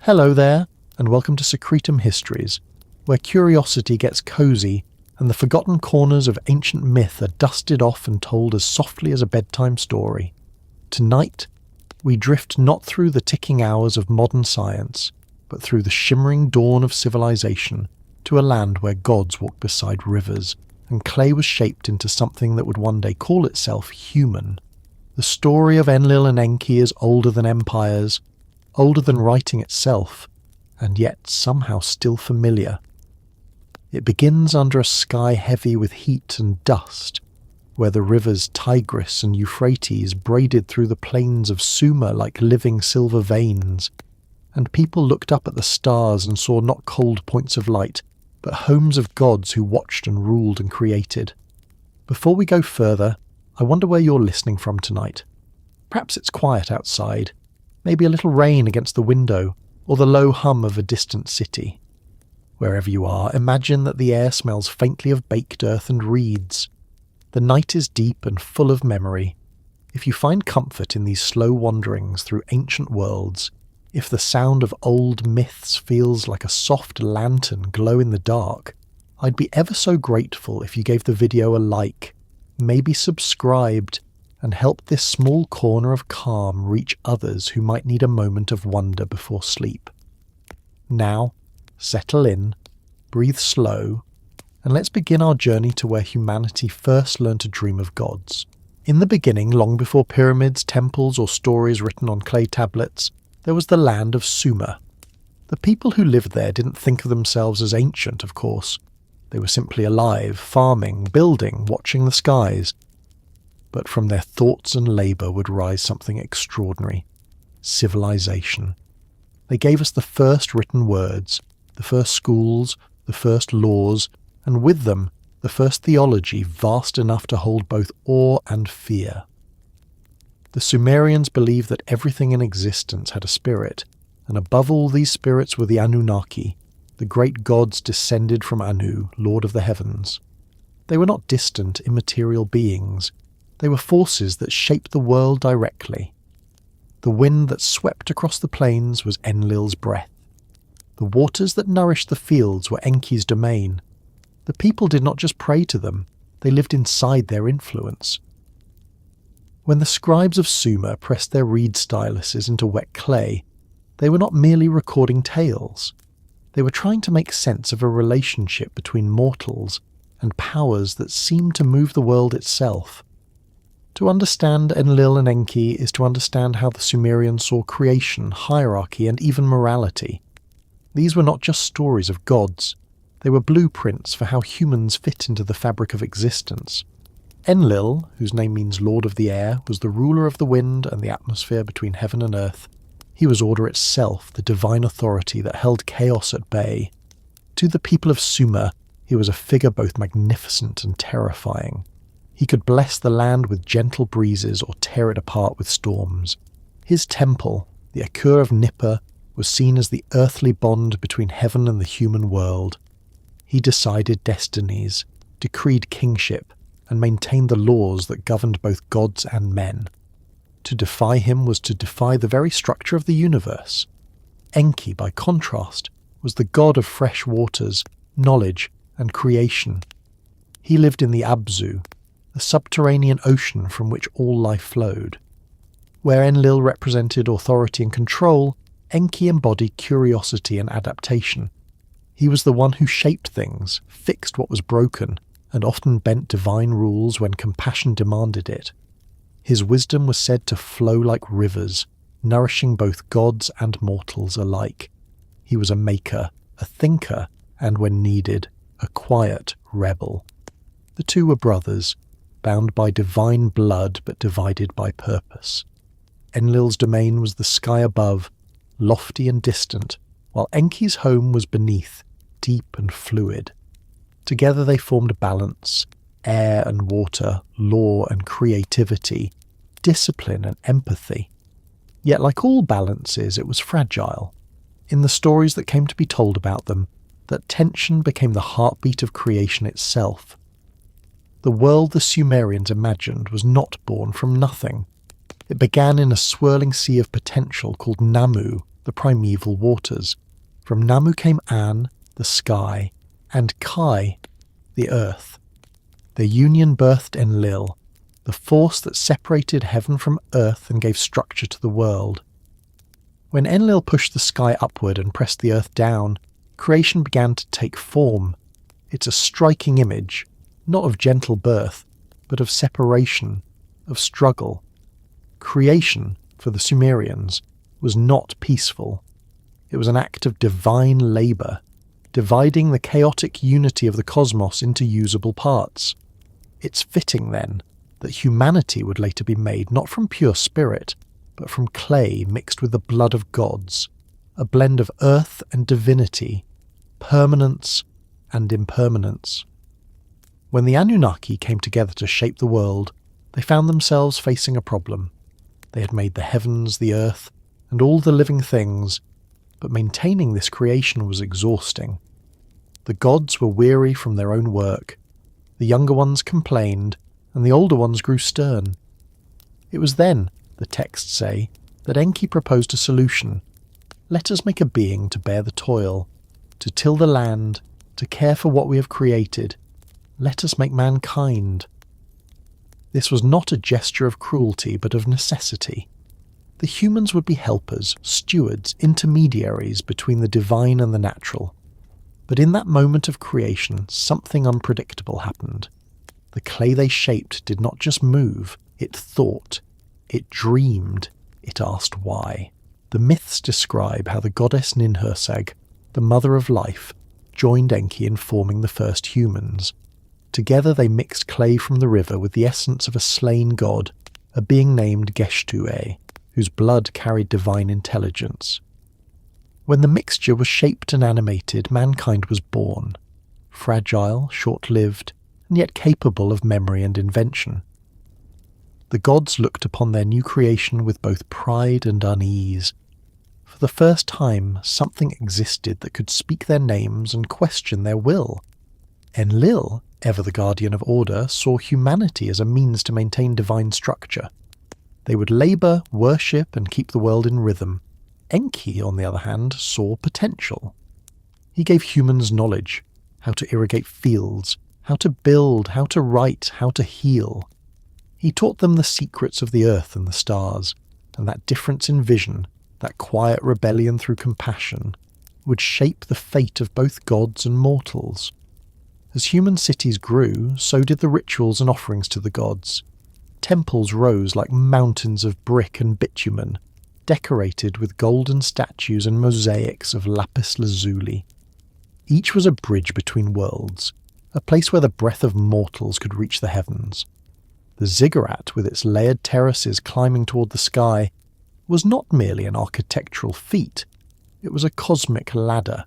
Hello there, and welcome to Secretum Histories, where curiosity gets cozy and the forgotten corners of ancient myth are dusted off and told as softly as a bedtime story. Tonight, we drift not through the ticking hours of modern science, but through the shimmering dawn of civilization to a land where gods walked beside rivers and clay was shaped into something that would one day call itself human. The story of Enlil and Enki is older than empires, older than writing itself, and yet somehow still familiar. It begins under a sky heavy with heat and dust, where the rivers Tigris and Euphrates braided through the plains of Sumer like living silver veins, and people looked up at the stars and saw not cold points of light, but homes of gods who watched and ruled and created. Before we go further, I wonder where you're listening from tonight. Perhaps it's quiet outside, maybe a little rain against the window, or the low hum of a distant city. Wherever you are, imagine that the air smells faintly of baked earth and reeds. The night is deep and full of memory. If you find comfort in these slow wanderings through ancient worlds, if the sound of old myths feels like a soft lantern glow in the dark, I'd be ever so grateful if you gave the video a like, maybe subscribed, and helped this small corner of calm reach others who might need a moment of wonder before sleep. Now, settle in, breathe slow, and let's begin our journey to where humanity first learned to dream of gods. In the beginning, long before pyramids, temples, or stories written on clay tablets, there was the land of Sumer. The people who lived there didn't think of themselves as ancient, of course. They were simply alive, farming, building, watching the skies. But from their thoughts and labour would rise something extraordinary. Civilization. They gave us the first written words, the first schools, the first laws, and with them, the first theology vast enough to hold both awe and fear. The Sumerians believed that everything in existence had a spirit, and above all these spirits were the Anunnaki, the great gods descended from Anu, Lord of the Heavens. They were not distant, immaterial beings. They were forces that shaped the world directly. The wind that swept across the plains was Enlil's breath. The waters that nourished the fields were Enki's domain. The people did not just pray to them, they lived inside their influence. When the scribes of Sumer pressed their reed styluses into wet clay, they were not merely recording tales. They were trying to make sense of a relationship between mortals and powers that seemed to move the world itself. To understand Enlil and Enki is to understand how the Sumerians saw creation, hierarchy, and even morality. These were not just stories of gods. They were blueprints for how humans fit into the fabric of existence. Enlil, whose name means Lord of the Air, was the ruler of the wind and the atmosphere between heaven and earth. He was order itself, the divine authority that held chaos at bay. To the people of Sumer, he was a figure both magnificent and terrifying. He could bless the land with gentle breezes or tear it apart with storms. His temple, the Akur of Nippur, was seen as the earthly bond between heaven and the human world. He decided destinies, decreed kingship, and maintained the laws that governed both gods and men. To defy him was to defy the very structure of the universe. Enki, by contrast, was the god of fresh waters, knowledge, and creation. He lived in the Abzu, the subterranean ocean from which all life flowed. Where Enlil represented authority and control, Enki embodied curiosity and adaptation. He was the one who shaped things, fixed what was broken, and often bent divine rules when compassion demanded it. His wisdom was said to flow like rivers, nourishing both gods and mortals alike. He was a maker, a thinker, and when needed, a quiet rebel. The two were brothers, bound by divine blood but divided by purpose. Enlil's domain was the sky above, lofty and distant, while Enki's home was beneath, deep and fluid. Together they formed balance, air and water, law and creativity, discipline and empathy. Yet like all balances, it was fragile. In the stories that came to be told about them, that tension became the heartbeat of creation itself. The world the Sumerians imagined was not born from nothing. It began in a swirling sea of potential called Namu, the primeval waters. From Namu came An, the sky, and Kai, the earth. Their union birthed Enlil, the force that separated heaven from earth and gave structure to the world. When Enlil pushed the sky upward and pressed the earth down, creation began to take form. It's a striking image, not of gentle birth, but of separation, of struggle. Creation, for the Sumerians, was not peaceful. It was an act of divine labour, dividing the chaotic unity of the cosmos into usable parts. It's fitting, then, that humanity would later be made not from pure spirit, but from clay mixed with the blood of gods, a blend of earth and divinity, permanence and impermanence. When the Anunnaki came together to shape the world, they found themselves facing a problem. They had made the heavens, the earth, and all the living things, but maintaining this creation was exhausting. The gods were weary from their own work. The younger ones complained, and the older ones grew stern. It was then, the texts say, that Enki proposed a solution. Let us make a being to bear the toil, to till the land, to care for what we have created. Let us make mankind. This was not a gesture of cruelty, but of necessity. The humans would be helpers, stewards, intermediaries between the divine and the natural. But in that moment of creation, something unpredictable happened. The clay they shaped did not just move, it thought, it dreamed, it asked why. The myths describe how the goddess Ninhursag, the mother of life, joined Enki in forming the first humans. Together they mixed clay from the river with the essence of a slain god, a being named Geshtue, whose blood carried divine intelligence. When the mixture was shaped and animated, mankind was born, fragile, short-lived, and yet capable of memory and invention. The gods looked upon their new creation with both pride and unease. For the first time, something existed that could speak their names and question their will. Enlil, ever the guardian of order, saw humanity as a means to maintain divine structure. They would labour, worship, and keep the world in rhythm. Enki, on the other hand, saw potential. He gave humans knowledge, how to irrigate fields, how to build, how to write, how to heal. He taught them the secrets of the earth and the stars, and that difference in vision, that quiet rebellion through compassion, would shape the fate of both gods and mortals. As human cities grew, so did the rituals and offerings to the gods. Temples rose like mountains of brick and bitumen, decorated with golden statues and mosaics of lapis lazuli. Each was a bridge between worlds, a place where the breath of mortals could reach the heavens. The ziggurat, with its layered terraces climbing toward the sky, was not merely an architectural feat, it was a cosmic ladder.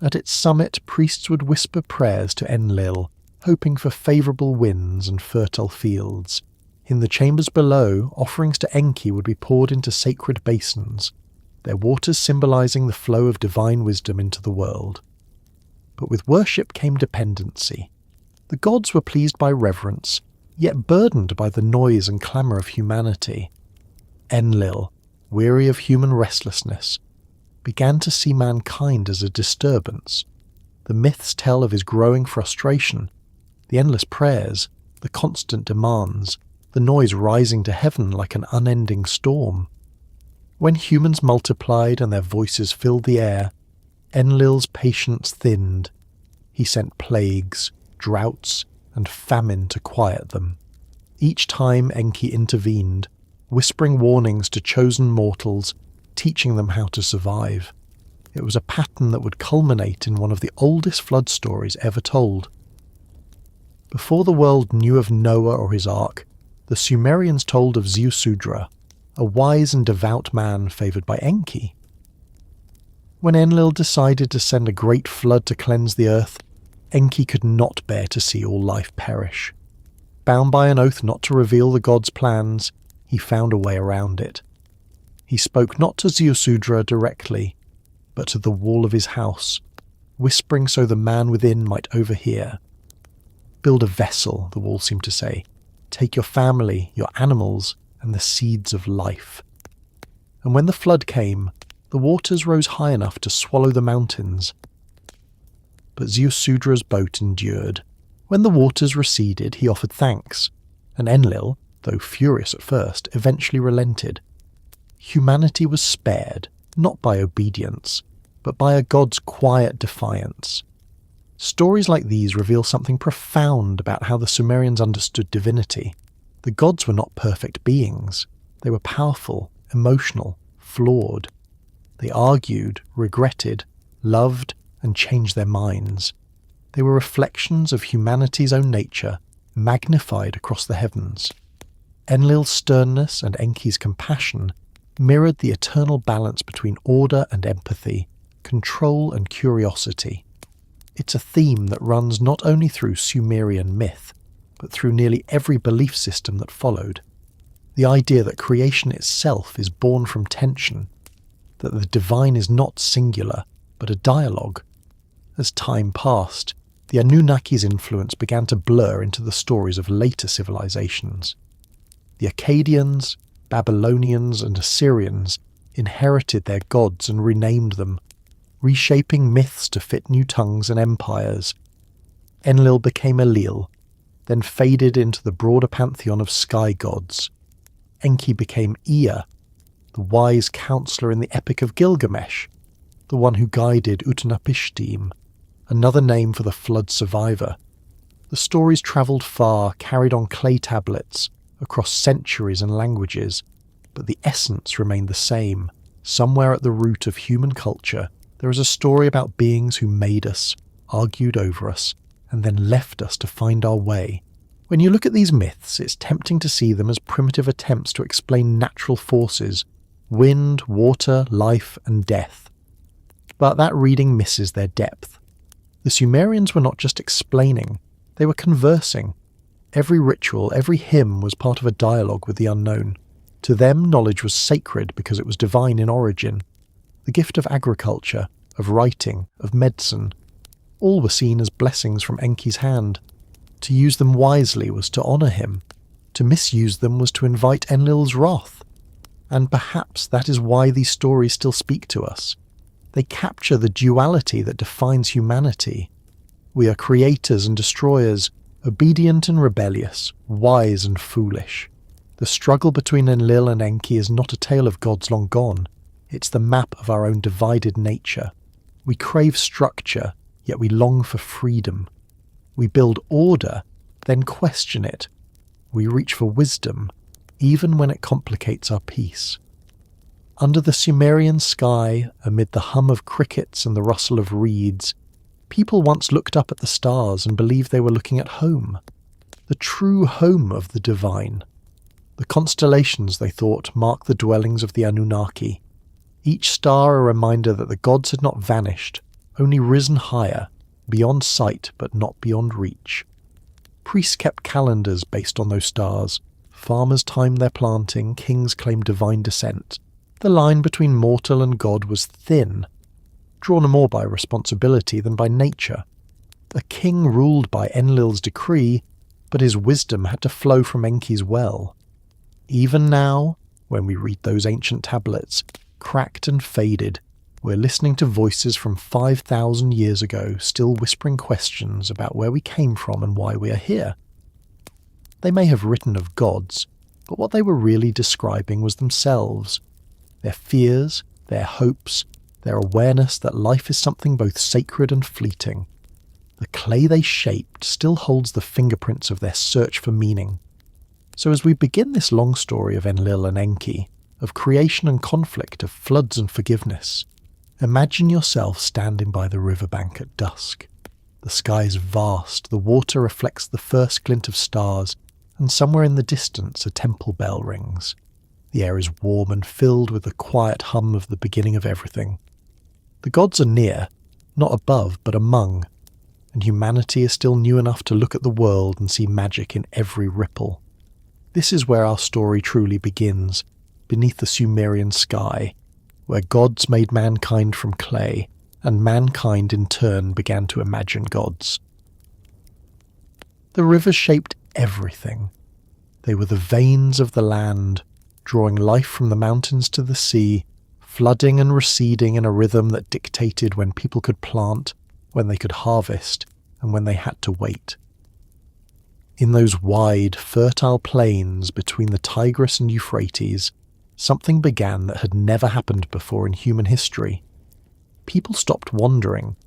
At its summit, priests would whisper prayers to Enlil, hoping for favourable winds and fertile fields. In the chambers below, offerings to Enki would be poured into sacred basins, their waters symbolising the flow of divine wisdom into the world. But with worship came dependency. The gods were pleased by reverence, yet burdened by the noise and clamour of humanity. Enlil, weary of human restlessness, began to see mankind as a disturbance. The myths tell of his growing frustration, the endless prayers, the constant demands, the noise rising to heaven like an unending storm. When humans multiplied and their voices filled the air, Enlil's patience thinned. He sent plagues, droughts, and famine to quiet them. Each time Enki intervened, whispering warnings to chosen mortals, teaching them how to survive. It was a pattern that would culminate in one of the oldest flood stories ever told. Before the world knew of Noah or his ark, the Sumerians told of Ziusudra, a wise and devout man favoured by Enki. When Enlil decided to send a great flood to cleanse the earth, Enki could not bear to see all life perish. Bound by an oath not to reveal the god's plans, he found a way around it. He spoke not to Ziusudra directly, but to the wall of his house, whispering so the man within might overhear. "Build a vessel," the wall seemed to say. "Take your family, your animals, and the seeds of life." And when the flood came, The waters rose high enough to swallow the mountains. But Ziusudra's boat endured. When the waters receded, he offered thanks, and Enlil, though furious at first, eventually relented. Humanity was spared, not by obedience, but by a god's quiet defiance. Stories like these reveal something profound about how the Sumerians understood divinity. The gods were not perfect beings. They were powerful, emotional, flawed. They argued, regretted, loved, and changed their minds. They were reflections of humanity's own nature, magnified across the heavens. Enlil's sternness and Enki's compassion mirrored the eternal balance between order and empathy, control and curiosity. It's a theme that runs not only through Sumerian myth, but through nearly every belief system that followed. The idea that creation itself is born from tension, that the divine is not singular, but a dialogue. As time passed, the Anunnaki's influence began to blur into the stories of later civilizations. The Akkadians, Babylonians, and Assyrians inherited their gods and renamed them, reshaping myths to fit new tongues and empires. Enlil became Enlil, then faded into the broader pantheon of sky gods. Enki became Ea, the wise counselor in the Epic of Gilgamesh, the one who guided Utnapishtim, another name for the flood survivor. The stories travelled far, carried on clay tablets, across centuries and languages, but the essence remained the same. Somewhere at the root of human culture, there is a story about beings who made us, argued over us, and then left us to find our way. When you look at these myths, it's tempting to see them as primitive attempts to explain natural forces, wind, water, life, and death. But that reading misses their depth. The Sumerians were not just explaining, they were conversing. Every ritual, every hymn was part of a dialogue with the unknown. To them, knowledge was sacred because it was divine in origin. The gift of agriculture, of writing, of medicine, all were seen as blessings from Enki's hand. To use them wisely was to honour him. To misuse them was to invite Enlil's wrath. And perhaps that is why these stories still speak to us. They capture the duality that defines humanity. We are creators and destroyers, obedient and rebellious, wise and foolish. The struggle between Enlil and Enki is not a tale of gods long gone. It's the map of our own divided nature. We crave structure, yet we long for freedom. We build order, then question it. We reach for wisdom, even when it complicates our peace. Under the Sumerian sky, amid the hum of crickets and the rustle of reeds, people once looked up at the stars and believed they were looking at home, the true home of the divine. The constellations, they thought, marked the dwellings of the Anunnaki. Each star a reminder that the gods had not vanished, only risen higher, beyond sight but not beyond reach. Priests kept calendars based on those stars. Farmers timed their planting, kings claimed divine descent. The line between mortal and God was thin, drawn more by responsibility than by nature. A king ruled by Enlil's decree, but his wisdom had to flow from Enki's well. Even now, when we read those ancient tablets, cracked and faded, we're listening to voices from 5,000 years ago still whispering questions about where we came from and why we are here. They may have written of gods, but what they were really describing was themselves. Their fears, their hopes, their awareness that life is something both sacred and fleeting. The clay they shaped still holds the fingerprints of their search for meaning. So as we begin this long story of Enlil and Enki, of creation and conflict, of floods and forgiveness, imagine yourself standing by the riverbank at dusk. The sky is vast, the water reflects the first glint of stars, and somewhere in the distance a temple bell rings. The air is warm and filled with the quiet hum of the beginning of everything. The gods are near, not above but among, and humanity is still new enough to look at the world and see magic in every ripple. This is where our story truly begins, beneath the Sumerian sky, where gods made mankind from clay, and mankind in turn began to imagine gods. The rivers shaped everything. They were the veins of the land, drawing life from the mountains to the sea, flooding and receding in a rhythm that dictated when people could plant, when they could harvest, and when they had to wait. In those wide, fertile plains between the Tigris and Euphrates, something began that had never happened before in human history. People stopped wandering.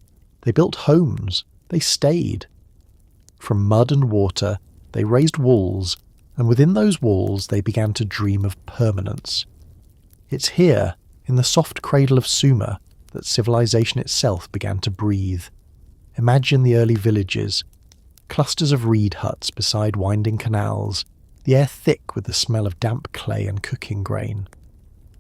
They built homes. They stayed. From mud and water, they raised walls, and within those walls they began to dream of permanence. It's here, in the soft cradle of Sumer, that civilization itself began to breathe. Imagine the early villages, clusters of reed huts beside winding canals, the air thick with the smell of damp clay and cooking grain.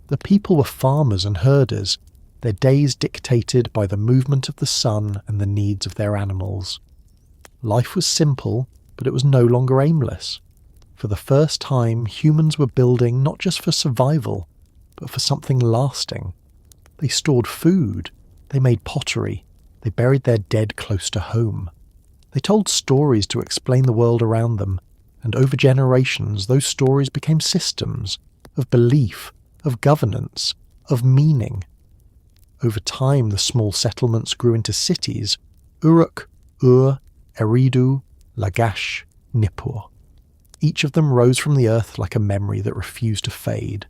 The people were farmers and herders, their days dictated by the movement of the sun and the needs of their animals. Life was simple, but it was no longer aimless. For the first time, humans were building not just for survival, but for something lasting. They stored food, they made pottery, they buried their dead close to home. They told stories to explain the world around them, and over generations those stories became systems of belief, of governance, of meaning. Over time the small settlements grew into cities: Uruk, Ur, Eridu, Lagash, Nippur. Each of them rose from the earth like a memory that refused to fade.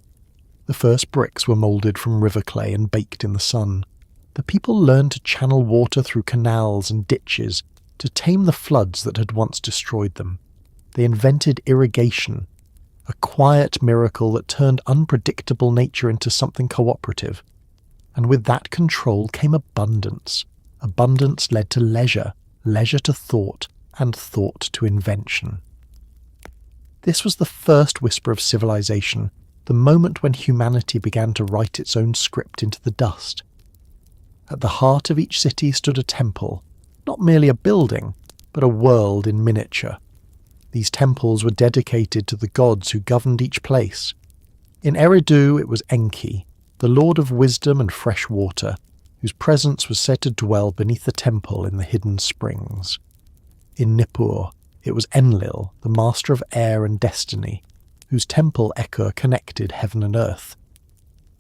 The first bricks were moulded from river clay and baked in the sun. The people learned to channel water through canals and ditches, to tame the floods that had once destroyed them. They invented irrigation, a quiet miracle that turned unpredictable nature into something cooperative. And with that control came abundance. Abundance led to leisure, leisure to thought, and thought to invention. This was the first whisper of civilization, the moment when humanity began to write its own script into the dust. At the heart of each city stood a temple, not merely a building, but a world in miniature. These temples were dedicated to the gods who governed each place. In Eridu it was Enki, the lord of wisdom and fresh water, whose presence was said to dwell beneath the temple in the hidden springs. In Nippur it was Enlil, the master of air and destiny, whose temple echo connected heaven and earth.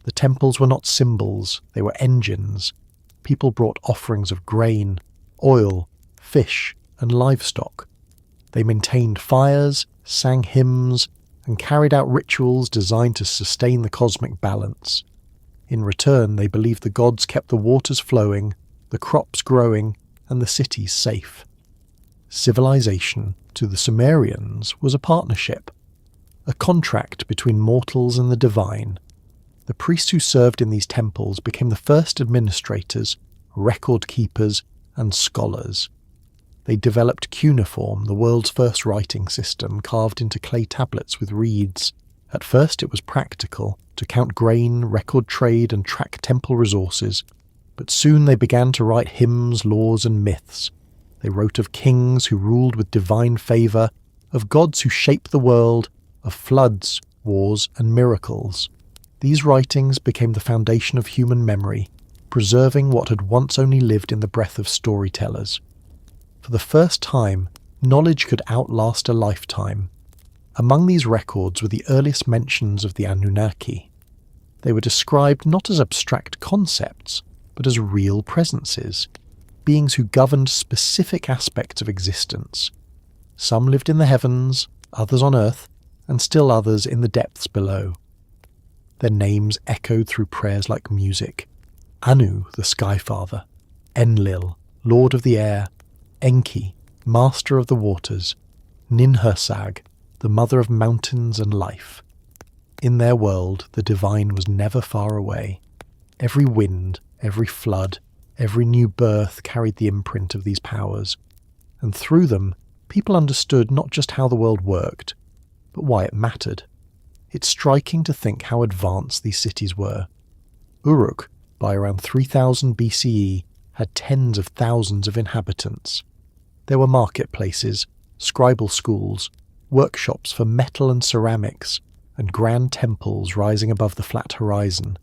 The temples were not symbols, they were engines. People brought offerings of grain, oil, fish, and livestock. They maintained fires, sang hymns, and carried out rituals designed to sustain the cosmic balance. In return, they believed the gods kept the waters flowing, the crops growing, and the cities safe. Civilization, to the Sumerians, was a partnership, a contract between mortals and the divine. The priests who served in these temples became the first administrators, record keepers, and scholars. They developed cuneiform, the world's first writing system, carved into clay tablets with reeds. At first it was practical, to count grain, record trade, and track temple resources, but soon they began to write hymns, laws, and myths. They wrote of kings who ruled with divine favour, of gods who shaped the world, of floods, wars, and miracles. These writings became the foundation of human memory, preserving what had once only lived in the breath of storytellers. For the first time, knowledge could outlast a lifetime. Among these records were the earliest mentions of the Anunnaki. They were described not as abstract concepts, but as real presences, beings who governed specific aspects of existence. Some lived in the heavens, others on earth, and still others in the depths below. Their names echoed through prayers like music. Anu, the Sky Father; Enlil, Lord of the Air; Enki, Master of the Waters; Ninhursag, the Mother of Mountains and Life. In their world, the divine was never far away. Every wind, every flood, every new birth carried the imprint of these powers, and through them, people understood not just how the world worked, but why it mattered. It's striking to think how advanced these cities were. Uruk, by around 3000 BCE, had tens of thousands of inhabitants. There were marketplaces, scribal schools, workshops for metal and ceramics, and grand temples rising above the flat horizon.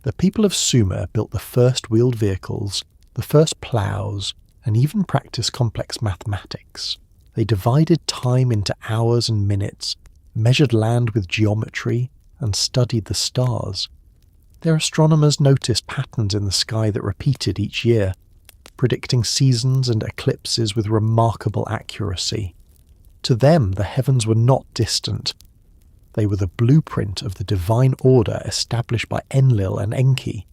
The people of Sumer built the first wheeled vehicles, the first ploughs, and even practiced complex mathematics. They divided time into hours and minutes, measured land with geometry, and studied the stars. Their astronomers noticed patterns in the sky that repeated each year, predicting seasons and eclipses with remarkable accuracy. To them, the heavens were not distant. They were the blueprint of the divine order established by Enlil and Enki.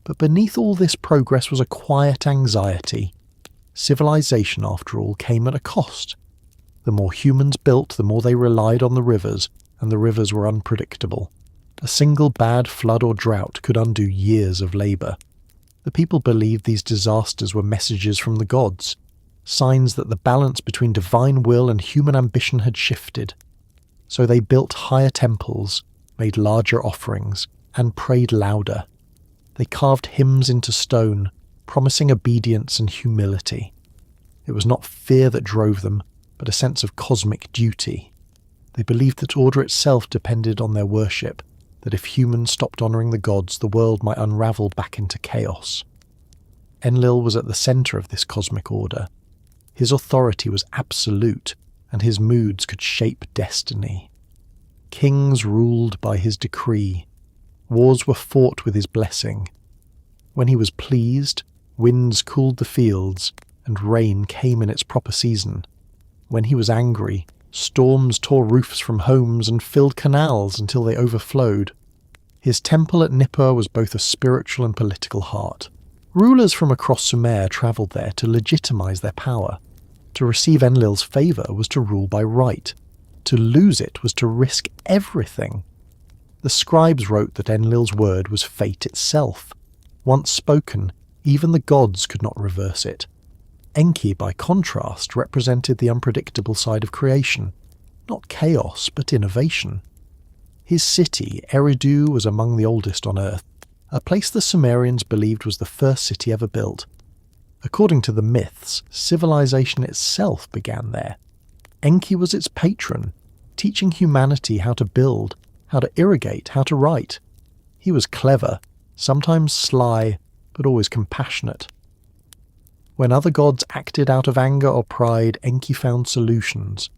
But beneath all this progress was a quiet anxiety. Civilization, after all, came at a cost. The more humans built, the more they relied on the rivers, and the rivers were unpredictable. A single bad flood or drought could undo years of labour. The people believed these disasters were messages from the gods, signs that the balance between divine will and human ambition had shifted. So they built higher temples, made larger offerings, and prayed louder. They carved hymns into stone, promising obedience and humility. It was not fear that drove them, but a sense of cosmic duty. They believed that order itself depended on their worship, that if humans stopped honouring the gods, the world might unravel back into chaos. Enlil was at the centre of this cosmic order. His authority was absolute, and his moods could shape destiny. Kings ruled by his decree. Wars were fought with his blessing. When he was pleased, winds cooled the fields, and rain came in its proper season. When he was angry, storms tore roofs from homes and filled canals until they overflowed. His temple at Nippur was both a spiritual and political heart. Rulers from across Sumer travelled there to legitimize their power. To receive Enlil's favour was to rule by right. To lose it was to risk everything. The scribes wrote that Enlil's word was fate itself. Once spoken, even the gods could not reverse it. Enki, by contrast, represented the unpredictable side of creation. Not chaos, but innovation. His city, Eridu, was among the oldest on Earth, a place the Sumerians believed was the first city ever built. According to the myths, civilization itself began there. Enki was its patron, teaching humanity how to build, how to irrigate, how to write. He was clever, sometimes sly, but always compassionate. When other gods acted out of anger or pride, Enki found solutions.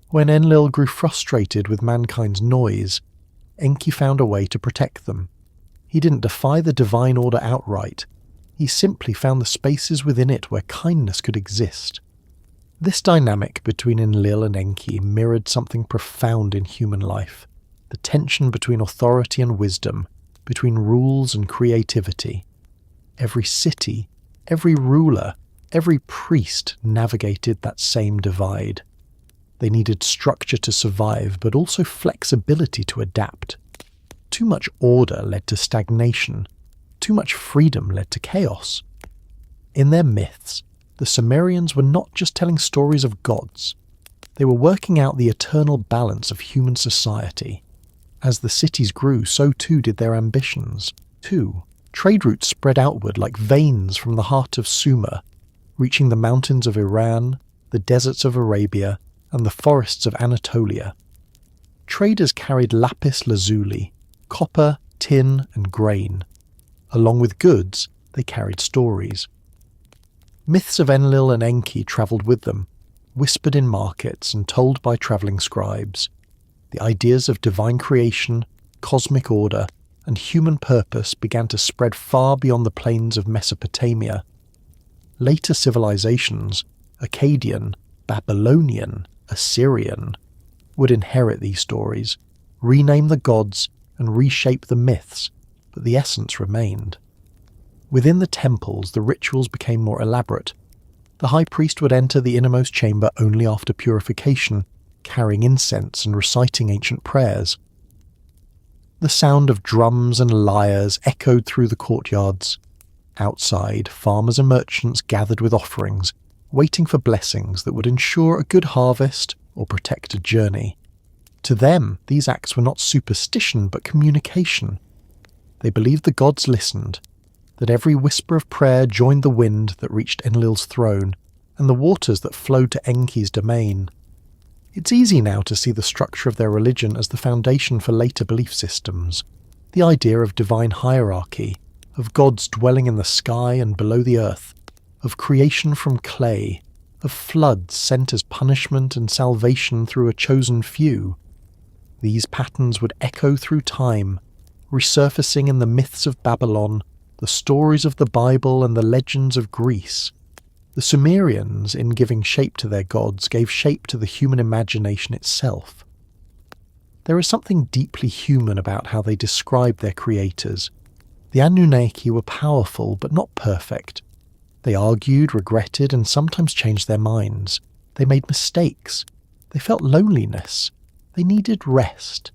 When Enlil grew frustrated with mankind's noise, Enki found a way to protect them. He didn't defy the divine order outright. He simply found the spaces within it where kindness could exist. This dynamic between Enlil and Enki mirrored something profound in human life, the tension between authority and wisdom, between rules and creativity. Every city, every ruler, every priest navigated that same divide. They needed structure to survive, but also flexibility to adapt. Too much order led to stagnation. Too much freedom led to chaos. In their myths, the Sumerians were not just telling stories of gods. They were working out the eternal balance of human society. As the cities grew, so too did their ambitions. Trade routes spread outward like veins from the heart of Sumer, reaching the mountains of Iran, the deserts of Arabia, and the forests of Anatolia. Traders carried lapis lazuli, copper, tin, and grain. Along with goods, they carried stories. Myths of Enlil and Enki travelled with them, whispered in markets and told by travelling scribes. The ideas of divine creation, cosmic order, and human purpose began to spread far beyond the plains of Mesopotamia. Later civilizations, Akkadian, Babylonian, Assyrian, would inherit these stories, rename the gods, and reshape the myths, but the essence remained. Within the temples, the rituals became more elaborate. The high priest would enter the innermost chamber only after purification, carrying incense and reciting ancient prayers. The sound of drums and lyres echoed through the courtyards. Outside, farmers and merchants gathered with offerings, waiting for blessings that would ensure a good harvest or protect a journey. To them, these acts were not superstition but communication. They believed the gods listened, that every whisper of prayer joined the wind that reached Enlil's throne and the waters that flowed to Enki's domain. It's easy now to see the structure of their religion as the foundation for later belief systems. The idea of divine hierarchy, of gods dwelling in the sky and below the earth, of creation from clay, of floods sent as punishment and salvation through a chosen few. These patterns would echo through time, resurfacing in the myths of Babylon, the stories of the Bible and the legends of Greece. The Sumerians, in giving shape to their gods, gave shape to the human imagination itself. There is something deeply human about how they describe their creators. The Anunnaki were powerful but not perfect. They argued, regretted, and sometimes changed their minds. They made mistakes. They felt loneliness. They needed rest.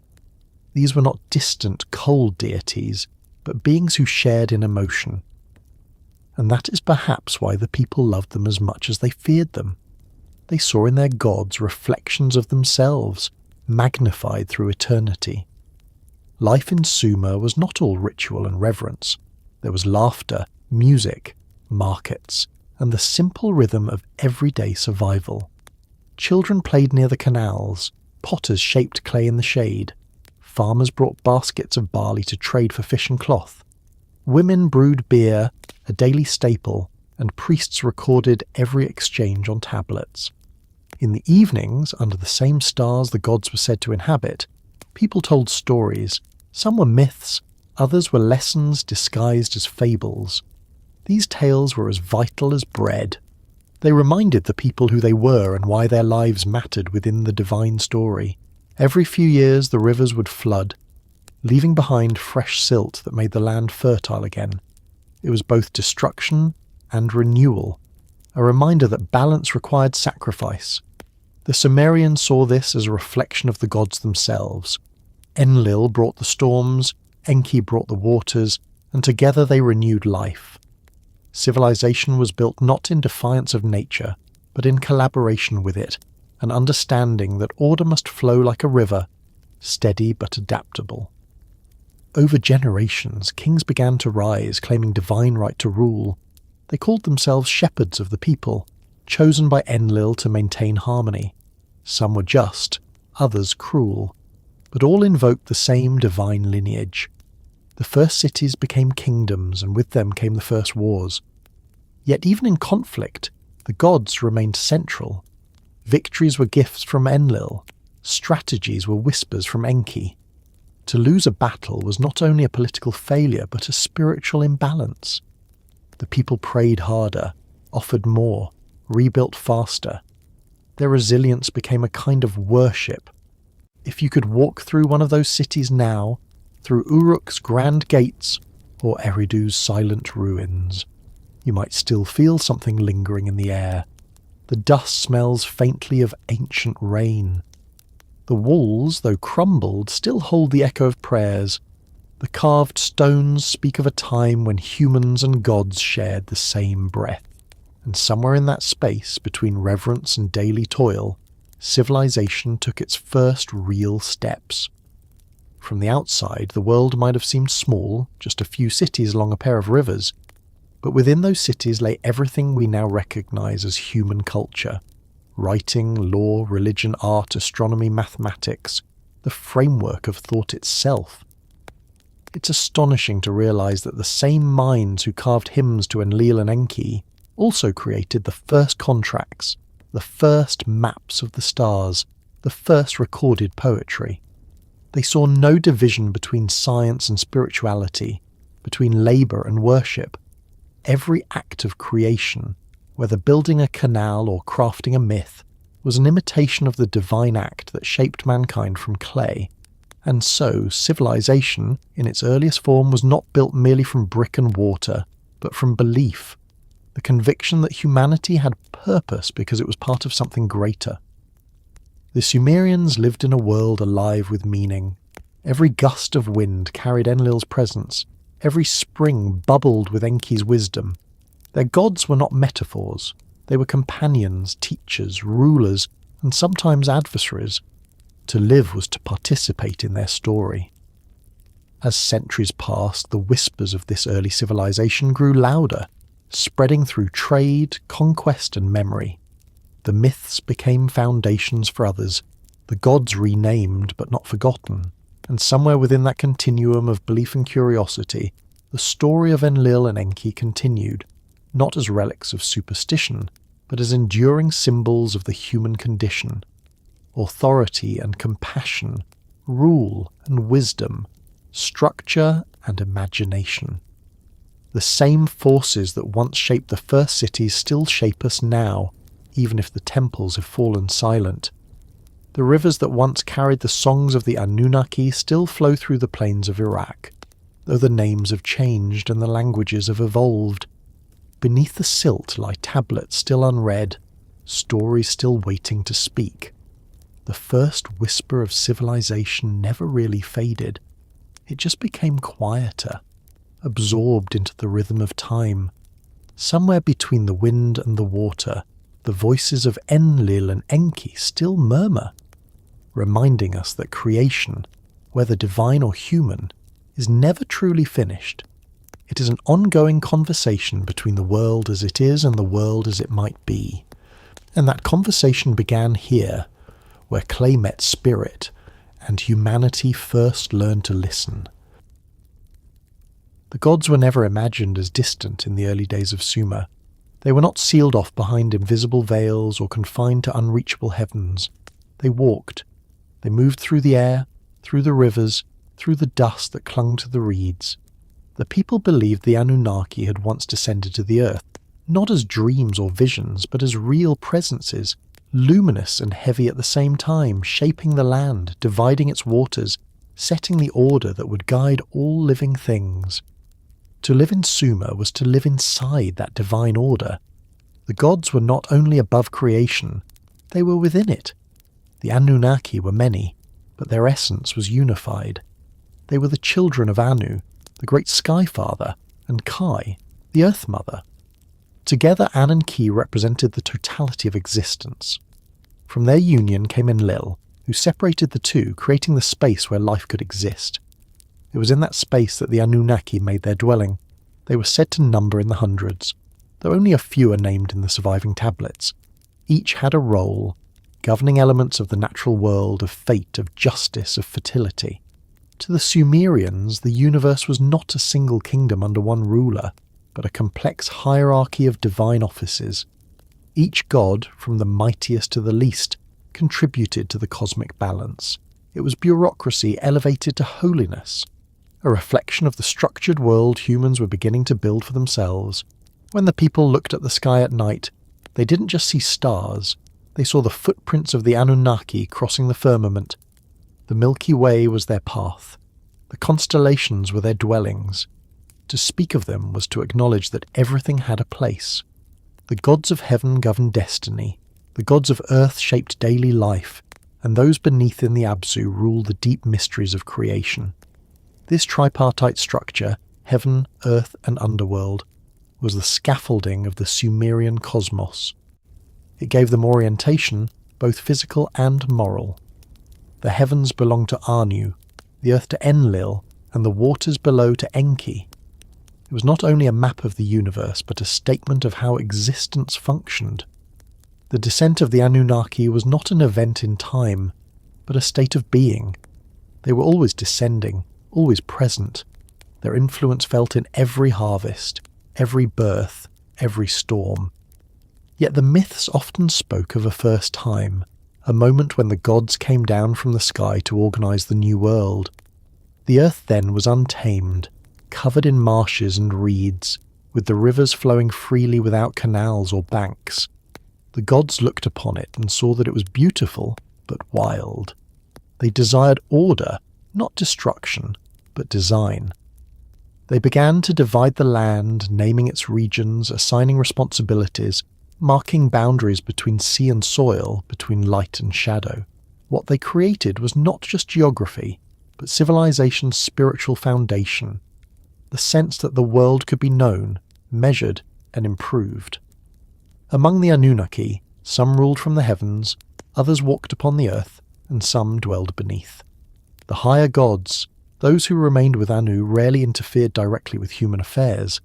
These were not distant, cold deities, but beings who shared in emotion. And that is perhaps why the people loved them as much as they feared them. They saw in their gods reflections of themselves, magnified through eternity. Life in Sumer was not all ritual and reverence. There was laughter, music, markets, and the simple rhythm of everyday survival. Children played near the canals, potters shaped clay in the shade, farmers brought baskets of barley to trade for fish and cloth, women brewed beer, a daily staple, and priests recorded every exchange on tablets. In the evenings, under the same stars the gods were said to inhabit, people told stories. Some were myths, others were lessons disguised as fables. These tales were as vital as bread. They reminded the people who they were and why their lives mattered within the divine story. Every few years the rivers would flood, leaving behind fresh silt that made the land fertile again. It was both destruction and renewal, a reminder that balance required sacrifice. The Sumerians saw this as a reflection of the gods themselves. Enlil brought the storms, Enki brought the waters, and together they renewed life. Civilization was built not in defiance of nature, but in collaboration with it, an understanding that order must flow like a river, steady but adaptable. Over generations, kings began to rise, claiming divine right to rule. They called themselves shepherds of the people, chosen by Enlil to maintain harmony. Some were just, others cruel, but all invoked the same divine lineage. The first cities became kingdoms, and with them came the first wars. Yet even in conflict, the gods remained central. Victories were gifts from Enlil, strategies were whispers from Enki. To lose a battle was not only a political failure, but a spiritual imbalance. The people prayed harder, offered more, rebuilt faster. Their resilience became a kind of worship. If you could walk through one of those cities now, through Uruk's grand gates or Eridu's silent ruins, you might still feel something lingering in the air. The dust smells faintly of ancient rain. The walls, though crumbled, still hold the echo of prayers. The carved stones speak of a time when humans and gods shared the same breath. And somewhere in that space, between reverence and daily toil, civilization took its first real steps. From the outside, the world might have seemed small, just a few cities along a pair of rivers, but within those cities lay everything we now recognize as human culture. Writing, law, religion, art, astronomy, mathematics, the framework of thought itself. It's astonishing to realize that the same minds who carved hymns to Enlil and Enki also created the first contracts, the first maps of the stars, the first recorded poetry. They saw no division between science and spirituality, between labour and worship. Every act of creation, whether building a canal or crafting a myth, was an imitation of the divine act that shaped mankind from clay. And so, civilization, in its earliest form, was not built merely from brick and mortar, but from belief, the conviction that humanity had purpose because it was part of something greater. The Sumerians lived in a world alive with meaning. Every gust of wind carried Enlil's presence. Every spring bubbled with Enki's wisdom. Their gods were not metaphors. They were companions, teachers, rulers, and sometimes adversaries. To live was to participate in their story. As centuries passed, the whispers of this early civilization grew louder, spreading through trade, conquest, and memory. The myths became foundations for others, the gods renamed but not forgotten, and somewhere within that continuum of belief and curiosity, the story of Enlil and Enki continued, not as relics of superstition, but as enduring symbols of the human condition. Authority and compassion, rule and wisdom, structure and imagination. The same forces that once shaped the first cities still shape us now, even if the temples have fallen silent. The rivers that once carried the songs of the Anunnaki still flow through the plains of Iraq, though the names have changed and the languages have evolved. Beneath the silt lie tablets still unread, stories still waiting to speak. The first whisper of civilization never really faded. It just became quieter, absorbed into the rhythm of time. Somewhere between the wind and the water, the voices of Enlil and Enki still murmur, reminding us that creation, whether divine or human, is never truly finished. It is an ongoing conversation between the world as it is and the world as it might be. And that conversation began here, where clay met spirit, and humanity first learned to listen. The gods were never imagined as distant in the early days of Sumer. They were not sealed off behind invisible veils or confined to unreachable heavens. They walked. They moved through the air, through the rivers, through the dust that clung to the reeds. The people believed the Anunnaki had once descended to the earth, not as dreams or visions, but as real presences, luminous and heavy at the same time, shaping the land, dividing its waters, setting the order that would guide all living things. To live in Sumer was to live inside that divine order. The gods were not only above creation, they were within it. The Anunnaki were many, but their essence was unified. They were the children of Anu, the great Sky Father, and Kai, the Earth Mother. Together An and Ki represented the totality of existence. From their union came Enlil, who separated the two, creating the space where life could exist. It was in that space that the Anunnaki made their dwelling. They were said to number in the hundreds, though only a few are named in the surviving tablets. Each had a role, governing elements of the natural world, of fate, of justice, of fertility. To the Sumerians, the universe was not a single kingdom under one ruler, but a complex hierarchy of divine offices. Each god, from the mightiest to the least, contributed to the cosmic balance. It was bureaucracy elevated to holiness, a reflection of the structured world humans were beginning to build for themselves. When the people looked at the sky at night, they didn't just see stars, they saw the footprints of the Anunnaki crossing the firmament. The Milky Way was their path. The constellations were their dwellings. To speak of them was to acknowledge that everything had a place. The gods of heaven governed destiny, the gods of earth shaped daily life, and those beneath in the Absu ruled the deep mysteries of creation. This tripartite structure, heaven, earth, and underworld, was the scaffolding of the Sumerian cosmos. It gave them orientation, both physical and moral. The heavens belonged to Anu, the earth to Enlil, and the waters below to Enki. It was not only a map of the universe, but a statement of how existence functioned. The descent of the Anunnaki was not an event in time, but a state of being. They were always descending, always present. Their influence felt in every harvest, every birth, every storm. Yet the myths often spoke of a first time, a moment when the gods came down from the sky to organize the new world. The earth then was untamed, covered in marshes and reeds, with the rivers flowing freely without canals or banks. The gods looked upon it and saw that it was beautiful, but wild. They desired order, not destruction, but design. They began to divide the land, naming its regions, assigning responsibilities, marking boundaries between sea and soil, between light and shadow. What they created was not just geography, but civilization's spiritual foundation, the sense that the world could be known, measured, and improved. Among the Anunnaki, some ruled from the heavens, others walked upon the earth, and some dwelled beneath. The higher gods, those who remained with Anu, rarely interfered directly with human affairs.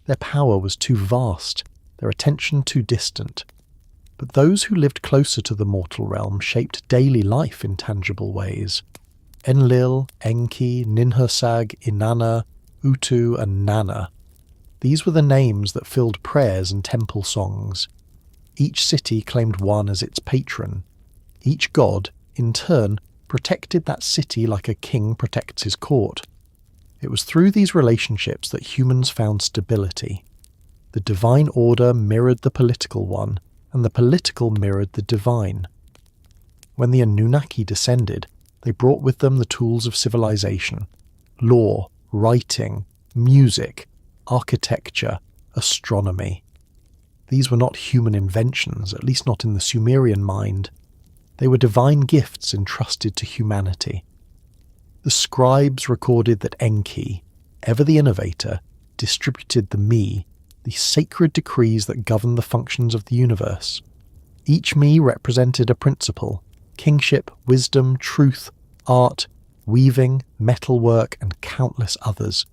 Their power was too vast, their attention too distant. But those who lived closer to the mortal realm shaped daily life in tangible ways. Enlil, Enki, Ninhursag, Inanna, Utu, and Nanna. These were the names that filled prayers and temple songs. Each city claimed one as its patron. Each god, in turn, protected that city like a king protects his court. It was through these relationships that humans found stability. The divine order mirrored the political one, and the political mirrored the divine. When the Anunnaki descended, they brought with them the tools of civilization: law, writing, music, architecture, astronomy. These were not human inventions, at least not in the Sumerian mind. They were divine gifts entrusted to humanity. The scribes recorded that Enki, ever the innovator, distributed the me, the sacred decrees that govern the functions of the universe. Each me represented a principle: kingship, wisdom, truth, art, weaving, metalwork, and countless others.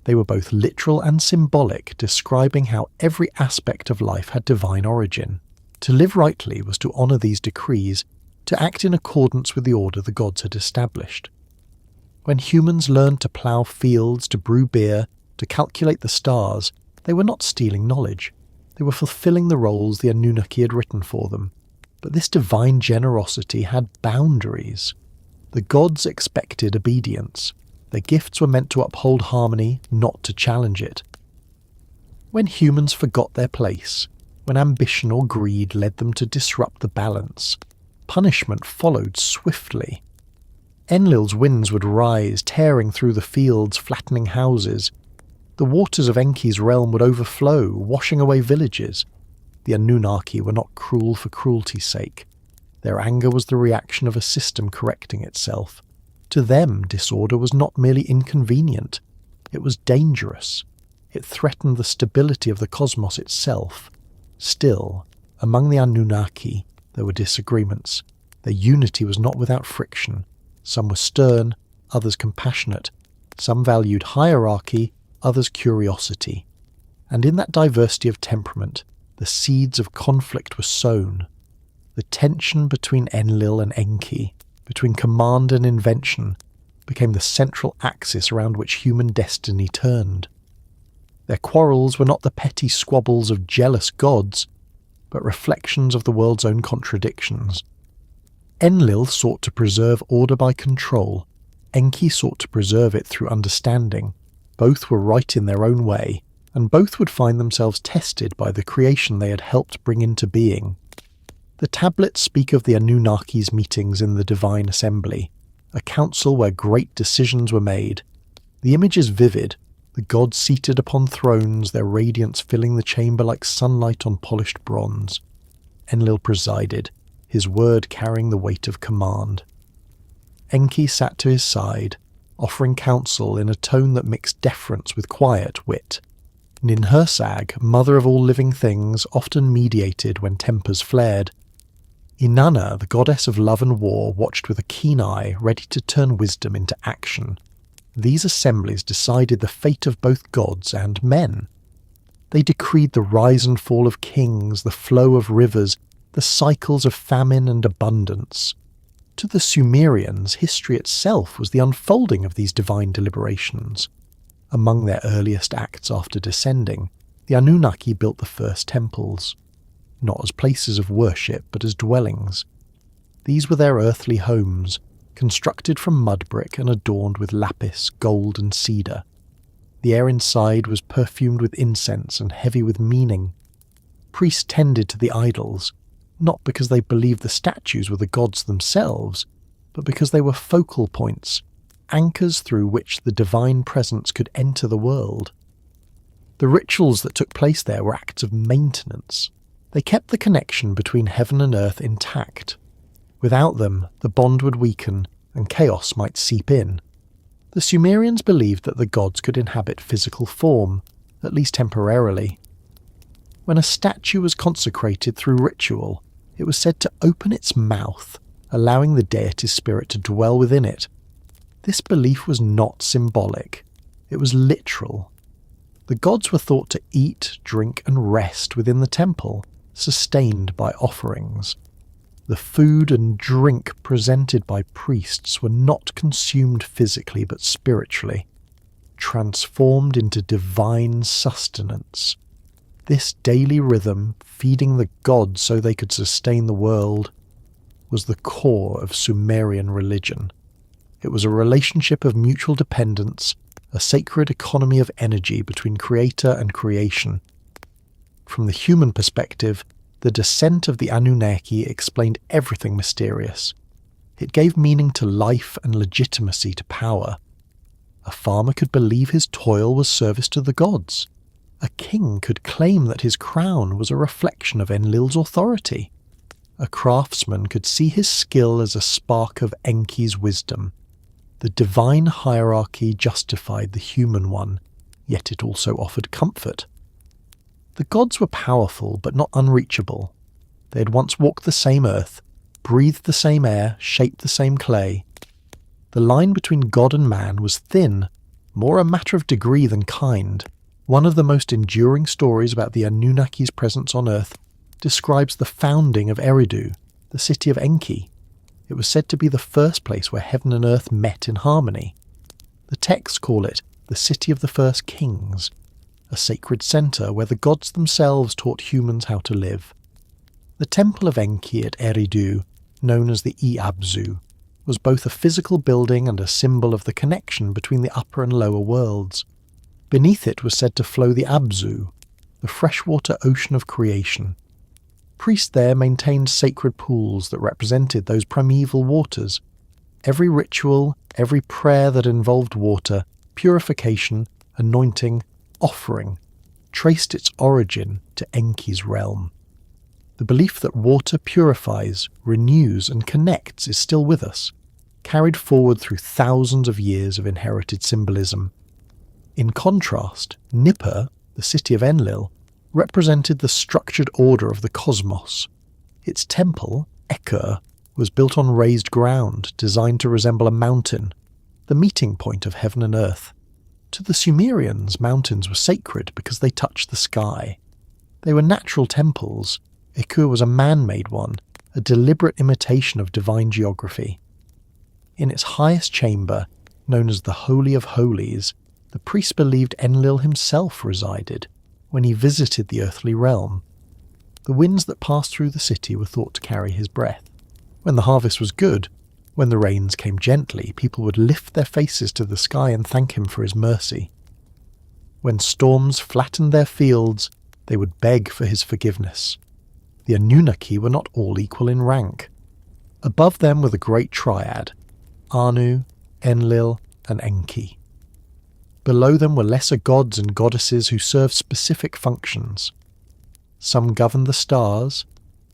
They were both literal and symbolic, describing how every aspect of life had divine origin. To live rightly was to honour these decrees, to act in accordance with the order the gods had established. When humans learned to plough fields, to brew beer, to calculate the stars, they were not stealing knowledge. They were fulfilling the roles the Anunnaki had written for them. But this divine generosity had boundaries. The gods expected obedience. Their gifts were meant to uphold harmony, not to challenge it. When humans forgot their place, when ambition or greed led them to disrupt the balance, punishment followed swiftly. Enlil's winds would rise, tearing through the fields, flattening houses. The waters of Enki's realm would overflow, washing away villages. The Anunnaki were not cruel for cruelty's sake. Their anger was the reaction of a system correcting itself. To them, disorder was not merely inconvenient. It was dangerous. It threatened the stability of the cosmos itself. Still, among the Anunnaki, there were disagreements. Their unity was not without friction. Some were stern, others compassionate. Some valued hierarchy, others curiosity. And in that diversity of temperament, the seeds of conflict were sown. The tension between Enlil and Enki, between command and invention, became the central axis around which human destiny turned. Their quarrels were not the petty squabbles of jealous gods, but reflections of the world's own contradictions. Enlil sought to preserve order by control. Enki sought to preserve it through understanding. Both were right in their own way, and both would find themselves tested by the creation they had helped bring into being. The tablets speak of the Anunnaki's meetings in the Divine Assembly, a council where great decisions were made. The image is vivid, the gods seated upon thrones, their radiance filling the chamber like sunlight on polished bronze. Enlil presided, his word carrying the weight of command. Enki sat to his side, offering counsel in a tone that mixed deference with quiet wit. Ninhursag, mother of all living things, often mediated when tempers flared. Inanna, the goddess of love and war, watched with a keen eye, ready to turn wisdom into action. These assemblies decided the fate of both gods and men. They decreed the rise and fall of kings, the flow of rivers, the cycles of famine and abundance. To the Sumerians, history itself was the unfolding of these divine deliberations. Among their earliest acts after descending, the Anunnaki built the first temples, not as places of worship but as dwellings. These were their earthly homes, constructed from mud brick and adorned with lapis, gold and cedar. The air inside was perfumed with incense and heavy with meaning. Priests tended to the idols, not because they believed the statues were the gods themselves, but because they were focal points, anchors through which the divine presence could enter the world. The rituals that took place there were acts of maintenance. They kept the connection between heaven and earth intact. Without them, the bond would weaken and chaos might seep in. The Sumerians believed that the gods could inhabit physical form, at least temporarily. When a statue was consecrated through ritual, it was said to open its mouth, allowing the deity's spirit to dwell within it. This belief was not symbolic. It was literal. The gods were thought to eat, drink, and rest within the temple, sustained by offerings. The food and drink presented by priests were not consumed physically but spiritually, transformed into divine sustenance. This daily rhythm, feeding the gods so they could sustain the world, was the core of Sumerian religion. It was a relationship of mutual dependence, a sacred economy of energy between creator and creation. From the human perspective, the descent of the Anunnaki explained everything mysterious. It gave meaning to life and legitimacy to power. A farmer could believe his toil was service to the gods. A king could claim that his crown was a reflection of Enlil's authority. A craftsman could see his skill as a spark of Enki's wisdom. The divine hierarchy justified the human one, yet it also offered comfort. The gods were powerful but not unreachable. They had once walked the same earth, breathed the same air, shaped the same clay. The line between God and man was thin, more a matter of degree than kind. One of the most enduring stories about the Anunnaki's presence on Earth describes the founding of Eridu, the city of Enki. It was said to be the first place where heaven and earth met in harmony. The texts call it the city of the first kings, a sacred centre where the gods themselves taught humans how to live. The temple of Enki at Eridu, known as the Iabzu, was both a physical building and a symbol of the connection between the upper and lower worlds. Beneath it was said to flow the Abzu, the freshwater ocean of creation. Priests there maintained sacred pools that represented those primeval waters. Every ritual, every prayer that involved water, purification, anointing, offering, traced its origin to Enki's realm. The belief that water purifies, renews and connects is still with us, carried forward through thousands of years of inherited symbolism. In contrast, Nippur, the city of Enlil, represented the structured order of the cosmos. Its temple, Ekur, was built on raised ground, designed to resemble a mountain, the meeting point of heaven and earth. To the Sumerians, mountains were sacred because they touched the sky. They were natural temples. Ekur was a man-made one, a deliberate imitation of divine geography. In its highest chamber, known as the Holy of Holies, the priests believed Enlil himself resided when he visited the earthly realm. The winds that passed through the city were thought to carry his breath. When the harvest was good, when the rains came gently, people would lift their faces to the sky and thank him for his mercy. When storms flattened their fields, they would beg for his forgiveness. The Anunnaki were not all equal in rank. Above them were the great triad, Anu, Enlil, and Enki. Below them were lesser gods and goddesses who served specific functions. Some governed the stars,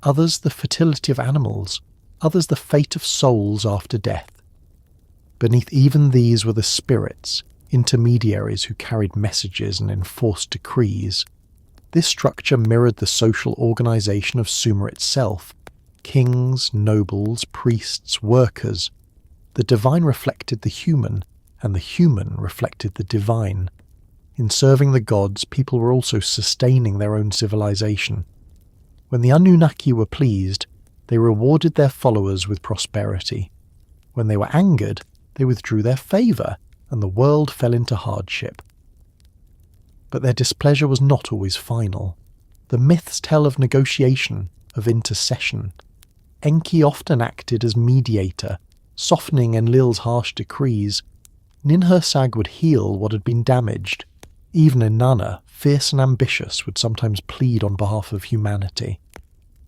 others the fertility of animals, others the fate of souls after death. Beneath even these were the spirits, intermediaries who carried messages and enforced decrees. This structure mirrored the social organization of Sumer itself. Kings, nobles, priests, workers. The divine reflected the human, and the human reflected the divine. In serving the gods, people were also sustaining their own civilization. When the Anunnaki were pleased, they rewarded their followers with prosperity. When they were angered, they withdrew their favour, and the world fell into hardship. But their displeasure was not always final. The myths tell of negotiation, of intercession. Enki often acted as mediator, softening Enlil's harsh decrees. Ninhursag would heal what had been damaged. Even Inanna, fierce and ambitious, would sometimes plead on behalf of humanity.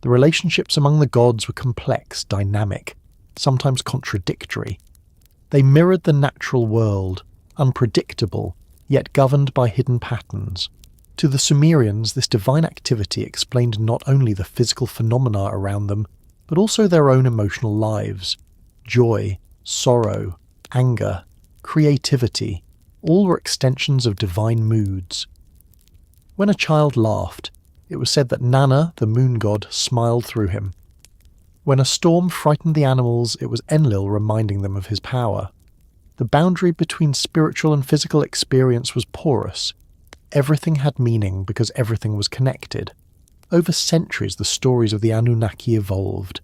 The relationships among the gods were complex, dynamic, sometimes contradictory. They mirrored the natural world, unpredictable, yet governed by hidden patterns. To the Sumerians, this divine activity explained not only the physical phenomena around them, but also their own emotional lives. Joy, sorrow, anger, creativity, all were extensions of divine moods. When a child laughed, it was said that Nanna, the moon god, smiled through him. When a storm frightened the animals, it was Enlil reminding them of his power. The boundary between spiritual and physical experience was porous. Everything had meaning because everything was connected. Over centuries, the stories of the Anunnaki evolved.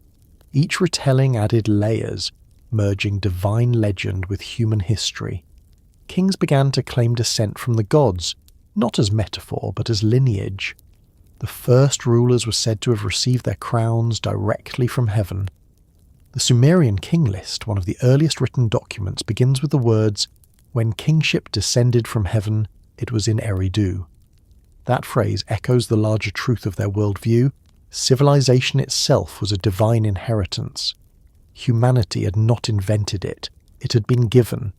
Each retelling added layers, merging divine legend with human history. Kings began to claim descent from the gods, not as metaphor but as lineage. The first rulers were said to have received their crowns directly from heaven. The Sumerian king list, one of the earliest written documents, begins with the words, When kingship descended from heaven, it was in Eridu. That phrase echoes the larger truth of their worldview. Civilization itself was a divine inheritance. Humanity had not invented it, it had been given.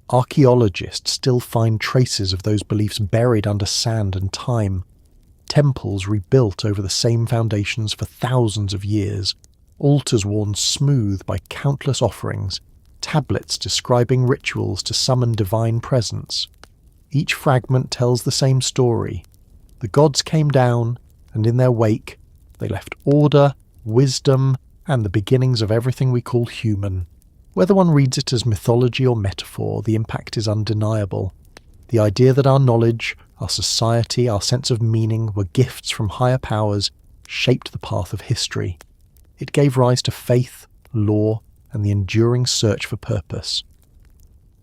Archaeologists still find traces of those beliefs buried under sand and time. Temples rebuilt over the same foundations for thousands of years, altars worn smooth by countless offerings, tablets describing rituals to summon divine presence. Each fragment tells the same story. The gods came down, and in their wake, they left order, wisdom, and the beginnings of everything we call human. Whether one reads it as mythology or metaphor, the impact is undeniable. The idea that our knowledge, our society, our sense of meaning were gifts from higher powers shaped the path of history. It gave rise to faith, law, and the enduring search for purpose.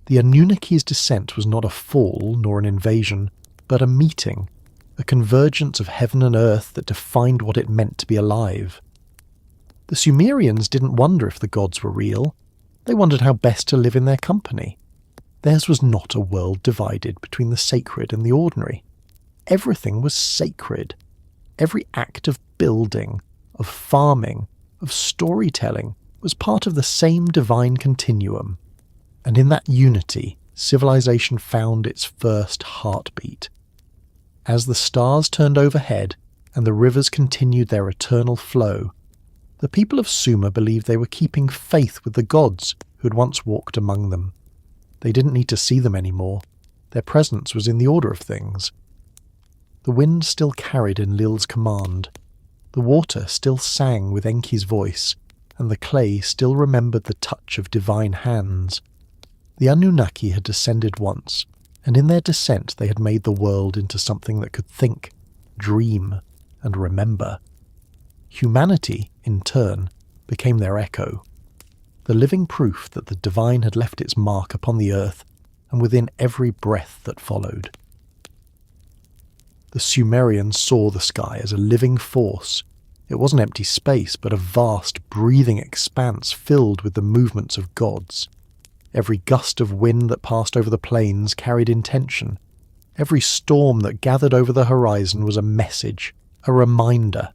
The Anunnaki's descent was not a fall nor an invasion, but a meeting, a convergence of heaven and earth that defined what it meant to be alive. The Sumerians didn't wonder if the gods were real. They wondered how best to live in their company. Theirs was not a world divided between the sacred and the ordinary. Everything was sacred. Every act of building, of farming, of storytelling was part of the same divine continuum. And in that unity, civilization found its first heartbeat. As the stars turned overhead and the rivers continued their eternal flow, the people of Sumer believed they were keeping faith with the gods who had once walked among them. They didn't need to see them anymore. Their presence was in the order of things. The wind still carried Enlil's command. The water still sang with Enki's voice, and the clay still remembered the touch of divine hands. The Anunnaki had descended once, and in their descent they had made the world into something that could think, dream, and remember. Humanity, in turn, became their echo, the living proof that the divine had left its mark upon the earth and within every breath that followed. The Sumerians saw the sky as a living force. It wasn't empty space, but a vast, breathing expanse filled with the movements of gods. Every gust of wind that passed over the plains carried intention. Every storm that gathered over the horizon was a message, a reminder,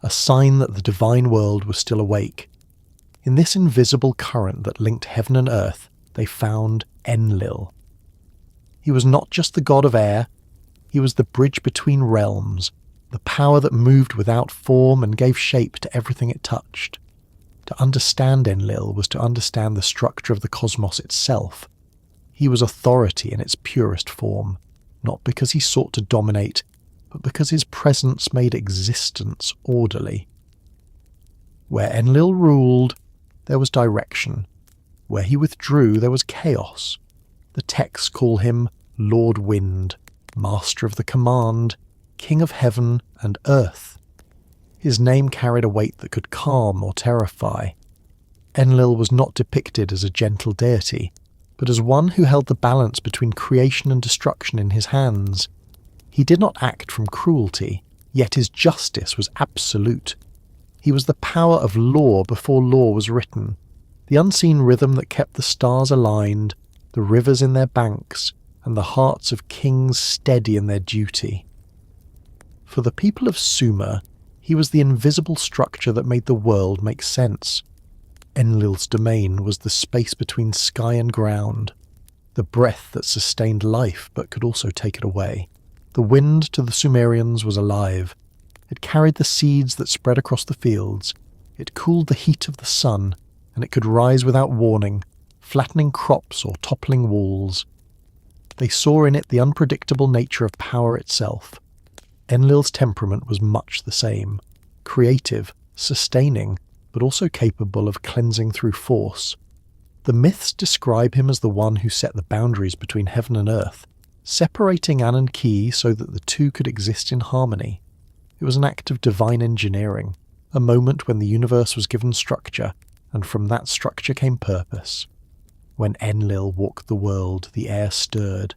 a sign that the divine world was still awake. In this invisible current that linked heaven and earth, they found Enlil. He was not just the god of air, he was the bridge between realms, the power that moved without form and gave shape to everything it touched. To understand Enlil was to understand the structure of the cosmos itself. He was authority in its purest form, not because he sought to dominate, but because his presence made existence orderly. Where Enlil ruled, there was direction. Where he withdrew, there was chaos. The texts call him Lord Wind, Master of the Command, King of Heaven and Earth. His name carried a weight that could calm or terrify. Enlil was not depicted as a gentle deity, but as one who held the balance between creation and destruction in his hands. He did not act from cruelty, yet his justice was absolute. He was the power of law before law was written, the unseen rhythm that kept the stars aligned, the rivers in their banks, and the hearts of kings steady in their duty. For the people of Sumer, he was the invisible structure that made the world make sense. Enlil's domain was the space between sky and ground, the breath that sustained life but could also take it away. The wind to the Sumerians was alive. It carried the seeds that spread across the fields. It cooled the heat of the sun, and it could rise without warning, flattening crops or toppling walls. They saw in it the unpredictable nature of power itself. Enlil's temperament was much the same, creative, sustaining, but also capable of cleansing through force. The myths describe him as the one who set the boundaries between heaven and earth, separating Enki so that the two could exist in harmony. It was an act of divine engineering, a moment when the universe was given structure, and from that structure came purpose. When Enlil walked the world, the air stirred.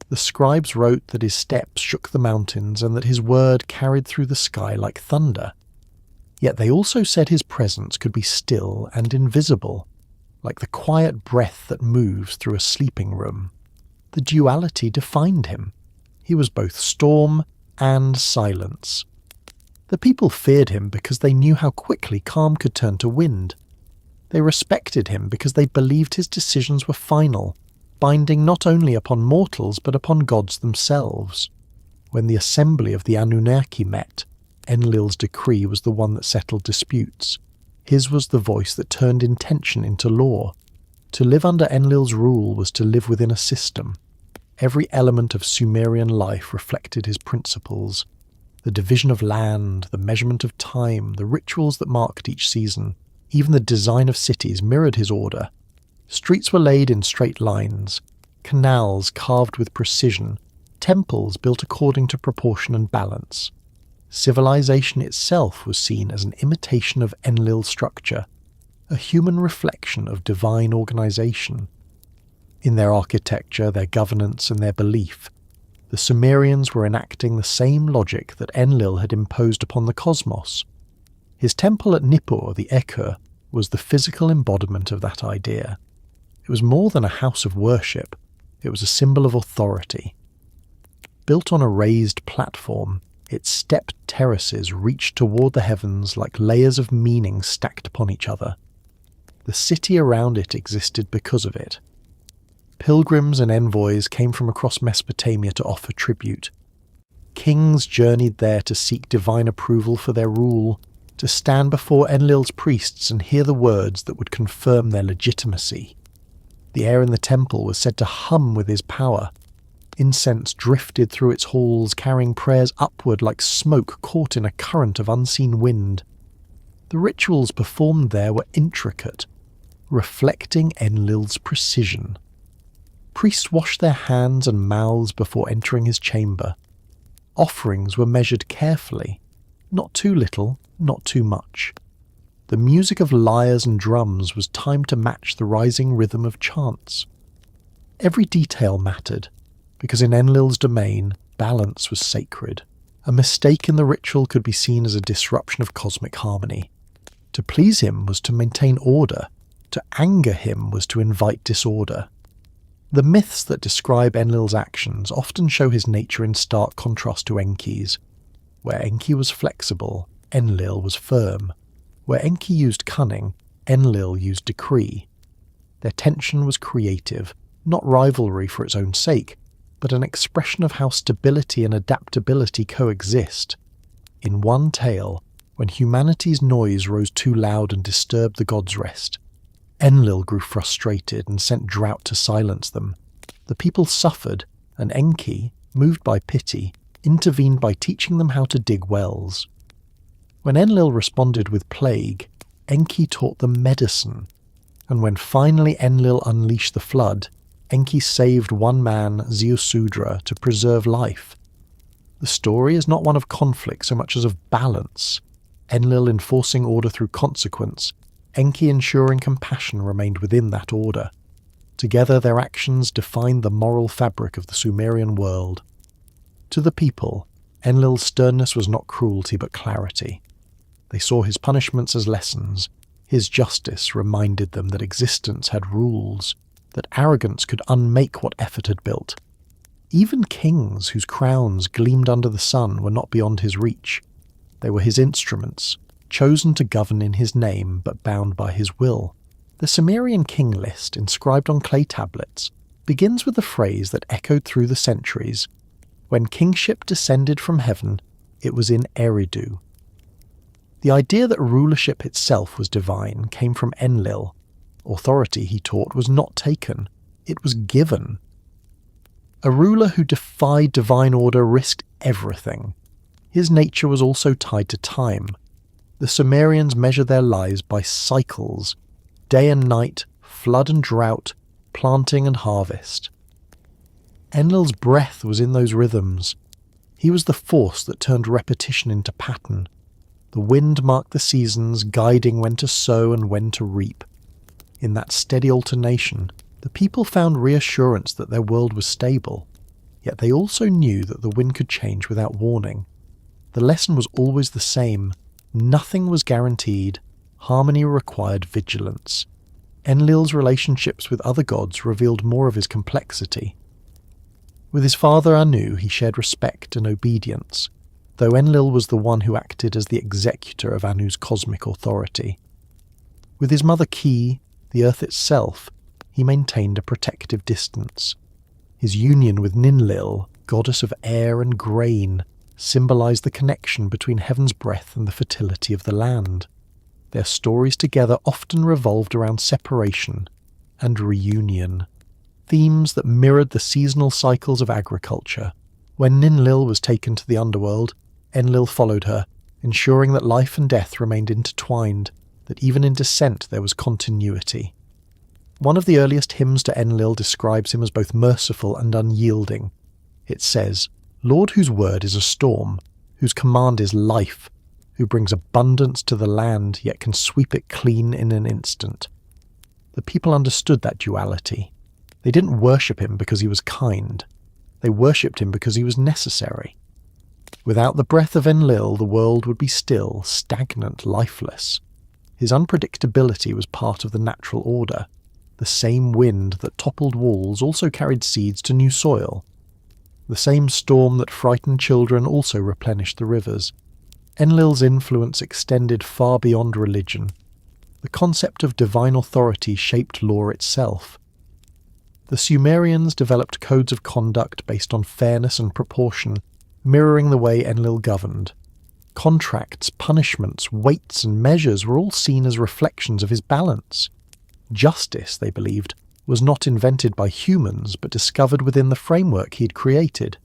The scribes wrote that his steps shook the mountains and that his word carried through the sky like thunder. Yet they also said his presence could be still and invisible. like the quiet breath that moves through a sleeping room. The duality defined him. He was both storm and silence. The people feared him because they knew how quickly calm could turn to wind. They respected him because they believed his decisions were final, binding not only upon mortals but upon gods themselves. When the assembly of the Anunnaki met, Enlil's decree was the one that settled disputes. His was the voice that turned intention into law. To live under Enlil's rule was to live within a system. Every element of Sumerian life reflected his principles. The division of land, the measurement of time, the rituals that marked each season, even the design of cities mirrored his order. Streets were laid in straight lines, canals carved with precision, temples built according to proportion and balance. Civilization itself was seen as an imitation of Enlil's structure, a human reflection of divine organization. In their architecture, their governance, and their belief, the Sumerians were enacting the same logic that Enlil had imposed upon the cosmos. His temple at Nippur, the Ekur, was the physical embodiment of that idea. It was more than a house of worship, it was a symbol of authority. Built on a raised platform, its stepped terraces reached toward the heavens like layers of meaning stacked upon each other. The city around it existed because of it. Pilgrims and envoys came from across Mesopotamia to offer tribute. Kings journeyed there to seek divine approval for their rule, to stand before Enlil's priests and hear the words that would confirm their legitimacy. The air in the temple was said to hum with his power. Incense drifted through its halls, carrying prayers upward like smoke caught in a current of unseen wind. The rituals performed there were intricate, reflecting Enlil's precision. Priests washed their hands and mouths before entering his chamber. Offerings were measured carefully, not too little, not too much. The music of lyres and drums was timed to match the rising rhythm of chants. Every detail mattered, because in Enlil's domain, balance was sacred. A mistake in the ritual could be seen as a disruption of cosmic harmony. To please him was to maintain order. To anger him was to invite disorder. The myths that describe Enlil's actions often show his nature in stark contrast to Enki's. Where Enki was flexible, Enlil was firm. Where Enki used cunning, Enlil used decree. Their tension was creative, not rivalry for its own sake, but an expression of how stability and adaptability coexist. In one tale, when humanity's noise rose too loud and disturbed the gods' rest, Enlil grew frustrated and sent drought to silence them. The people suffered, and Enki, moved by pity, intervened by teaching them how to dig wells. When Enlil responded with plague, Enki taught them medicine, and when finally Enlil unleashed the flood, Enki saved one man, Ziusudra, to preserve life. The story is not one of conflict so much as of balance. Enlil enforcing order through consequence, Enki ensuring compassion remained within that order. Together their actions defined the moral fabric of the Sumerian world. To the people, Enlil's sternness was not cruelty but clarity. They saw his punishments as lessons. His justice reminded them that existence had rules, that arrogance could unmake what effort had built. Even kings whose crowns gleamed under the sun were not beyond his reach. They were his instruments, chosen to govern in his name but bound by his will. The Sumerian king list, inscribed on clay tablets, begins with a phrase that echoed through the centuries. When kingship descended from heaven, it was in Eridu. The idea that rulership itself was divine came from Enlil. Authority, he taught, was not taken, it was given. A ruler who defied divine order risked everything. His nature was also tied to time. The Sumerians measured their lives by cycles, day and night, flood and drought, planting and harvest. Enlil's breath was in those rhythms. He was the force that turned repetition into pattern. The wind marked the seasons, guiding when to sow and when to reap. In that steady alternation, the people found reassurance that their world was stable, yet they also knew that the wind could change without warning. The lesson was always the same. Nothing was guaranteed. Harmony required vigilance. Enlil's relationships with other gods revealed more of his complexity. With his father Anu, he shared respect and obedience, though Enlil was the one who acted as the executor of Anu's cosmic authority. With his mother Ki, the earth itself, he maintained a protective distance. His union with Ninlil, goddess of air and grain, symbolized the connection between heaven's breath and the fertility of the land. Their stories together often revolved around separation and reunion, themes that mirrored the seasonal cycles of agriculture. When Ninlil was taken to the underworld, Enlil followed her, ensuring that life and death remained intertwined, that even in descent there was continuity. One of the earliest hymns to Enlil describes him as both merciful and unyielding. It says, "Lord whose word is a storm, whose command is life, who brings abundance to the land, yet can sweep it clean in an instant." The people understood that duality. They didn't worship him because he was kind. They worshipped him because he was necessary. Without the breath of Enlil, the world would be still, stagnant, lifeless. His unpredictability was part of the natural order. The same wind that toppled walls also carried seeds to new soil. The same storm that frightened children also replenished the rivers. Enlil's influence extended far beyond religion. The concept of divine authority shaped law itself. The Sumerians developed codes of conduct based on fairness and proportion, mirroring the way Enlil governed. Contracts, punishments, weights and measures were all seen as reflections of his balance. Justice, they believed, was not invented by humans but discovered within the framework he had created.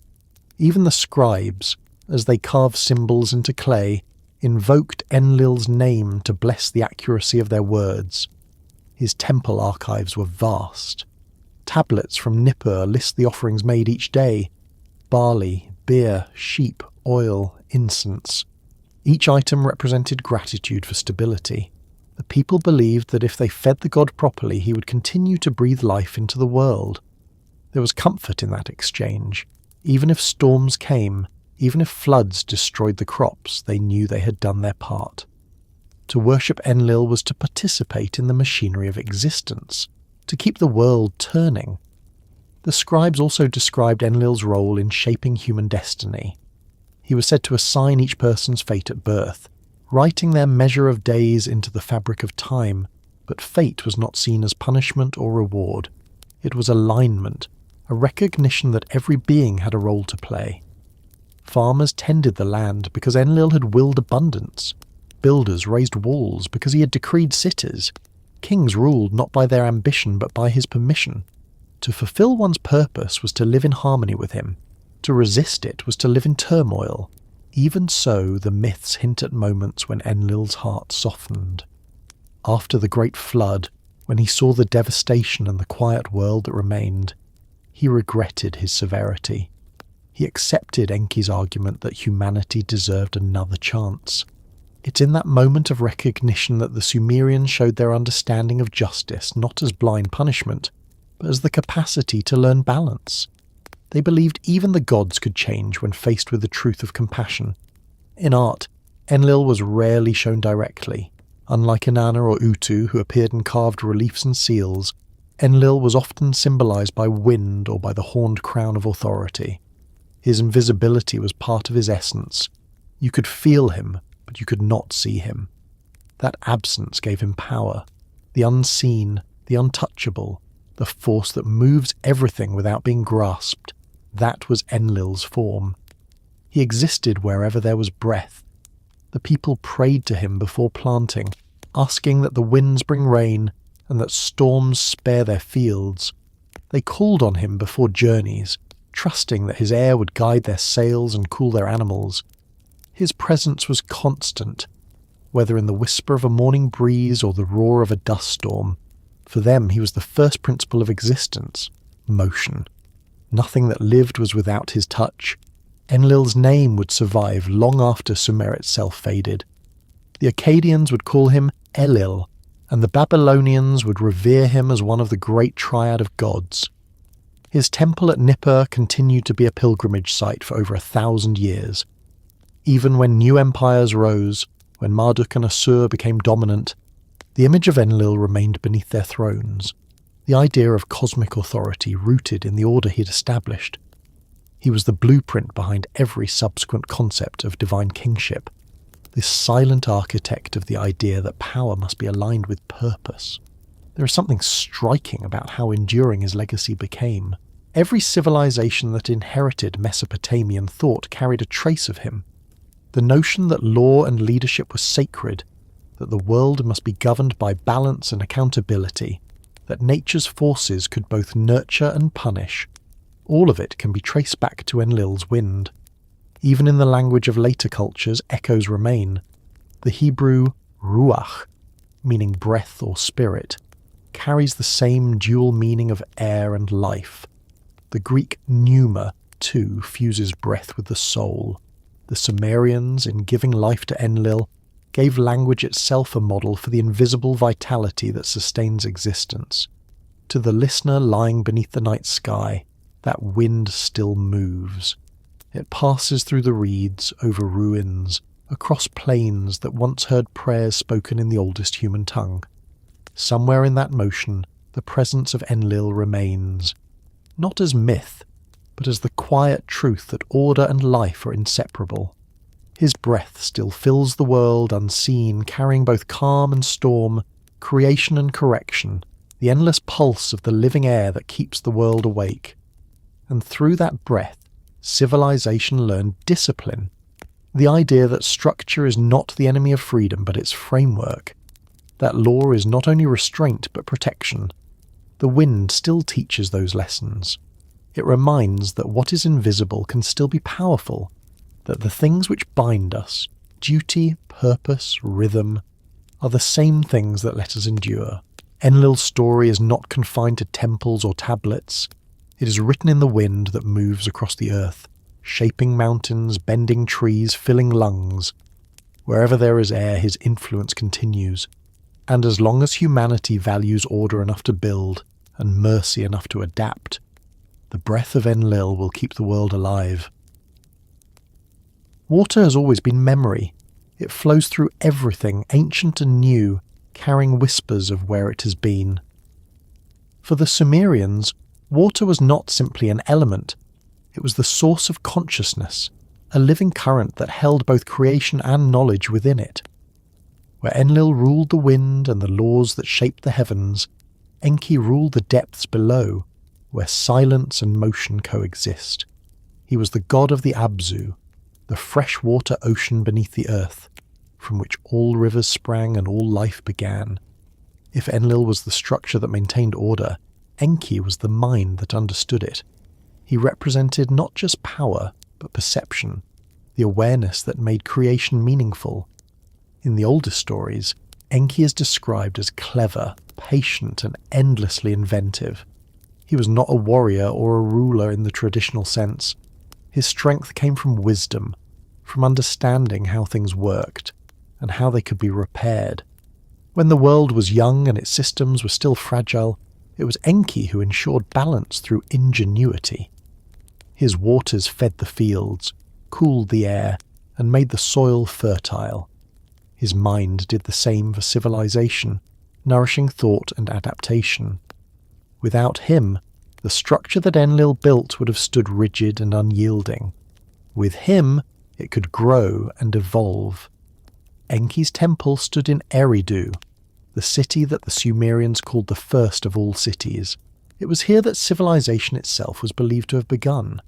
Even the scribes, as they carved symbols into clay, invoked Enlil's name to bless the accuracy of their words. His temple archives were vast. Tablets from Nippur list the offerings made each day: barley, beer, sheep, oil, incense. Each item represented gratitude for stability. The people believed that if they fed the god properly, he would continue to breathe life into the world. There was comfort in that exchange. Even if storms came, even if floods destroyed the crops, they knew they had done their part. To worship Enlil was to participate in the machinery of existence, to keep the world turning. The scribes also described Enlil's role in shaping human destiny. He was said to assign each person's fate at birth, writing their measure of days into the fabric of time, but fate was not seen as punishment or reward. It was alignment, a recognition that every being had a role to play. Farmers tended the land because Enlil had willed abundance. Builders raised walls because he had decreed cities. Kings ruled not by their ambition but by his permission. To fulfill one's purpose was to live in harmony with him. To resist it was to live in turmoil. Even so, the myths hint at moments when Enlil's heart softened. After the great flood, when he saw the devastation and the quiet world that remained, he regretted his severity. He accepted Enki's argument that humanity deserved another chance. It's in that moment of recognition that the Sumerians showed their understanding of justice not as blind punishment, but as the capacity to learn balance. They believed even the gods could change when faced with the truth of compassion. In art, Enlil was rarely shown directly. Unlike Inanna or Utu, who appeared in carved reliefs and seals, Enlil was often symbolized by wind or by the horned crown of authority. His invisibility was part of his essence. You could feel him, but you could not see him. That absence gave him power, the unseen, the untouchable, the force that moves everything without being grasped. That was Enlil's form. He existed wherever there was breath. The people prayed to him before planting, asking that the winds bring rain and that storms spare their fields. They called on him before journeys, trusting that his air would guide their sails and cool their animals. His presence was constant, whether in the whisper of a morning breeze or the roar of a dust storm. For them, he was the first principle of existence, motion. Nothing that lived was without his touch. Enlil's name would survive long after Sumer itself faded. The Akkadians would call him Enlil, and the Babylonians would revere him as one of the great triad of gods. His temple at Nippur continued to be a pilgrimage site for over 1,000 years. Even when new empires rose, when Marduk and Assur became dominant, The image of Enlil remained beneath their thrones, the idea of cosmic authority rooted in the order he'd established. He was the blueprint behind every subsequent concept of divine kingship, this silent architect of the idea that power must be aligned with purpose. There is something striking about how enduring his legacy became. Every civilization that inherited Mesopotamian thought carried a trace of him. The notion that law and leadership were sacred, that the world must be governed by balance and accountability, that nature's forces could both nurture and punish, all of it can be traced back to Enlil's wind. Even in the language of later cultures, echoes remain. The Hebrew ruach, meaning breath or spirit, carries the same dual meaning of air and life. The Greek pneuma, too, fuses breath with the soul. The Sumerians, in giving life to Enlil, gave language itself a model for the invisible vitality that sustains existence. To the listener lying beneath the night sky, that wind still moves. It passes through the reeds, over ruins, across plains that once heard prayers spoken in the oldest human tongue. Somewhere in that motion, the presence of Enlil remains, not as myth, but as the quiet truth that order and life are inseparable. His breath still fills the world unseen, carrying both calm and storm, creation and correction, the endless pulse of the living air that keeps the world awake. And through that breath, civilization learned discipline, the idea that structure is not the enemy of freedom but its framework, that law is not only restraint but protection. The wind still teaches those lessons. It reminds that what is invisible can still be powerful, that the things which bind us, duty, purpose, rhythm, are the same things that let us endure. Enlil's story is not confined to temples or tablets. It is written in the wind that moves across the earth, shaping mountains, bending trees, filling lungs. Wherever there is air, his influence continues. And as long as humanity values order enough to build, and mercy enough to adapt, the breath of Enlil will keep the world alive. Water has always been memory. It flows through everything, ancient and new, carrying whispers of where it has been. For the Sumerians, water was not simply an element. It was the source of consciousness, a living current that held both creation and knowledge within it. Where Enlil ruled the wind and the laws that shaped the heavens, Enki ruled the depths below, where silence and motion coexist. He was the god of the Abzu, the freshwater ocean beneath the earth, from which all rivers sprang and all life began. If Enlil was the structure that maintained order, Enki was the mind that understood it. He represented not just power, but perception, the awareness that made creation meaningful. In the oldest stories, Enki is described as clever, patient, and endlessly inventive. He was not a warrior or a ruler in the traditional sense. His strength came from wisdom, from understanding how things worked, and how they could be repaired. When the world was young and its systems were still fragile, it was Enki who ensured balance through ingenuity. His waters fed the fields, cooled the air, and made the soil fertile. His mind did the same for civilization, nourishing thought and adaptation. Without him, the structure that Enlil built would have stood rigid and unyielding. With him, it could grow and evolve. Enki's temple stood in Eridu, the city that the Sumerians called the first of all cities. It was here that civilization itself was believed to have begun,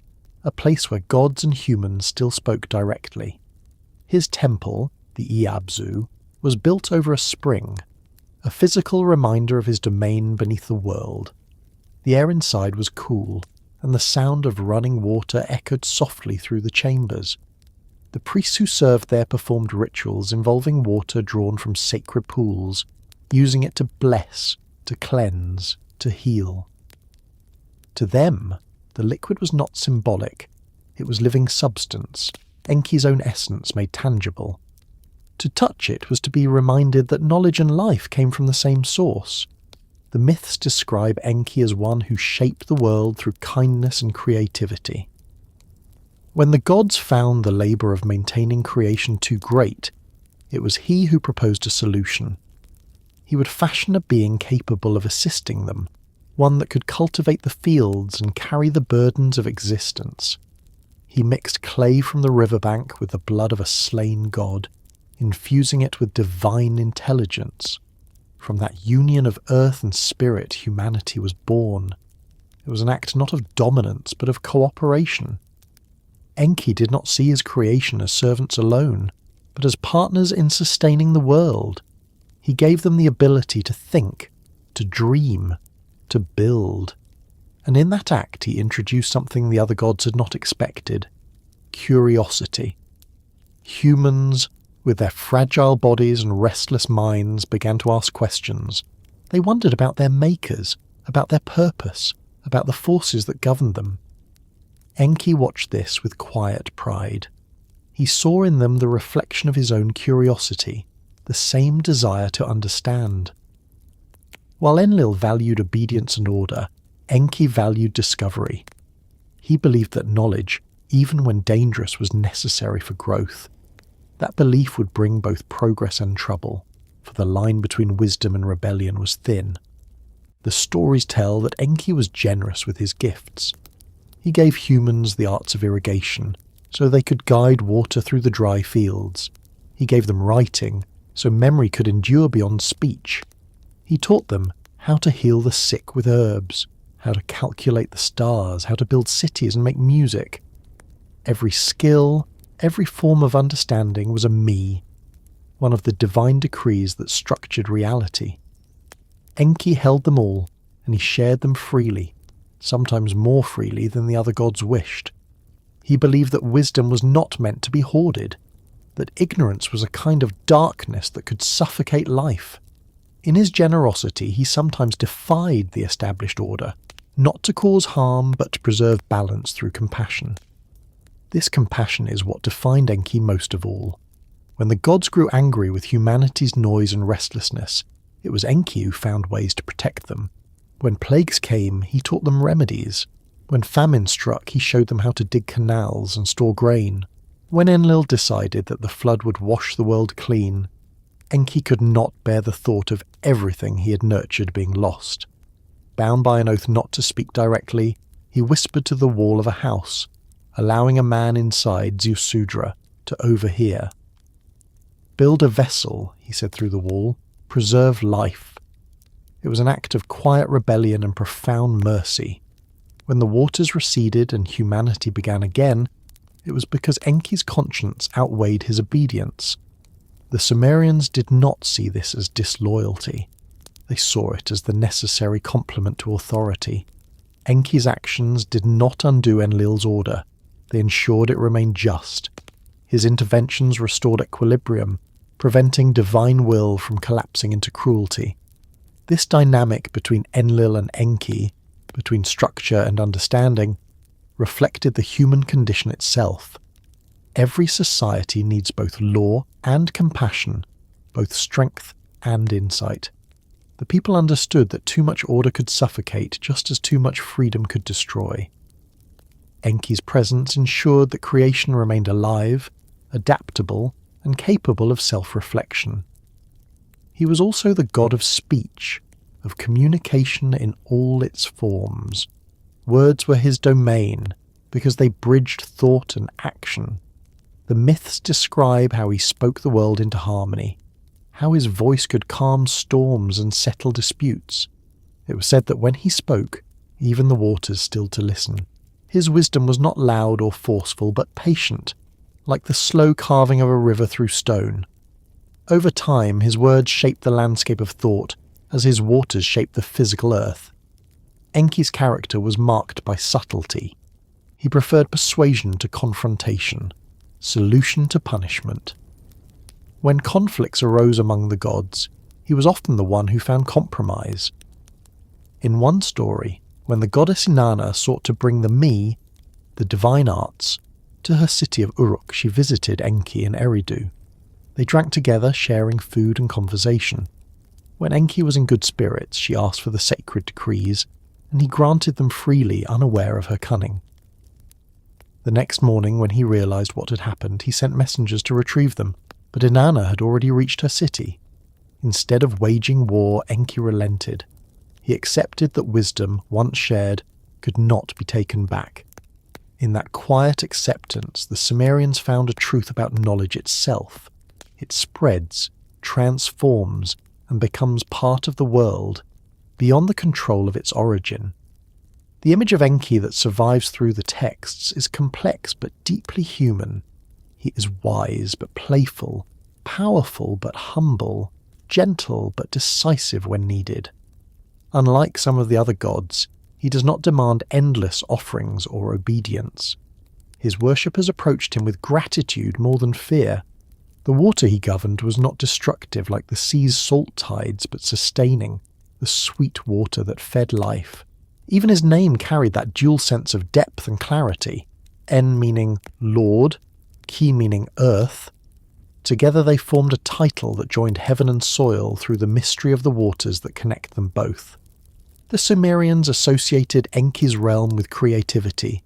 a place where gods and humans still spoke directly. His temple, the Iabzu, was built over a spring, a physical reminder of his domain beneath the world. The air inside was cool, and the sound of running water echoed softly through the chambers. The priests who served there performed rituals involving water drawn from sacred pools, using it to bless, to cleanse, to heal. To them, the liquid was not symbolic. It was living substance, Enki's own essence made tangible. To touch it was to be reminded that knowledge and life came from the same source. The myths describe Enki as one who shaped the world through kindness and creativity. When the gods found the labour of maintaining creation too great, it was he who proposed a solution. He would fashion a being capable of assisting them, one that could cultivate the fields and carry the burdens of existence. He mixed clay from the riverbank with the blood of a slain god, infusing it with divine intelligence. From that union of earth and spirit, humanity was born. It was an act not of dominance, but of cooperation. Enki did not see his creation as servants alone, but as partners in sustaining the world. He gave them the ability to think, to dream, to build. And in that act he introduced something the other gods had not expected: curiosity. Humans, with their fragile bodies and restless minds, began to ask questions. They wondered about their makers, about their purpose, about the forces that governed them. Enki watched this with quiet pride. He saw in them the reflection of his own curiosity, the same desire to understand. While Enlil valued obedience and order, Enki valued discovery. He believed that knowledge, even when dangerous, was necessary for growth. That belief would bring both progress and trouble, for the line between wisdom and rebellion was thin. The stories tell that Enki was generous with his gifts. He gave humans the arts of irrigation, so they could guide water through the dry fields. He gave them writing, so memory could endure beyond speech. He taught them how to heal the sick with herbs, how to calculate the stars, how to build cities and make music. Every skill, every form of understanding was a me, one of the divine decrees that structured reality. Enki held them all, and he shared them freely, sometimes more freely than the other gods wished. He believed that wisdom was not meant to be hoarded, that ignorance was a kind of darkness that could suffocate life. In his generosity, he sometimes defied the established order, not to cause harm but to preserve balance through compassion. This compassion is what defined Enki most of all. When the gods grew angry with humanity's noise and restlessness, it was Enki who found ways to protect them. When plagues came, he taught them remedies. When famine struck, he showed them how to dig canals and store grain. When Enlil decided that the flood would wash the world clean, Enki could not bear the thought of everything he had nurtured being lost. Bound by an oath not to speak directly, he whispered to the wall of a house, allowing a man inside, Zeusudra, to overhear. "Build a vessel," he said through the wall, "preserve life." It was an act of quiet rebellion and profound mercy. When the waters receded and humanity began again, it was because Enki's conscience outweighed his obedience. The Sumerians did not see this as disloyalty. They saw it as the necessary complement to authority. Enki's actions did not undo Enlil's order. They ensured it remained just. His interventions restored equilibrium, preventing divine will from collapsing into cruelty. This dynamic between Enlil and Enki, between structure and understanding, reflected the human condition itself. Every society needs both law and compassion, both strength and insight. The people understood that too much order could suffocate just as too much freedom could destroy. Enki's presence ensured that creation remained alive, adaptable, and capable of self-reflection. He was also the god of speech, of communication in all its forms. Words were his domain, because they bridged thought and action. The myths describe how he spoke the world into harmony, how his voice could calm storms and settle disputes. It was said that when he spoke, even the waters stilled to listen. His wisdom was not loud or forceful, but patient, like the slow carving of a river through stone. Over time, his words shaped the landscape of thought, as his waters shaped the physical earth. Enki's character was marked by subtlety. He preferred persuasion to confrontation, solution to punishment. When conflicts arose among the gods, he was often the one who found compromise. In one story, when the goddess Inanna sought to bring the me, the divine arts, to her city of Uruk, she visited Enki and Eridu. They drank together, sharing food and conversation. When Enki was in good spirits, she asked for the sacred decrees, and he granted them freely, unaware of her cunning. The next morning, when he realized what had happened, he sent messengers to retrieve them, but Inanna had already reached her city. Instead of waging war, Enki relented. He accepted that wisdom, once shared, could not be taken back. In that quiet acceptance, the Sumerians found a truth about knowledge itself. It spreads, transforms, and becomes part of the world, beyond the control of its origin. The image of Enki that survives through the texts is complex but deeply human. He is wise but playful, powerful but humble, gentle but decisive when needed. Unlike some of the other gods, he does not demand endless offerings or obedience. His worshippers approached him with gratitude more than fear. The water he governed was not destructive like the sea's salt tides, but sustaining, the sweet water that fed life. Even his name carried that dual sense of depth and clarity, En meaning Lord, Ki meaning earth. Together they formed a title that joined heaven and soil through the mystery of the waters that connect them both. The Sumerians associated Enki's realm with creativity.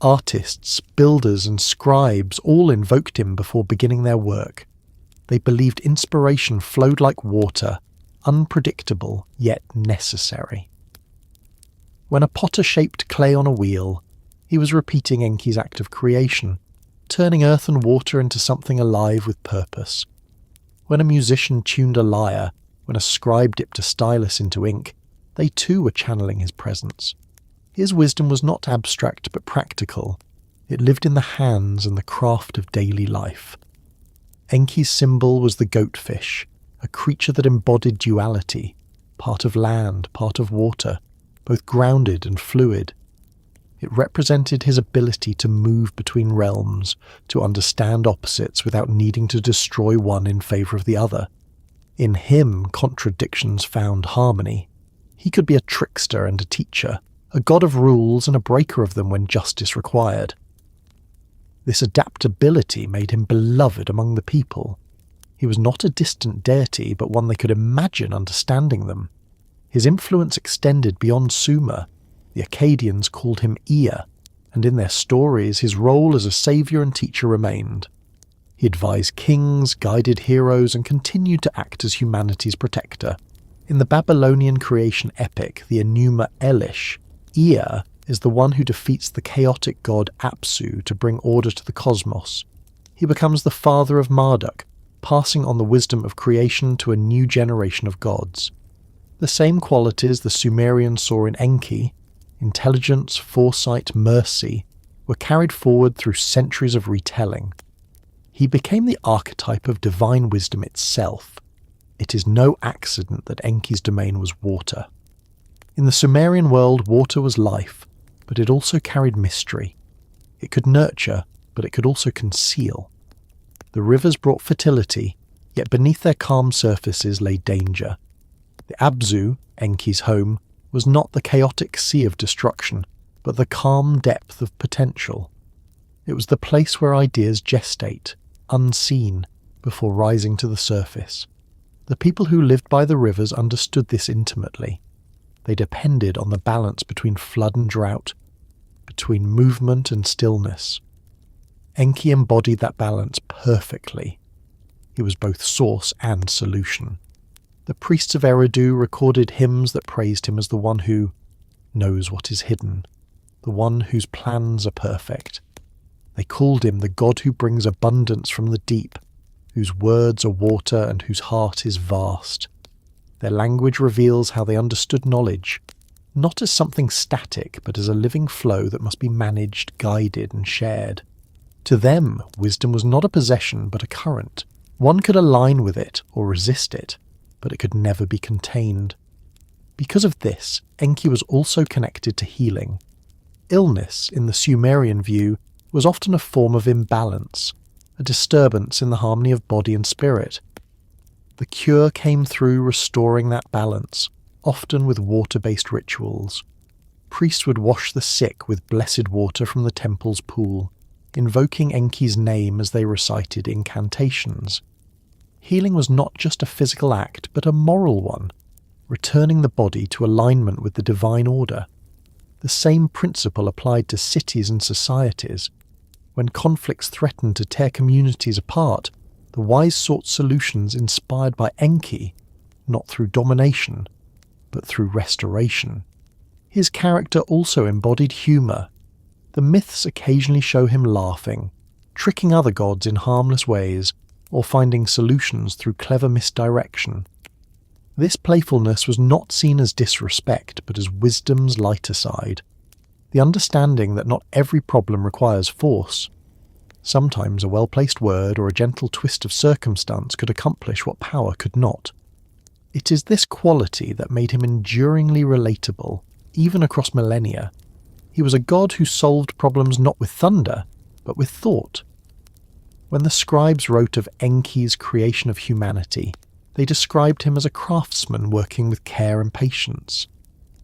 Artists, builders and scribes all invoked him before beginning their work. They believed inspiration flowed like water, unpredictable yet necessary. When a potter shaped clay on a wheel, he was repeating Enki's act of creation, turning earth and water into something alive with purpose. When a musician tuned a lyre, when a scribe dipped a stylus into ink, they too were channeling his presence. His wisdom was not abstract but practical. It lived in the hands and the craft of daily life. Enki's symbol was the goatfish, a creature that embodied duality, part of land, part of water, both grounded and fluid. It represented his ability to move between realms, to understand opposites without needing to destroy one in favour of the other. In him, contradictions found harmony. He could be a trickster and a teacher, a god of rules and a breaker of them when justice required. This adaptability made him beloved among the people. He was not a distant deity, but one they could imagine understanding them. His influence extended beyond Sumer. The Akkadians called him Ea, and in their stories his role as a saviour and teacher remained. He advised kings, guided heroes, and continued to act as humanity's protector. In the Babylonian creation epic, the Enuma Elish, Ea is the one who defeats the chaotic god Apsu to bring order to the cosmos. He becomes the father of Marduk, passing on the wisdom of creation to a new generation of gods. The same qualities the Sumerians saw in Enki, intelligence, foresight, mercy, were carried forward through centuries of retelling. He became the archetype of divine wisdom itself. It is no accident that Enki's domain was water. In the Sumerian world, water was life, but it also carried mystery. It could nurture, but it could also conceal. The rivers brought fertility, yet beneath their calm surfaces lay danger. The Abzu, Enki's home, was not the chaotic sea of destruction, but the calm depth of potential. It was the place where ideas gestate, unseen, before rising to the surface. The people who lived by the rivers understood this intimately. They depended on the balance between flood and drought, between movement and stillness. Enki embodied that balance perfectly. He was both source and solution. The priests of Eridu recorded hymns that praised him as the one who knows what is hidden, the one whose plans are perfect. They called him the god who brings abundance from the deep, whose words are water and whose heart is vast. Their language reveals how they understood knowledge, not as something static, but as a living flow that must be managed, guided, and shared. To them, wisdom was not a possession, but a current. One could align with it or resist it, but it could never be contained. Because of this, Enki was also connected to healing. Illness, in the Sumerian view, was often a form of imbalance, a disturbance in the harmony of body and spirit. The cure came through restoring that balance, often with water-based rituals. Priests would wash the sick with blessed water from the temple's pool, invoking Enki's name as they recited incantations. Healing was not just a physical act, but a moral one, returning the body to alignment with the divine order. The same principle applied to cities and societies. When conflicts threatened to tear communities apart, the wise sought solutions inspired by Enki, not through domination, but through restoration. His character also embodied humour. The myths occasionally show him laughing, tricking other gods in harmless ways, or finding solutions through clever misdirection. This playfulness was not seen as disrespect, but as wisdom's lighter side. The understanding that not every problem requires force. Sometimes a well-placed word or a gentle twist of circumstance could accomplish what power could not. It is this quality that made him enduringly relatable, even across millennia. He was a god who solved problems not with thunder, but with thought. When the scribes wrote of Enki's creation of humanity, they described him as a craftsman working with care and patience.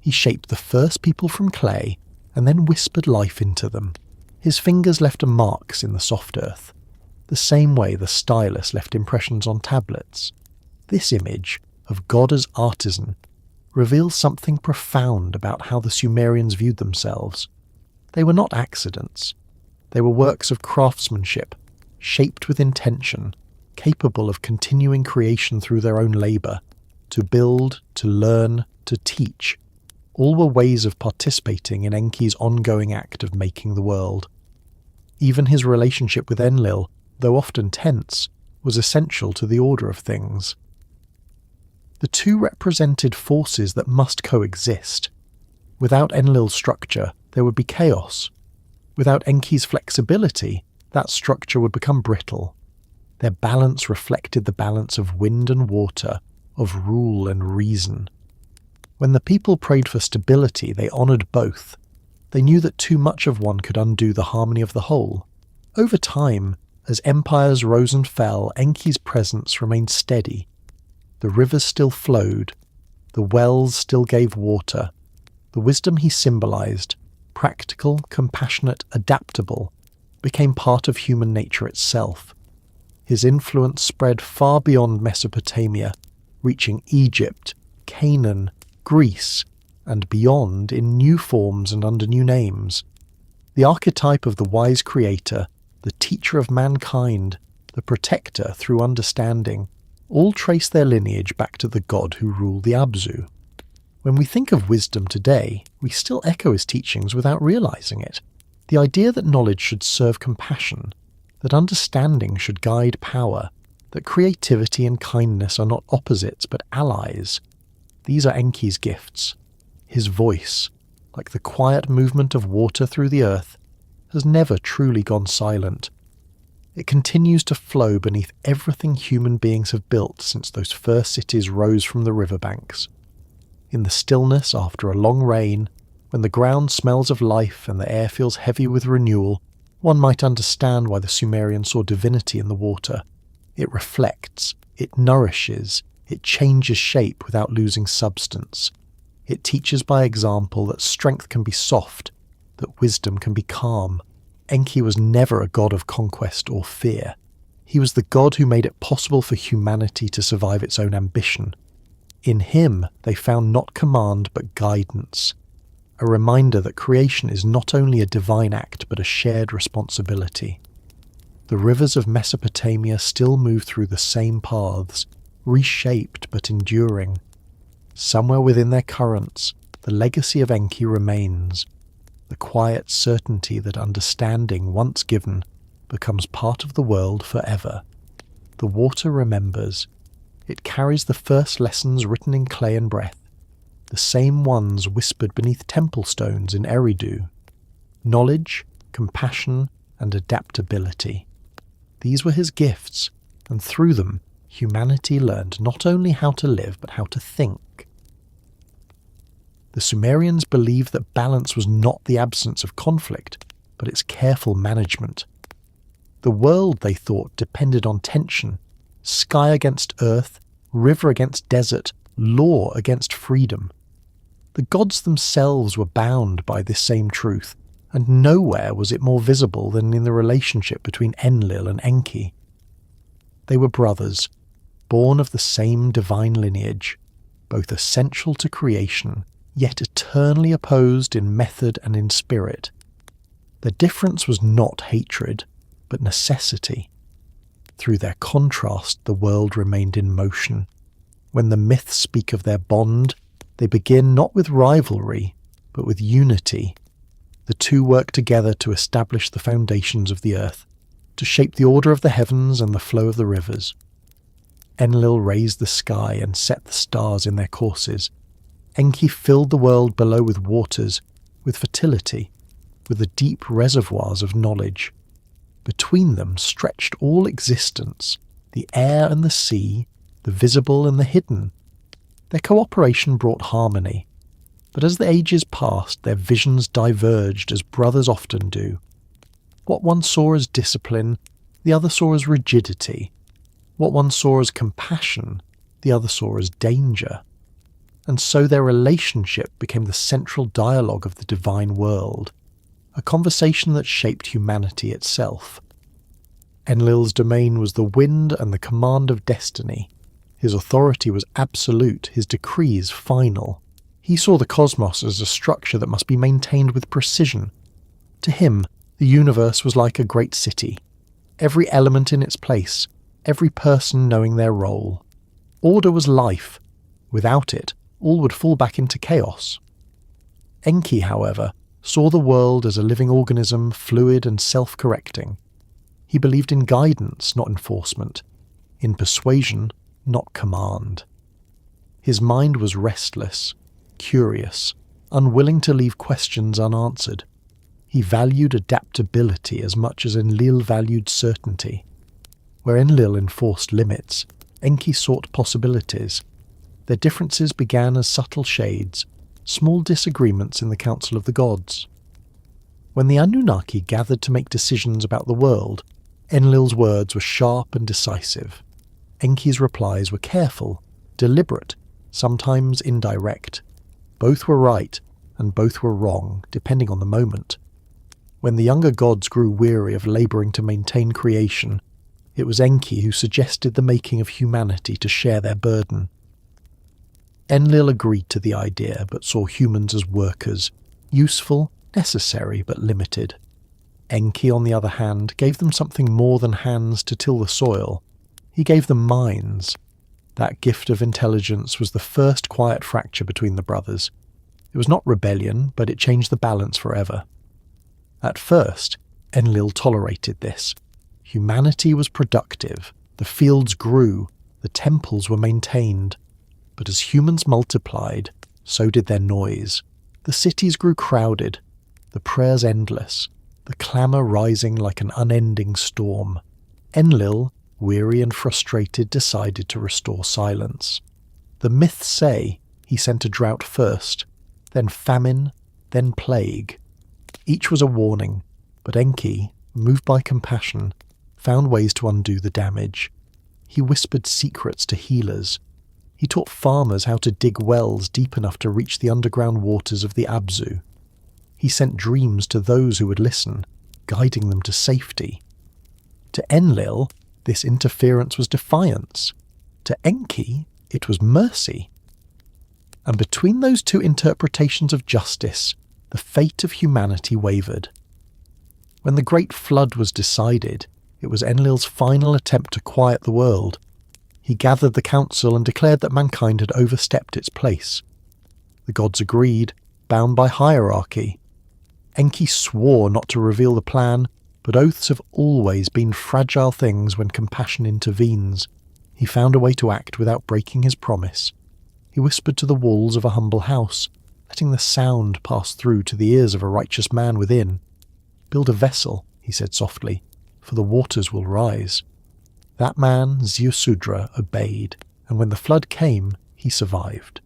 He shaped the first people from clay and then whispered life into them. His fingers left marks in the soft earth, the same way the stylus left impressions on tablets. This image of God as artisan reveals something profound about how the Sumerians viewed themselves. They were not accidents. They were works of craftsmanship, shaped with intention, capable of continuing creation through their own labour. To build, to learn, to teach, all were ways of participating in Enki's ongoing act of making the world. Even his relationship with Enlil, though often tense, was essential to the order of things. The two represented forces that must coexist. Without Enlil's structure, there would be chaos. Without Enki's flexibility, that structure would become brittle. Their balance reflected the balance of wind and water, of rule and reason. When the people prayed for stability, they honoured both. They knew that too much of one could undo the harmony of the whole. Over time, as empires rose and fell, Enki's presence remained steady. The rivers still flowed, the wells still gave water. The wisdom he symbolised, practical, compassionate, adaptable, became part of human nature itself. His influence spread far beyond Mesopotamia, reaching Egypt, Canaan, Greece, and beyond in new forms and under new names. The archetype of the wise creator, the teacher of mankind, the protector through understanding, all trace their lineage back to the god who ruled the Abzu. When we think of wisdom today, we still echo his teachings without realizing it. The idea that knowledge should serve compassion, that understanding should guide power, that creativity and kindness are not opposites but allies. These are Enki's gifts. His voice, like the quiet movement of water through the earth, has never truly gone silent. It continues to flow beneath everything human beings have built since those first cities rose from the riverbanks. In the stillness after a long rain, when the ground smells of life and the air feels heavy with renewal, one might understand why the Sumerians saw divinity in the water. It reflects, it nourishes, it changes shape without losing substance. It teaches by example that strength can be soft, that wisdom can be calm. Enki was never a god of conquest or fear. He was the god who made it possible for humanity to survive its own ambition. In him they found not command but guidance, a reminder that creation is not only a divine act but a shared responsibility. The rivers of Mesopotamia still move through the same paths, reshaped but enduring. Somewhere within their currents, the legacy of Enki remains, the quiet certainty that understanding once given becomes part of the world forever. The water remembers. It carries the first lessons written in clay and breath, the same ones whispered beneath temple stones in Eridu. Knowledge, compassion, and adaptability. These were his gifts, and through them, humanity learned not only how to live, but how to think. The Sumerians believed that balance was not the absence of conflict, but its careful management. The world, they thought, depended on tension, sky against earth, river against desert, law against freedom. The gods themselves were bound by this same truth, and nowhere was it more visible than in the relationship between Enlil and Enki. They were brothers, born of the same divine lineage, both essential to creation, yet eternally opposed in method and in spirit. The difference was not hatred, but necessity. Through their contrast, the world remained in motion. When the myths speak of their bond, they begin not with rivalry, but with unity. The two work together to establish the foundations of the earth, to shape the order of the heavens and the flow of the rivers. Enlil raised the sky and set the stars in their courses. Enki filled the world below with waters, with fertility, with the deep reservoirs of knowledge. Between them stretched all existence, the air and the sea, the visible and the hidden. Their cooperation brought harmony, but as the ages passed, their visions diverged as brothers often do. What one saw as discipline, the other saw as rigidity. What one saw as compassion, the other saw as danger. And so their relationship became the central dialogue of the divine world, a conversation that shaped humanity itself. Enlil's domain was the wind and the command of destiny. His authority was absolute, his decrees final. He saw the cosmos as a structure that must be maintained with precision. To him, the universe was like a great city, every element in its place, every person knowing their role. Order was life. Without it, all would fall back into chaos. Enki, however, saw the world as a living organism, fluid and self-correcting. He believed in guidance, not enforcement, in persuasion, not command. His mind was restless, curious, unwilling to leave questions unanswered. He valued adaptability as much as Enlil valued certainty. Where Enlil enforced limits, Enki sought possibilities. Their differences began as subtle shades, small disagreements in the council of the gods. When the Anunnaki gathered to make decisions about the world, Enlil's words were sharp and decisive. Enki's replies were careful, deliberate, sometimes indirect. Both were right, and both were wrong, depending on the moment. When the younger gods grew weary of labouring to maintain creation, it was Enki who suggested the making of humanity to share their burden. Enlil agreed to the idea, but saw humans as workers, useful, necessary, but limited. Enki, on the other hand, gave them something more than hands to till the soil. He gave them minds. That gift of intelligence was the first quiet fracture between the brothers. It was not rebellion, but it changed the balance forever. At first, Enlil tolerated this. Humanity was productive, the fields grew, the temples were maintained. But as humans multiplied, so did their noise. The cities grew crowded, the prayers endless, the clamour rising like an unending storm. Enlil, weary and frustrated, decided to restore silence. The myths say he sent a drought first, then famine, then plague. Each was a warning, but Enki, moved by compassion, found ways to undo the damage. He whispered secrets to healers. He taught farmers how to dig wells deep enough to reach the underground waters of the Abzu. He sent dreams to those who would listen, guiding them to safety. To Enlil, this interference was defiance. To Enki, it was mercy. And between those two interpretations of justice, the fate of humanity wavered. When the Great Flood was decided, it was Enlil's final attempt to quiet the world. He gathered the council and declared that mankind had overstepped its place. The gods agreed, bound by hierarchy. Enki swore not to reveal the plan, but oaths have always been fragile things when compassion intervenes. He found a way to act without breaking his promise. He whispered to the walls of a humble house, letting the sound pass through to the ears of a righteous man within. "Build a vessel," he said softly, "for the waters will rise." That man, Ziusudra, obeyed, and when the flood came, he survived.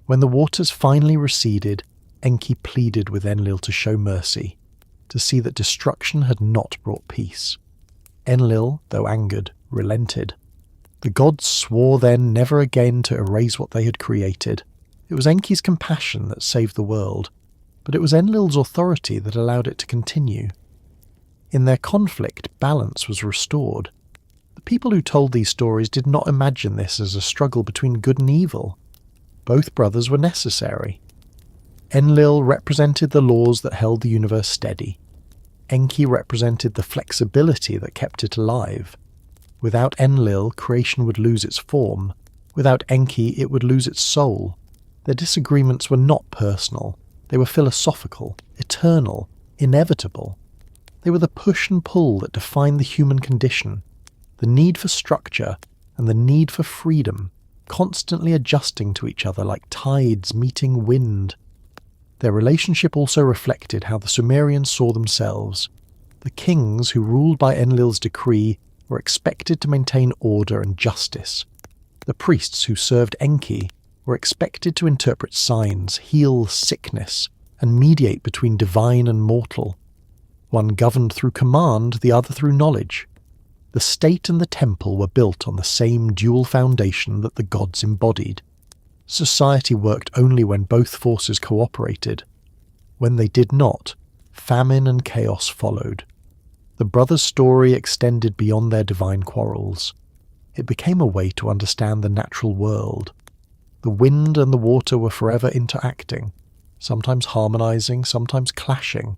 When the waters finally receded, Enki pleaded with Enlil to show mercy, to see that destruction had not brought peace. Enlil, though angered, relented. The gods swore then never again to erase what they had created. It was Enki's compassion that saved the world, but it was Enlil's authority that allowed it to continue. In their conflict, balance was restored. The people who told these stories did not imagine this as a struggle between good and evil. Both brothers were necessary. Enlil represented the laws that held the universe steady. Enki represented the flexibility that kept it alive. Without Enlil, creation would lose its form. Without Enki, it would lose its soul. Their disagreements were not personal. They were philosophical, eternal, inevitable. They were the push and pull that defined the human condition, the need for structure and the need for freedom, constantly adjusting to each other like tides meeting wind. Their relationship also reflected how the Sumerians saw themselves. The kings who ruled by Enlil's decree were expected to maintain order and justice. The priests who served Enki were expected to interpret signs, heal sickness, and mediate between divine and mortal. One governed through command, the other through knowledge. The state and the temple were built on the same dual foundation that the gods embodied. Society worked only when both forces cooperated. When they did not, famine and chaos followed. The brothers' story extended beyond their divine quarrels. It became a way to understand the natural world. The wind and the water were forever interacting, sometimes harmonizing, sometimes clashing.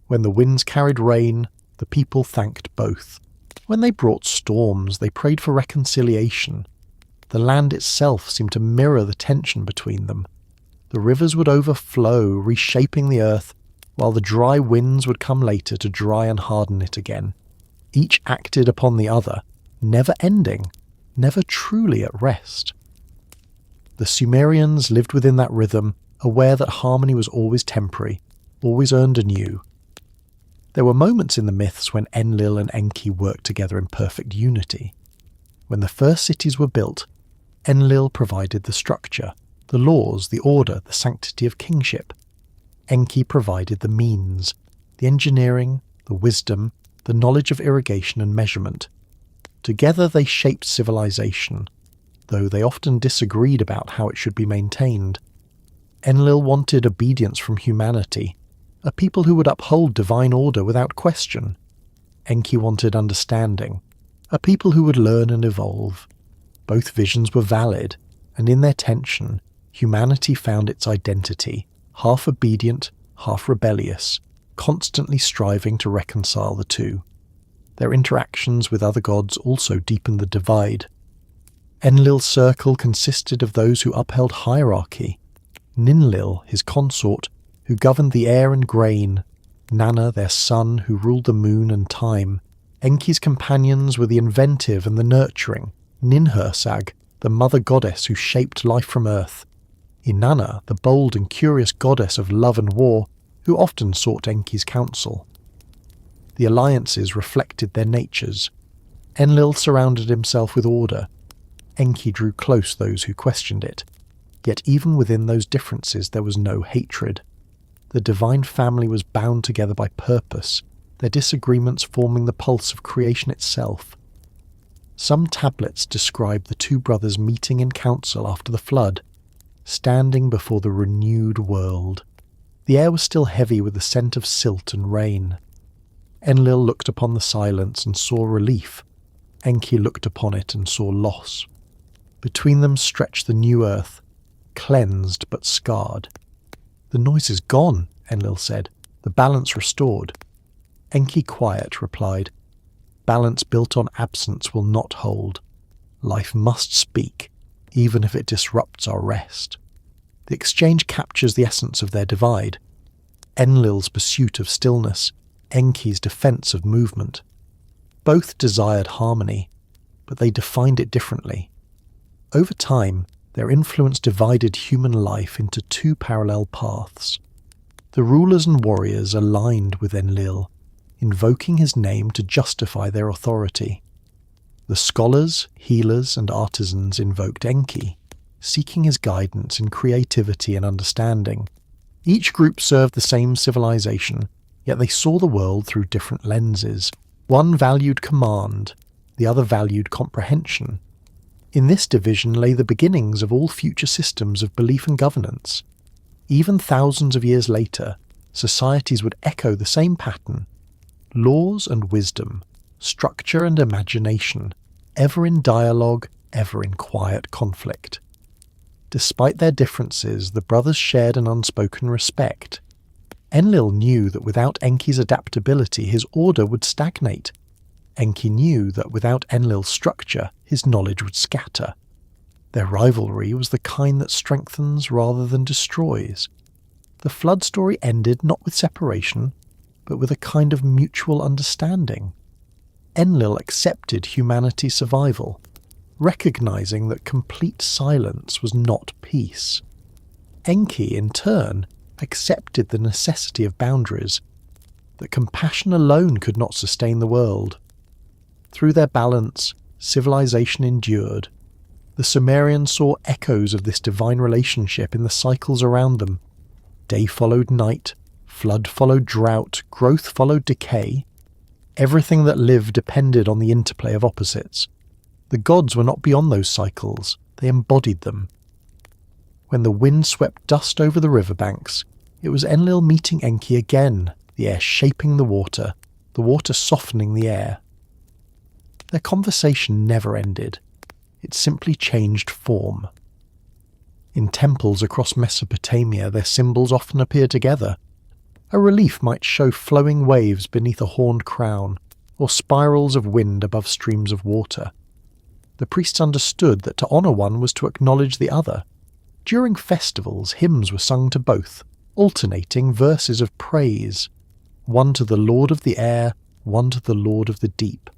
When the winds carried rain, the people thanked both. When they brought storms, they prayed for reconciliation. The land itself seemed to mirror the tension between them. The rivers would overflow, reshaping the earth, while the dry winds would come later to dry and harden it again. Each acted upon the other, never ending, never truly at rest. The Sumerians lived within that rhythm, aware that harmony was always temporary, always earned anew. There were moments in the myths when Enlil and Enki worked together in perfect unity. When the first cities were built, Enlil provided the structure, the laws, the order, the sanctity of kingship. Enki provided the means, the engineering, the wisdom, the knowledge of irrigation and measurement. Together they shaped civilization, though they often disagreed about how it should be maintained. Enlil wanted obedience from humanity, a people who would uphold divine order without question. Enki wanted understanding, a people who would learn and evolve. Both visions were valid, and in their tension, humanity found its identity, half obedient, half rebellious, constantly striving to reconcile the two. Their interactions with other gods also deepened the divide. Enlil's circle consisted of those who upheld hierarchy. Ninlil, his consort, who governed the air and grain. Nanna, their son, who ruled the moon and time. Enki's companions were the inventive and the nurturing. Ninhursag, the mother goddess who shaped life from earth. Inanna, the bold and curious goddess of love and war, who often sought Enki's counsel. The alliances reflected their natures. Enlil surrounded himself with order. Enki drew close those who questioned it. Yet even within those differences there was no hatred. The divine family was bound together by purpose, their disagreements forming the pulse of creation itself. Some tablets describe the two brothers meeting in council after the flood, standing before the renewed world. The air was still heavy with the scent of silt and rain. Enlil looked upon the silence and saw relief. Enki looked upon it and saw loss. Between them stretched the new earth, cleansed but scarred. "The noise is gone," Enlil said, "the balance restored." Enki, quiet, replied, "Balance built on absence will not hold. Life must speak, even if it disrupts our rest." The exchange captures the essence of their divide. Enlil's pursuit of stillness, Enki's defense of movement. Both desired harmony, but they defined it differently. Over time, their influence divided human life into two parallel paths. The rulers and warriors aligned with Enlil, invoking his name to justify their authority. The scholars, healers, and artisans invoked Enki, seeking his guidance in creativity and understanding. Each group served the same civilization, yet they saw the world through different lenses. One valued command, the other valued comprehension. In this division lay the beginnings of all future systems of belief and governance. Even thousands of years later, societies would echo the same pattern. Laws and wisdom, structure and imagination, ever in dialogue, ever in quiet conflict. Despite their differences, the brothers shared an unspoken respect. Enlil knew that without Enki's adaptability, his order would stagnate. Enki knew that without Enlil's structure, his knowledge would scatter. Their rivalry was the kind that strengthens rather than destroys. The flood story ended not with separation, but with a kind of mutual understanding. Enlil accepted humanity's survival, recognizing that complete silence was not peace. Enki, in turn, accepted the necessity of boundaries, that compassion alone could not sustain the world. Through their balance, civilization endured. The Sumerians saw echoes of this divine relationship in the cycles around them. Day followed night, flood followed drought, growth followed decay. Everything that lived depended on the interplay of opposites. The gods were not beyond those cycles, they embodied them. When the wind swept dust over the riverbanks, it was Enlil meeting Enki again, the air shaping the water softening the air. Their conversation never ended. It simply changed form. In temples across Mesopotamia, their symbols often appear together. A relief might show flowing waves beneath a horned crown, or spirals of wind above streams of water. The priests understood that to honour one was to acknowledge the other. During festivals, hymns were sung to both, alternating verses of praise, one to the Lord of the air, one to the Lord of the deep.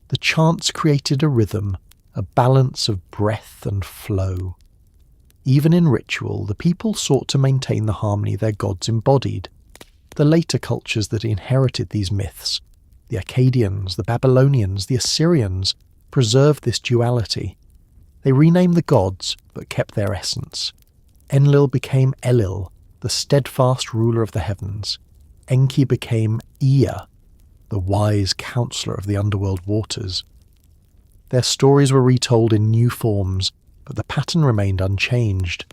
The chants created a rhythm, a balance of breath and flow. Even in ritual, the people sought to maintain the harmony their gods embodied. The later cultures that inherited these myths, the Akkadians, the Babylonians, the Assyrians, preserved this duality. They renamed the gods, but kept their essence. Enlil became Elil, the steadfast ruler of the heavens. Enki became Ea, the wise counsellor of the underworld waters. Their stories were retold in new forms, but the pattern remained unchanged.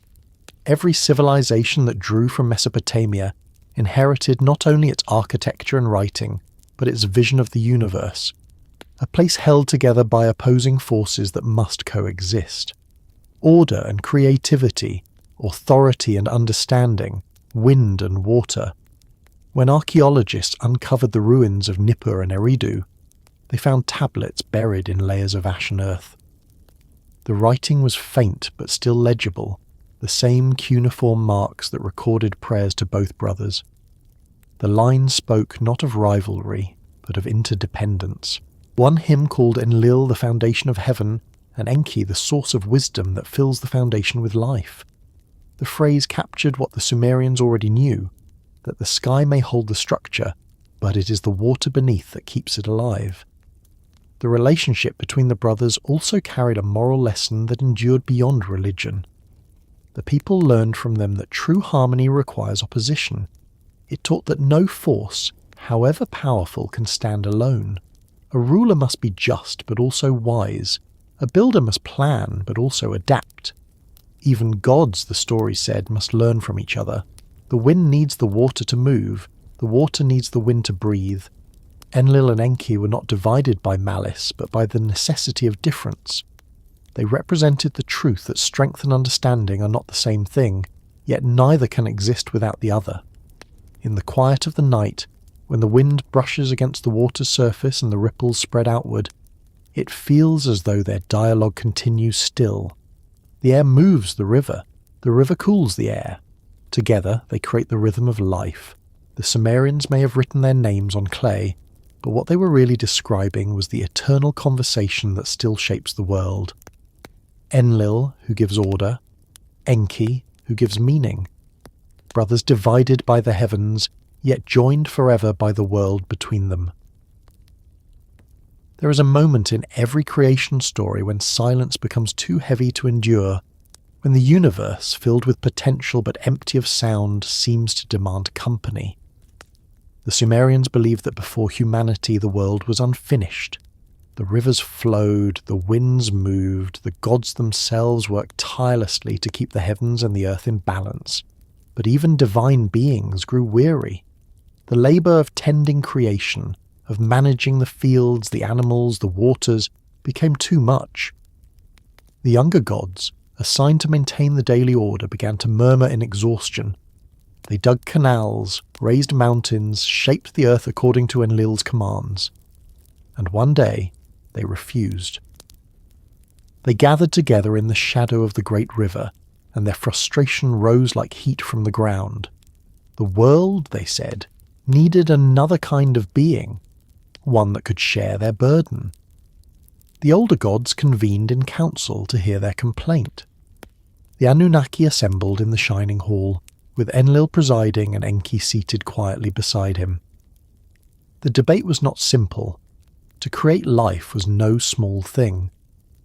Every civilization that drew from Mesopotamia inherited not only its architecture and writing, but its vision of the universe, a place held together by opposing forces that must coexist. Order and creativity, authority and understanding, wind and water. When archaeologists uncovered the ruins of Nippur and Eridu, they found tablets buried in layers of ash and earth. The writing was faint but still legible, the same cuneiform marks that recorded prayers to both brothers. The lines spoke not of rivalry, but of interdependence. One hymn called Enlil the foundation of heaven, and Enki the source of wisdom that fills the foundation with life. The phrase captured what the Sumerians already knew, that the sky may hold the structure, but it is the water beneath that keeps it alive. The relationship between the brothers also carried a moral lesson that endured beyond religion. The people learned from them that true harmony requires opposition. It taught that no force, however powerful, can stand alone. A ruler must be just but also wise. A builder must plan but also adapt. Even gods, the story said, must learn from each other. The wind needs the water to move, the water needs the wind to breathe. Enlil and Enki were not divided by malice, but by the necessity of difference. They represented the truth that strength and understanding are not the same thing, yet neither can exist without the other. In the quiet of the night, when the wind brushes against the water's surface and the ripples spread outward, it feels as though their dialogue continues still. The air moves the river cools the air. Together they create the rhythm of life. The Sumerians may have written their names on clay, but what they were really describing was the eternal conversation that still shapes the world. Enlil, who gives order, Enki, who gives meaning. Brothers divided by the heavens, yet joined forever by the world between them. There is a moment in every creation story when silence becomes too heavy to endure, when the universe, filled with potential but empty of sound, seems to demand company. The Sumerians believed that before humanity the world was unfinished. The rivers flowed, the winds moved, the gods themselves worked tirelessly to keep the heavens and the earth in balance. But even divine beings grew weary. The labour of tending creation, of managing the fields, the animals, the waters, became too much. The younger gods, assigned to maintain the daily order, began to murmur in exhaustion. They dug canals, raised mountains, shaped the earth according to Enlil's commands. and one day they refused. They gathered together in the shadow of the great river, and their frustration rose like heat from the ground. The world, they said, needed another kind of being, one that could share their burden. The older gods convened in council to hear their complaint. The Anunnaki assembled in the shining hall, with Enlil presiding and Enki seated quietly beside him. The debate was not simple. To create life was no small thing.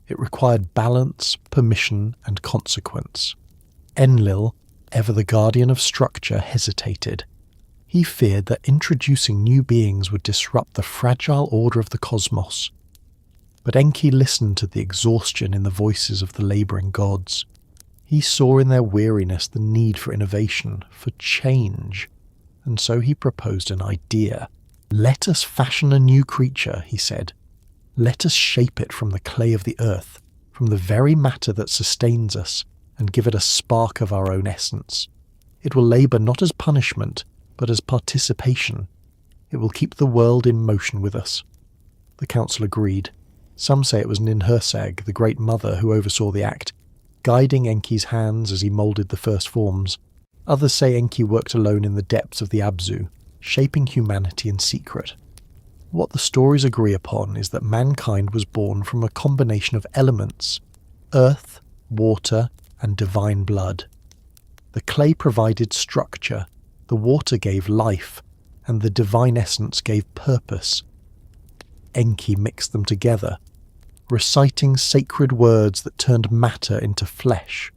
It required balance, permission, and consequence. Enlil, ever the guardian of structure, hesitated. He feared that introducing new beings would disrupt the fragile order of the cosmos. But Enki listened to the exhaustion in the voices of the labouring gods. He saw in their weariness the need for innovation, for change, and so he proposed an idea. "Let us fashion a new creature," he said. "Let us shape it from the clay of the earth, from the very matter that sustains us, and give it a spark of our own essence. It will labour not as punishment, but as participation. It will keep the world in motion with us." The council agreed. Some say it was Ninhursag, the great mother, who oversaw the act, guiding Enki's hands as he moulded the first forms. Others say Enki worked alone in the depths of the Abzu, shaping humanity in secret. What the stories agree upon is that mankind was born from a combination of elements: earth, water, and divine blood. The clay provided structure, the water gave life, and the divine essence gave purpose. Enki mixed them together, reciting sacred words that turned matter into flesh.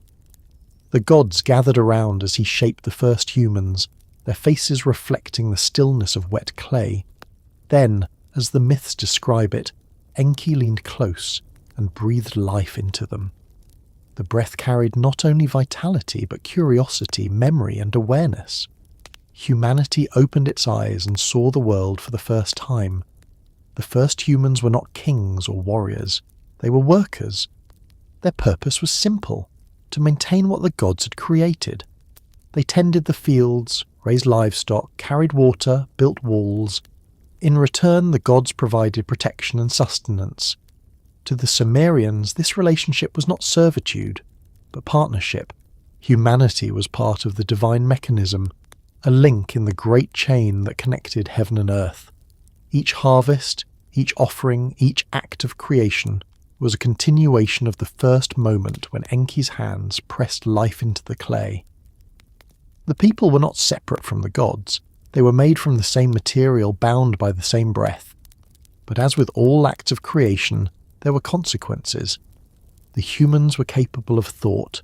The gods gathered around as he shaped the first humans, their faces reflecting the stillness of wet clay. Then, as the myths describe it, Enki leaned close and breathed life into them. The breath carried not only vitality but curiosity, memory, and awareness. Humanity opened its eyes and saw the world for the first time. The first humans were not kings or warriors. They were workers. Their purpose was simple: to maintain what the gods had created. They tended the fields, raised livestock, carried water, built walls. In return, the gods provided protection and sustenance. To the Sumerians, this relationship was not servitude, but partnership. Humanity was part of the divine mechanism, a link in the great chain that connected heaven and earth. Each harvest, each offering, each act of creation was a continuation of the first moment when Enki's hands pressed life into the clay. The people were not separate from the gods. They were made from the same material, bound by the same breath. But as with all acts of creation, there were consequences. The humans were capable of thought,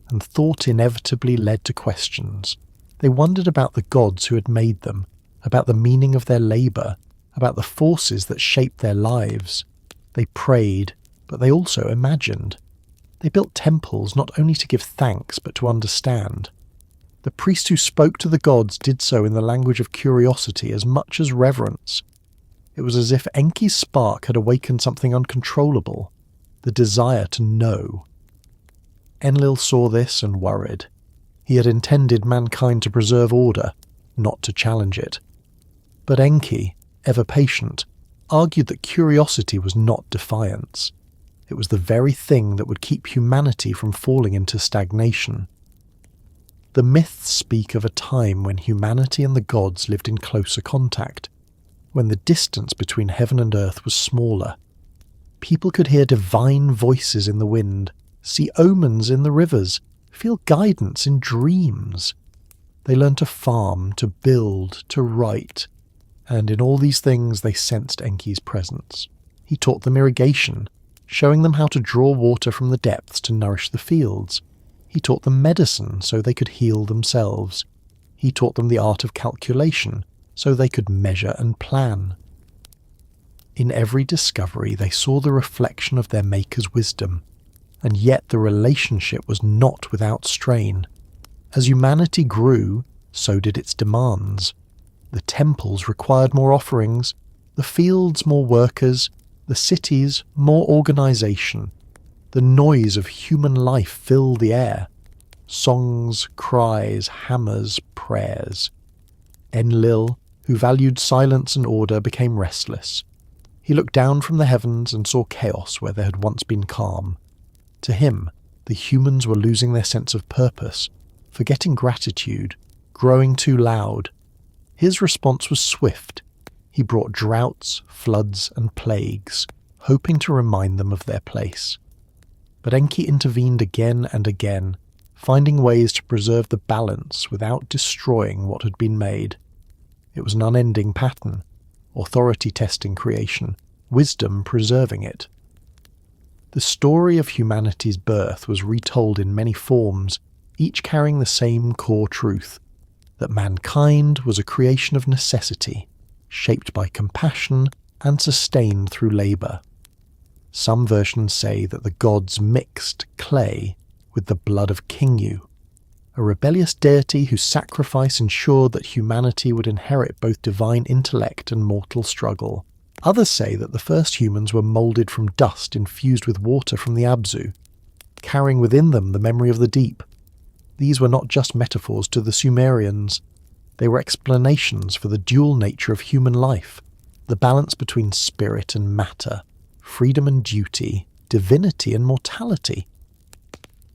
and thought inevitably led to questions. They wondered about the gods who had made them, about the meaning of their labour, about the forces that shaped their lives. They prayed, but they also imagined. They built temples not only to give thanks, but to understand. The priests who spoke to the gods did so in the language of curiosity as much as reverence. It was as if Enki's spark had awakened something uncontrollable, the desire to know. Enlil saw this and worried. He had intended mankind to preserve order, not to challenge it. But Enki, ever patient, argued that curiosity was not defiance. It was the very thing that would keep humanity from falling into stagnation. The myths speak of a time when humanity and the gods lived in closer contact, when the distance between heaven and earth was smaller. People could hear divine voices in the wind, see omens in the rivers, feel guidance in dreams. They learned to farm, to build, to write, and in all these things they sensed Enki's presence. He taught them irrigation, showing them how to draw water from the depths to nourish the fields. He taught them medicine so they could heal themselves. He taught them the art of calculation so they could measure and plan. In every discovery they saw the reflection of their maker's wisdom, and yet the relationship was not without strain. As humanity grew, so did its demands. The temples required more offerings, the fields more workers, the cities more organization. The noise of human life filled the air. Songs, cries, hammers, prayers. Enlil, who valued silence and order, became restless. He looked down from the heavens and saw chaos where there had once been calm. To him, the humans were losing their sense of purpose, forgetting gratitude, growing too loud. His response was swift. He brought droughts, floods, and plagues, hoping to remind them of their place. But Enki intervened again and again, finding ways to preserve the balance without destroying what had been made. It was an unending pattern, authority testing creation, wisdom preserving it. The story of humanity's birth was retold in many forms, each carrying the same core truth, that mankind was a creation of necessity, shaped by compassion and sustained through labour. Some versions say that the gods mixed clay with the blood of Kingu, a rebellious deity whose sacrifice ensured that humanity would inherit both divine intellect and mortal struggle. Others say that the first humans were moulded from dust infused with water from the Abzu, carrying within them the memory of the deep. These were not just metaphors to the Sumerians. They were explanations for the dual nature of human life, the balance between spirit and matter, freedom and duty, divinity and mortality.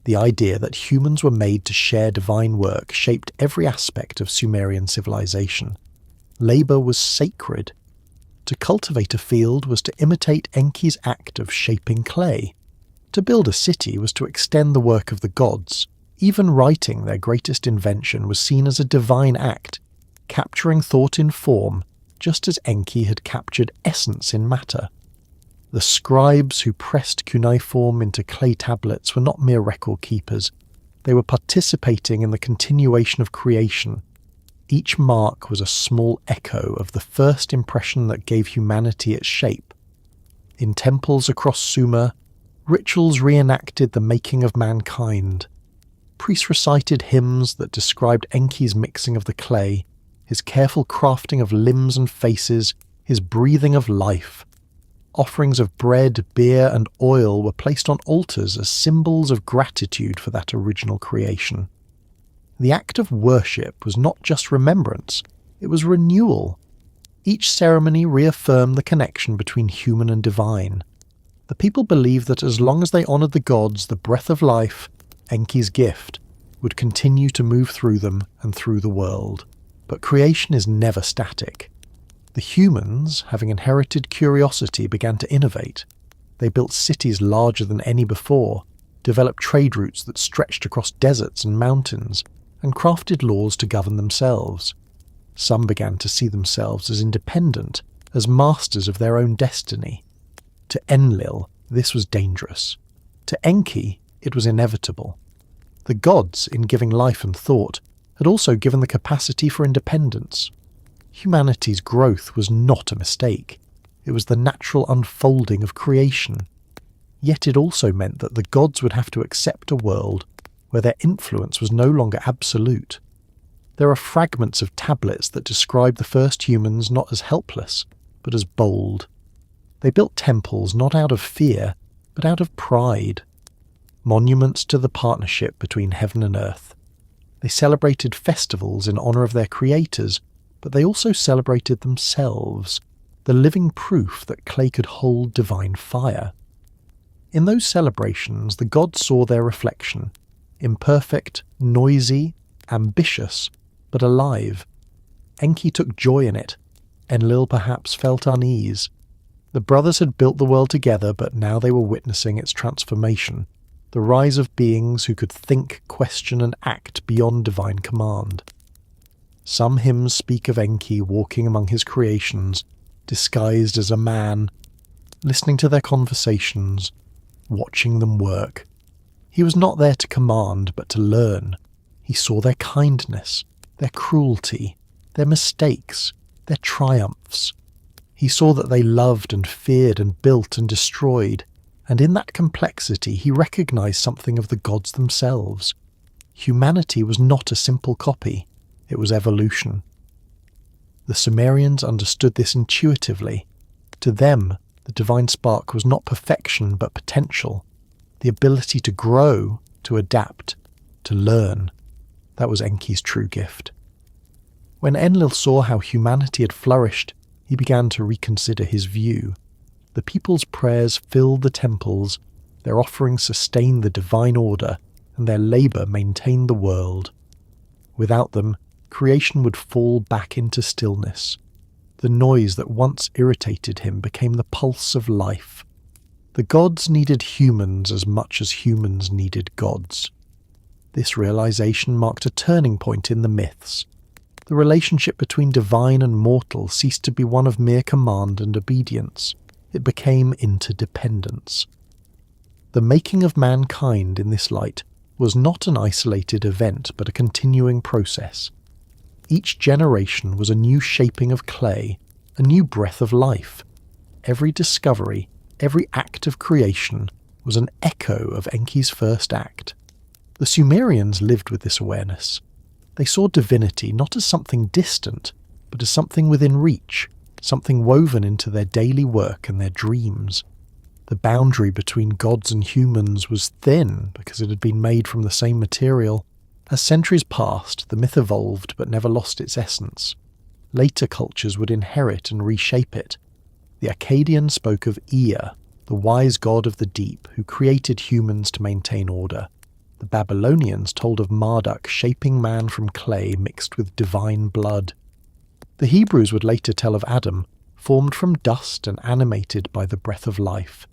The idea that humans were made to share divine work shaped every aspect of Sumerian civilization. Labour was sacred. To cultivate a field was to imitate Enki's act of shaping clay. To build a city was to extend the work of the gods. Even writing, their greatest invention, was seen as a divine act, capturing thought in form, just as Enki had captured essence in matter. The scribes who pressed cuneiform into clay tablets were not mere record keepers. They were participating in the continuation of creation. Each mark was a small echo of the first impression that gave humanity its shape. In temples across Sumer, rituals reenacted the making of mankind. Priests recited hymns that described Enki's mixing of the clay, his careful crafting of limbs and faces, his breathing of life. Offerings of bread, beer, and oil were placed on altars as symbols of gratitude for that original creation. The act of worship was not just remembrance, it was renewal. Each ceremony reaffirmed the connection between human and divine. The people believed that as long as they honoured the gods, the breath of life, Enki's gift, would continue to move through them and through the world. But creation is never static. The humans, having inherited curiosity, began to innovate. They built cities larger than any before, developed trade routes that stretched across deserts and mountains, and crafted laws to govern themselves. Some began to see themselves as independent, as masters of their own destiny. To Enlil, this was dangerous. To Enki, it was inevitable. The gods, in giving life and thought, had also given the capacity for independence. Humanity's growth was not a mistake. It was the natural unfolding of creation. Yet it also meant that the gods would have to accept a world where their influence was no longer absolute. There are fragments of tablets that describe the first humans not as helpless, but as bold. They built temples not out of fear, but out of pride. Monuments to the partnership between heaven and earth. They celebrated festivals in honour of their creators, but they also celebrated themselves, the living proof that clay could hold divine fire. In those celebrations, the gods saw their reflection, imperfect, noisy, ambitious, but alive. Enki took joy in it. Enlil perhaps felt unease. The brothers had built the world together, but now they were witnessing its transformation, the rise of beings who could think, question, and act beyond divine command. Some hymns speak of Enki walking among his creations, disguised as a man, listening to their conversations, watching them work. He was not there to command, but to learn. He saw their kindness, their cruelty, their mistakes, their triumphs. He saw that they loved and feared and built and destroyed, and in that complexity he recognized something of the gods themselves. Humanity was not a simple copy. It was evolution. The Sumerians understood this intuitively. To them, the divine spark was not perfection but potential, the ability to grow, to adapt, to learn. That was Enki's true gift. When Enlil saw how humanity had flourished, he began to reconsider his view. The people's prayers filled the temples, their offerings sustained the divine order, and their labour maintained the world. Without them, creation would fall back into stillness. The noise that once irritated him became the pulse of life. The gods needed humans as much as humans needed gods. This realization marked a turning point in the myths. The relationship between divine and mortal ceased to be one of mere command and obedience. It became interdependence. The making of mankind in this light was not an isolated event but a continuing process. Each generation was a new shaping of clay, a new breath of life. Every discovery, every act of creation was an echo of Enki's first act. The Sumerians lived with this awareness. They saw divinity not as something distant, but as something within reach, something woven into their daily work and their dreams. The boundary between gods and humans was thin because it had been made from the same material. As centuries passed, the myth evolved but never lost its essence. Later cultures would inherit and reshape it. The Akkadian spoke of Ea, the wise god of the deep who created humans to maintain order. The Babylonians told of Marduk shaping man from clay mixed with divine blood. The Hebrews would later tell of Adam, formed from dust and animated by the breath of life.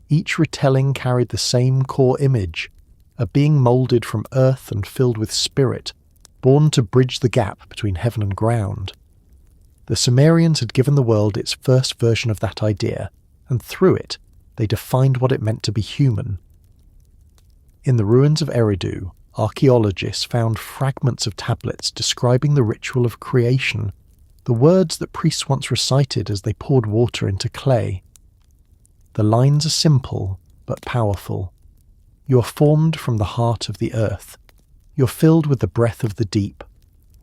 Each retelling carried the same core image, a being moulded from earth and filled with spirit, born to bridge the gap between heaven and ground. The Sumerians had given the world its first version of that idea, and through it, they defined what it meant to be human. In the ruins of Eridu, archaeologists found fragments of tablets describing the ritual of creation, the words that priests once recited as they poured water into clay. The lines are simple, but powerful. You are formed from the heart of the earth. You're filled with the breath of the deep.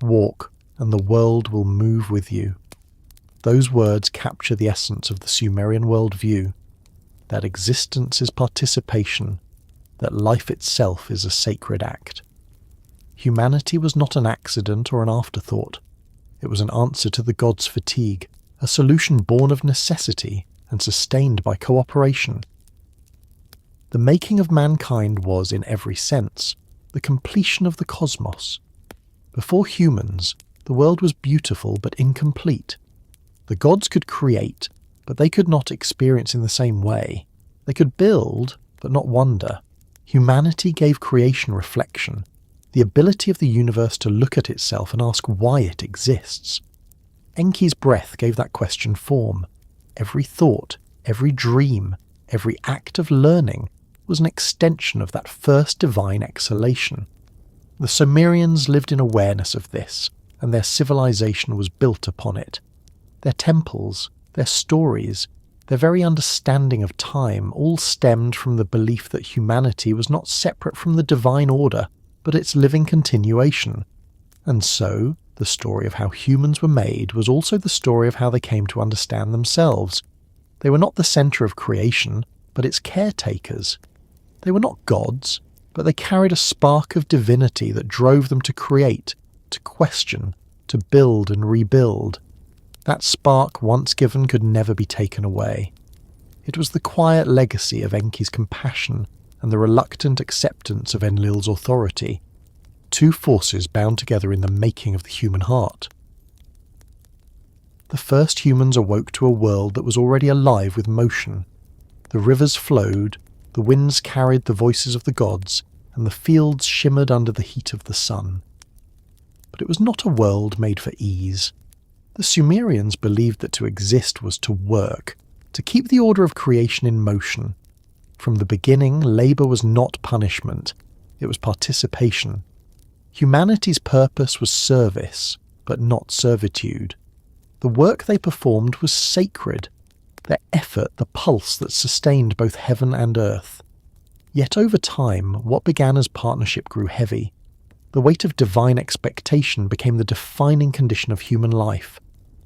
Walk, and the world will move with you. Those words capture the essence of the Sumerian worldview, that existence is participation, that life itself is a sacred act. Humanity was not an accident or an afterthought. It was an answer to the gods' fatigue, a solution born of necessity and sustained by cooperation. The making of mankind was, in every sense, the completion of the cosmos. Before humans, the world was beautiful but incomplete. The gods could create, but they could not experience in the same way. They could build, but not wonder. Humanity gave creation reflection, the ability of the universe to look at itself and ask why it exists. Enki's breath gave that question form. Every thought, every dream, every act of learning was an extension of that first divine exhalation. The Sumerians lived in awareness of this, and their civilization was built upon it. Their temples, their stories, their very understanding of time all stemmed from the belief that humanity was not separate from the divine order, but its living continuation. And so, the story of how humans were made was also the story of how they came to understand themselves. They were not the centre of creation, but its caretakers. They were not gods, but they carried a spark of divinity that drove them to create, to question, to build and rebuild. That spark, once given, could never be taken away. It was the quiet legacy of Enki's compassion and the reluctant acceptance of Enlil's authority, two forces bound together in the making of the human heart. The first humans awoke to a world that was already alive with motion. The rivers flowed, the winds carried the voices of the gods, and the fields shimmered under the heat of the sun. But it was not a world made for ease. The Sumerians believed that to exist was to work, to keep the order of creation in motion. From the beginning, labour was not punishment, it was participation. Humanity's purpose was service, but not servitude. The work they performed was sacred, their effort the pulse that sustained both heaven and earth. Yet over time, what began as partnership grew heavy. The weight of divine expectation became the defining condition of human life.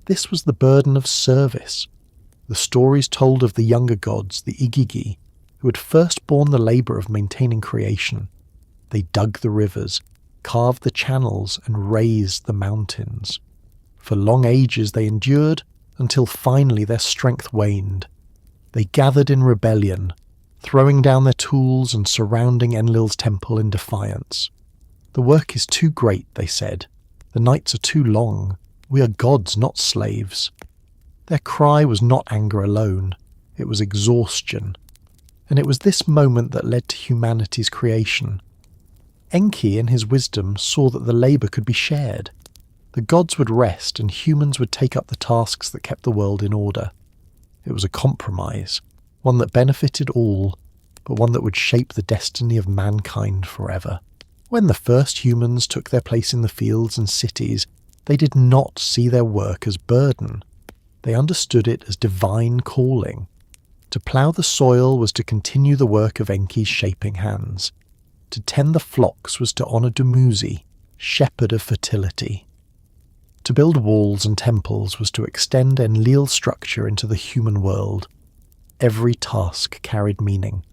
This was the burden of service. The stories told of the younger gods, the Igigi, who had first borne the labour of maintaining creation. They dug the rivers, carved the channels, and raised the mountains. For long ages they endured, until finally their strength waned. They gathered in rebellion, throwing down their tools and surrounding Enlil's temple in defiance. "The work is too great," they said. "The nights are too long. We are gods, not slaves." Their cry was not anger alone. It was exhaustion. And it was this moment that led to humanity's creation. Enki, in his wisdom, saw that the labour could be shared. The gods would rest and humans would take up the tasks that kept the world in order. It was a compromise, one that benefited all, but one that would shape the destiny of mankind forever. When the first humans took their place in the fields and cities, they did not see their work as burden. They understood it as divine calling. To plough the soil was to continue the work of Enki's shaping hands. To tend the flocks was to honour Dumuzi, shepherd of fertility. To build walls and temples was to extend Enlil's structure into the human world. Every task carried meaning.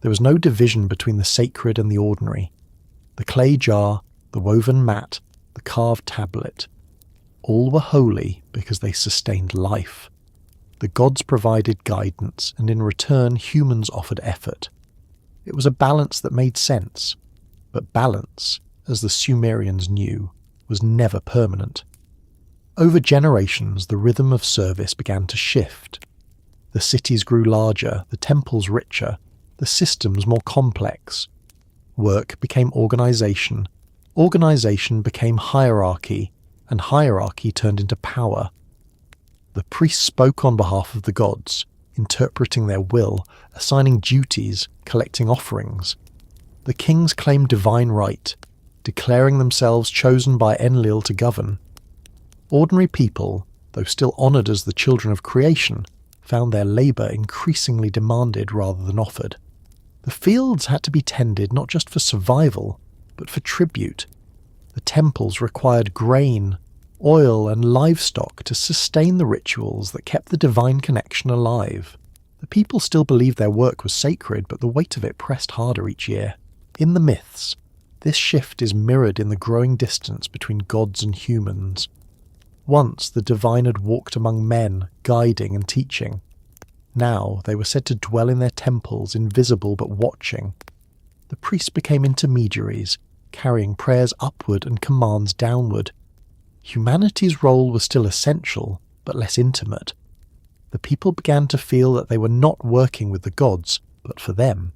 There was no division between the sacred and the ordinary. The clay jar, the woven mat, the carved tablet. All were holy because they sustained life. The gods provided guidance, and in return humans offered effort. It was a balance that made sense. But balance, as the Sumerians knew, was never permanent. Over generations, the rhythm of service began to shift. The cities grew larger, the temples richer, the systems more complex. Work became organisation, organisation became hierarchy, and hierarchy turned into power. The priests spoke on behalf of the gods, interpreting their will, assigning duties, collecting offerings. The kings claimed divine right, declaring themselves chosen by Enlil to govern. Ordinary people, though still honoured as the children of creation, found their labour increasingly demanded rather than offered. The fields had to be tended not just for survival, but for tribute. The temples required grain, oil and livestock to sustain the rituals that kept the divine connection alive. The people still believed their work was sacred, but the weight of it pressed harder each year. In the myths, this shift is mirrored in the growing distance between gods and humans. Once the divine had walked among men, guiding and teaching. Now they were said to dwell in their temples, invisible but watching. The priests became intermediaries, carrying prayers upward and commands downward. Humanity's role was still essential, but less intimate. The people began to feel that they were not working with the gods, but for them.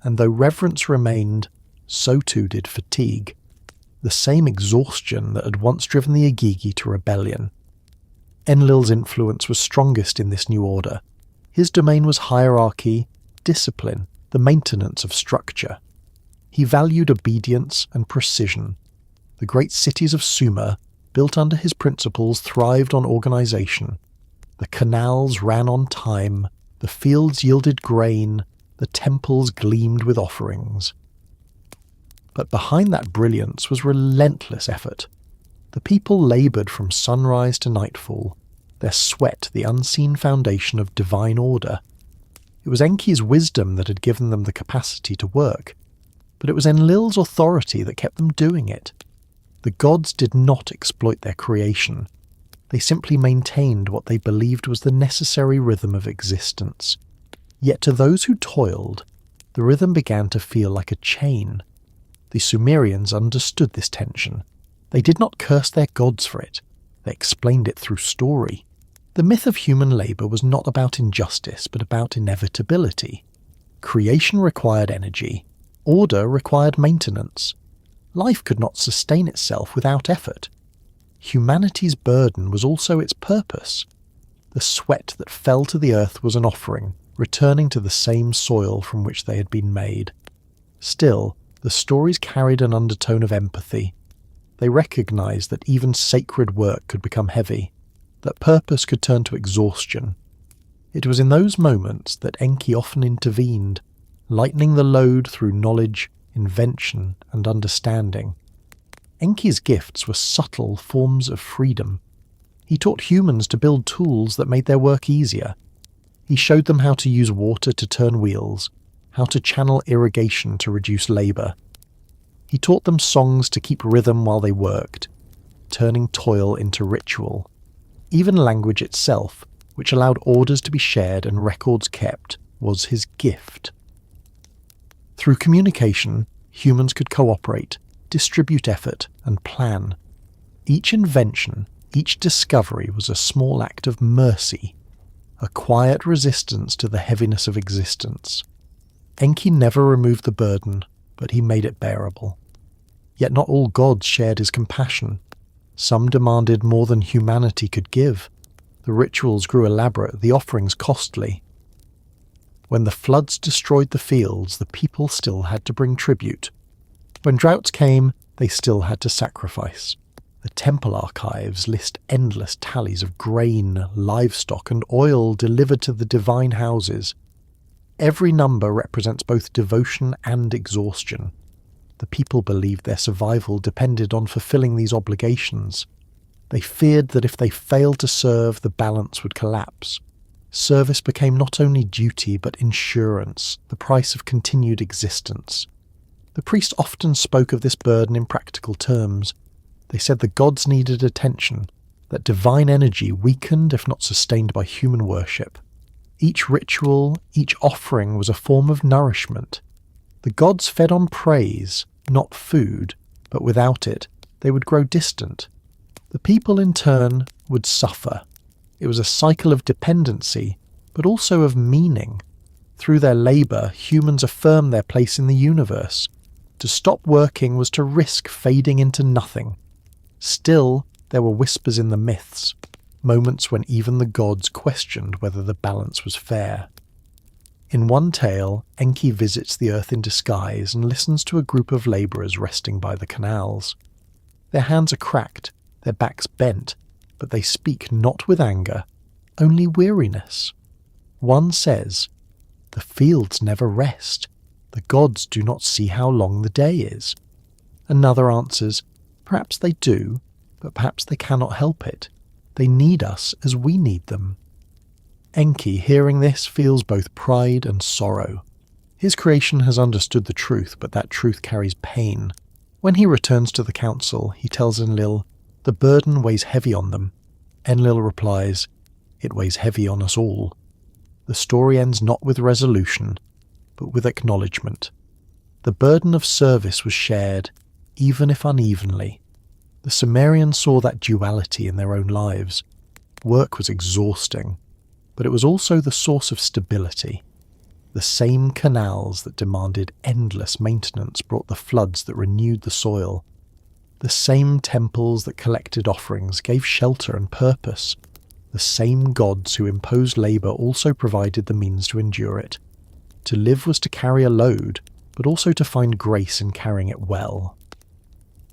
And though reverence remained, so too did fatigue, the same exhaustion that had once driven the Igigi to rebellion. Enlil's influence was strongest in this new order. His domain was hierarchy, discipline, the maintenance of structure. He valued obedience and precision. The great cities of Sumer, built under his principles, thrived on organisation. The canals ran on time, the fields yielded grain, the temples gleamed with offerings. But behind that brilliance was relentless effort. The people laboured from sunrise to nightfall, their sweat the unseen foundation of divine order. It was Enki's wisdom that had given them the capacity to work, but it was Enlil's authority that kept them doing it. The gods did not exploit their creation. They simply maintained what they believed was the necessary rhythm of existence. Yet to those who toiled, the rhythm began to feel like a chain. The Sumerians understood this tension. They did not curse their gods for it. They explained it through story. The myth of human labour was not about injustice, but about inevitability. Creation required energy. Order required maintenance. Life could not sustain itself without effort. Humanity's burden was also its purpose. The sweat that fell to the earth was an offering, returning to the same soil from which they had been made. Still, the stories carried an undertone of empathy. They recognized that even sacred work could become heavy, that purpose could turn to exhaustion. It was in those moments that Enki often intervened, lightening the load through knowledge, invention, and understanding. Enki's gifts were subtle forms of freedom. He taught humans to build tools that made their work easier. He showed them how to use water to turn wheels, how to channel irrigation to reduce labour. He taught them songs to keep rhythm while they worked, turning toil into ritual. Even language itself, which allowed orders to be shared and records kept, was his gift. Through communication, humans could cooperate, distribute effort, and plan. Each invention, each discovery was a small act of mercy, a quiet resistance to the heaviness of existence. Enki never removed the burden, but he made it bearable. Yet not all gods shared his compassion. Some demanded more than humanity could give. The rituals grew elaborate, the offerings costly. When the floods destroyed the fields, the people still had to bring tribute. When droughts came, they still had to sacrifice. The temple archives list endless tallies of grain, livestock, and oil delivered to the divine houses. Every number represents both devotion and exhaustion. The people believed their survival depended on fulfilling these obligations. They feared that if they failed to serve, the balance would collapse. Service became not only duty but insurance, the price of continued existence. The priest often spoke of this burden in practical terms. They said the gods needed attention, that divine energy weakened if not sustained by human worship. Each ritual, each offering was a form of nourishment. The gods fed on praise, not food, but without it, they would grow distant. The people, in turn, would suffer. It was a cycle of dependency, but also of meaning. Through their labour, humans affirmed their place in the universe. To stop working was to risk fading into nothing. Still, there were whispers in the myths, moments when even the gods questioned whether the balance was fair. In one tale, Enki visits the earth in disguise and listens to a group of labourers resting by the canals. Their hands are cracked, their backs bent, but they speak not with anger, only weariness. One says, "The fields never rest. The gods do not see how long the day is." Another answers, "Perhaps they do, but perhaps they cannot help it. They need us as we need them." Enki, hearing this, feels both pride and sorrow. His creation has understood the truth, but that truth carries pain. When he returns to the council, he tells Enlil, "The burden weighs heavy on them." Enlil replies, "It weighs heavy on us all." The story ends not with resolution, but with acknowledgement. The burden of service was shared, even if unevenly. The Sumerians saw that duality in their own lives. Work was exhausting, but it was also the source of stability. The same canals that demanded endless maintenance brought the floods that renewed the soil. The same temples that collected offerings gave shelter and purpose. The same gods who imposed labour also provided the means to endure it. To live was to carry a load, but also to find grace in carrying it well.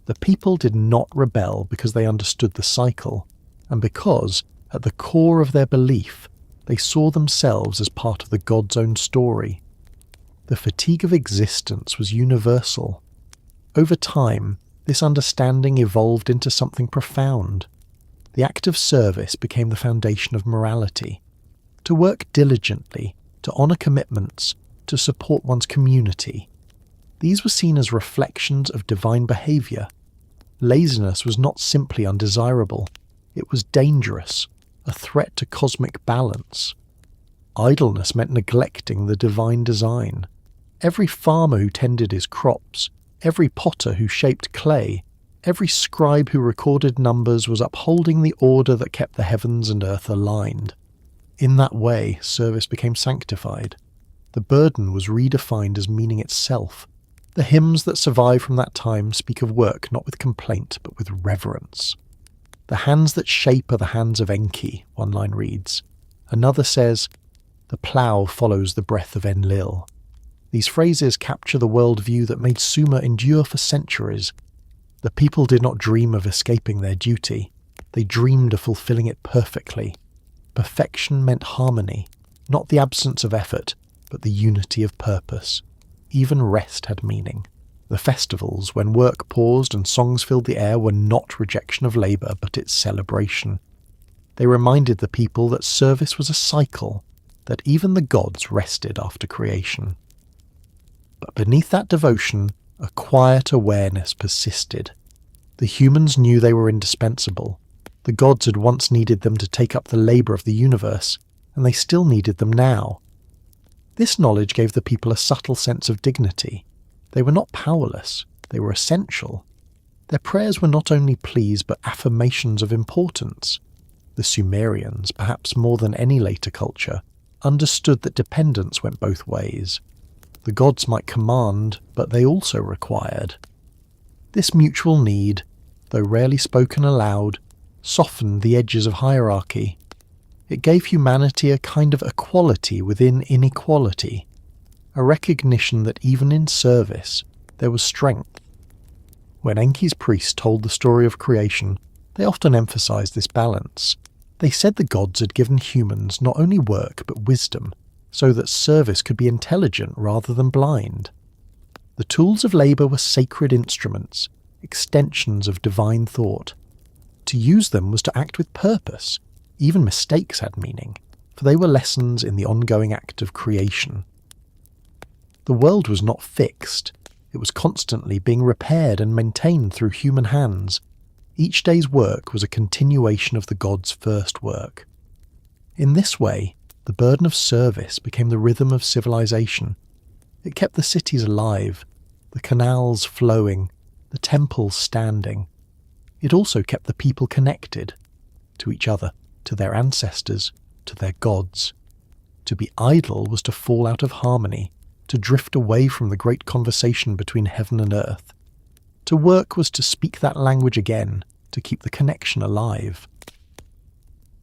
The people did not rebel because they understood the cycle, and because, at the core of their belief, they saw themselves as part of the god's own story. The fatigue of existence was universal. Over time, this understanding evolved into something profound. The act of service became the foundation of morality. To work diligently, to honour commitments, to support one's community. These were seen as reflections of divine behaviour. Laziness was not simply undesirable, it was dangerous, a threat to cosmic balance. Idleness meant neglecting the divine design. Every farmer who tended his crops, every potter who shaped clay, every scribe who recorded numbers was upholding the order that kept the heavens and earth aligned. In that way, service became sanctified. The burden was redefined as meaning itself. The hymns that survive from that time speak of work not with complaint but with reverence. "The hands that shape are the hands of Enki," one line reads. Another says, "The plough follows the breath of Enlil." These phrases capture the worldview that made Sumer endure for centuries. The people did not dream of escaping their duty. They dreamed of fulfilling it perfectly. Perfection meant harmony, not the absence of effort, but the unity of purpose. Even rest had meaning. The festivals, when work paused and songs filled the air, were not rejection of labour, but its celebration. They reminded the people that service was a cycle, that even the gods rested after creation. But beneath that devotion, a quiet awareness persisted. The humans knew they were indispensable. The gods had once needed them to take up the labour of the universe, and they still needed them now. This knowledge gave the people a subtle sense of dignity. They were not powerless, they were essential. Their prayers were not only pleas but affirmations of importance. The Sumerians, perhaps more than any later culture, understood that dependence went both ways. The gods might command, but they also required. This mutual need, though rarely spoken aloud, softened the edges of hierarchy. It gave humanity a kind of equality within inequality, a recognition that even in service there was strength. When Enki's priests told the story of creation, they often emphasized this balance. They said the gods had given humans not only work but wisdom, so that service could be intelligent rather than blind. The tools of labour were sacred instruments, extensions of divine thought. To use them was to act with purpose. Even mistakes had meaning, for they were lessons in the ongoing act of creation. The world was not fixed. It was constantly being repaired and maintained through human hands. Each day's work was a continuation of the gods' first work. In this way, the burden of service became the rhythm of civilization. It kept the cities alive, the canals flowing, the temples standing. It also kept the people connected to each other, to their ancestors, to their gods. To be idle was to fall out of harmony, to drift away from the great conversation between heaven and earth. To work was to speak that language again, to keep the connection alive.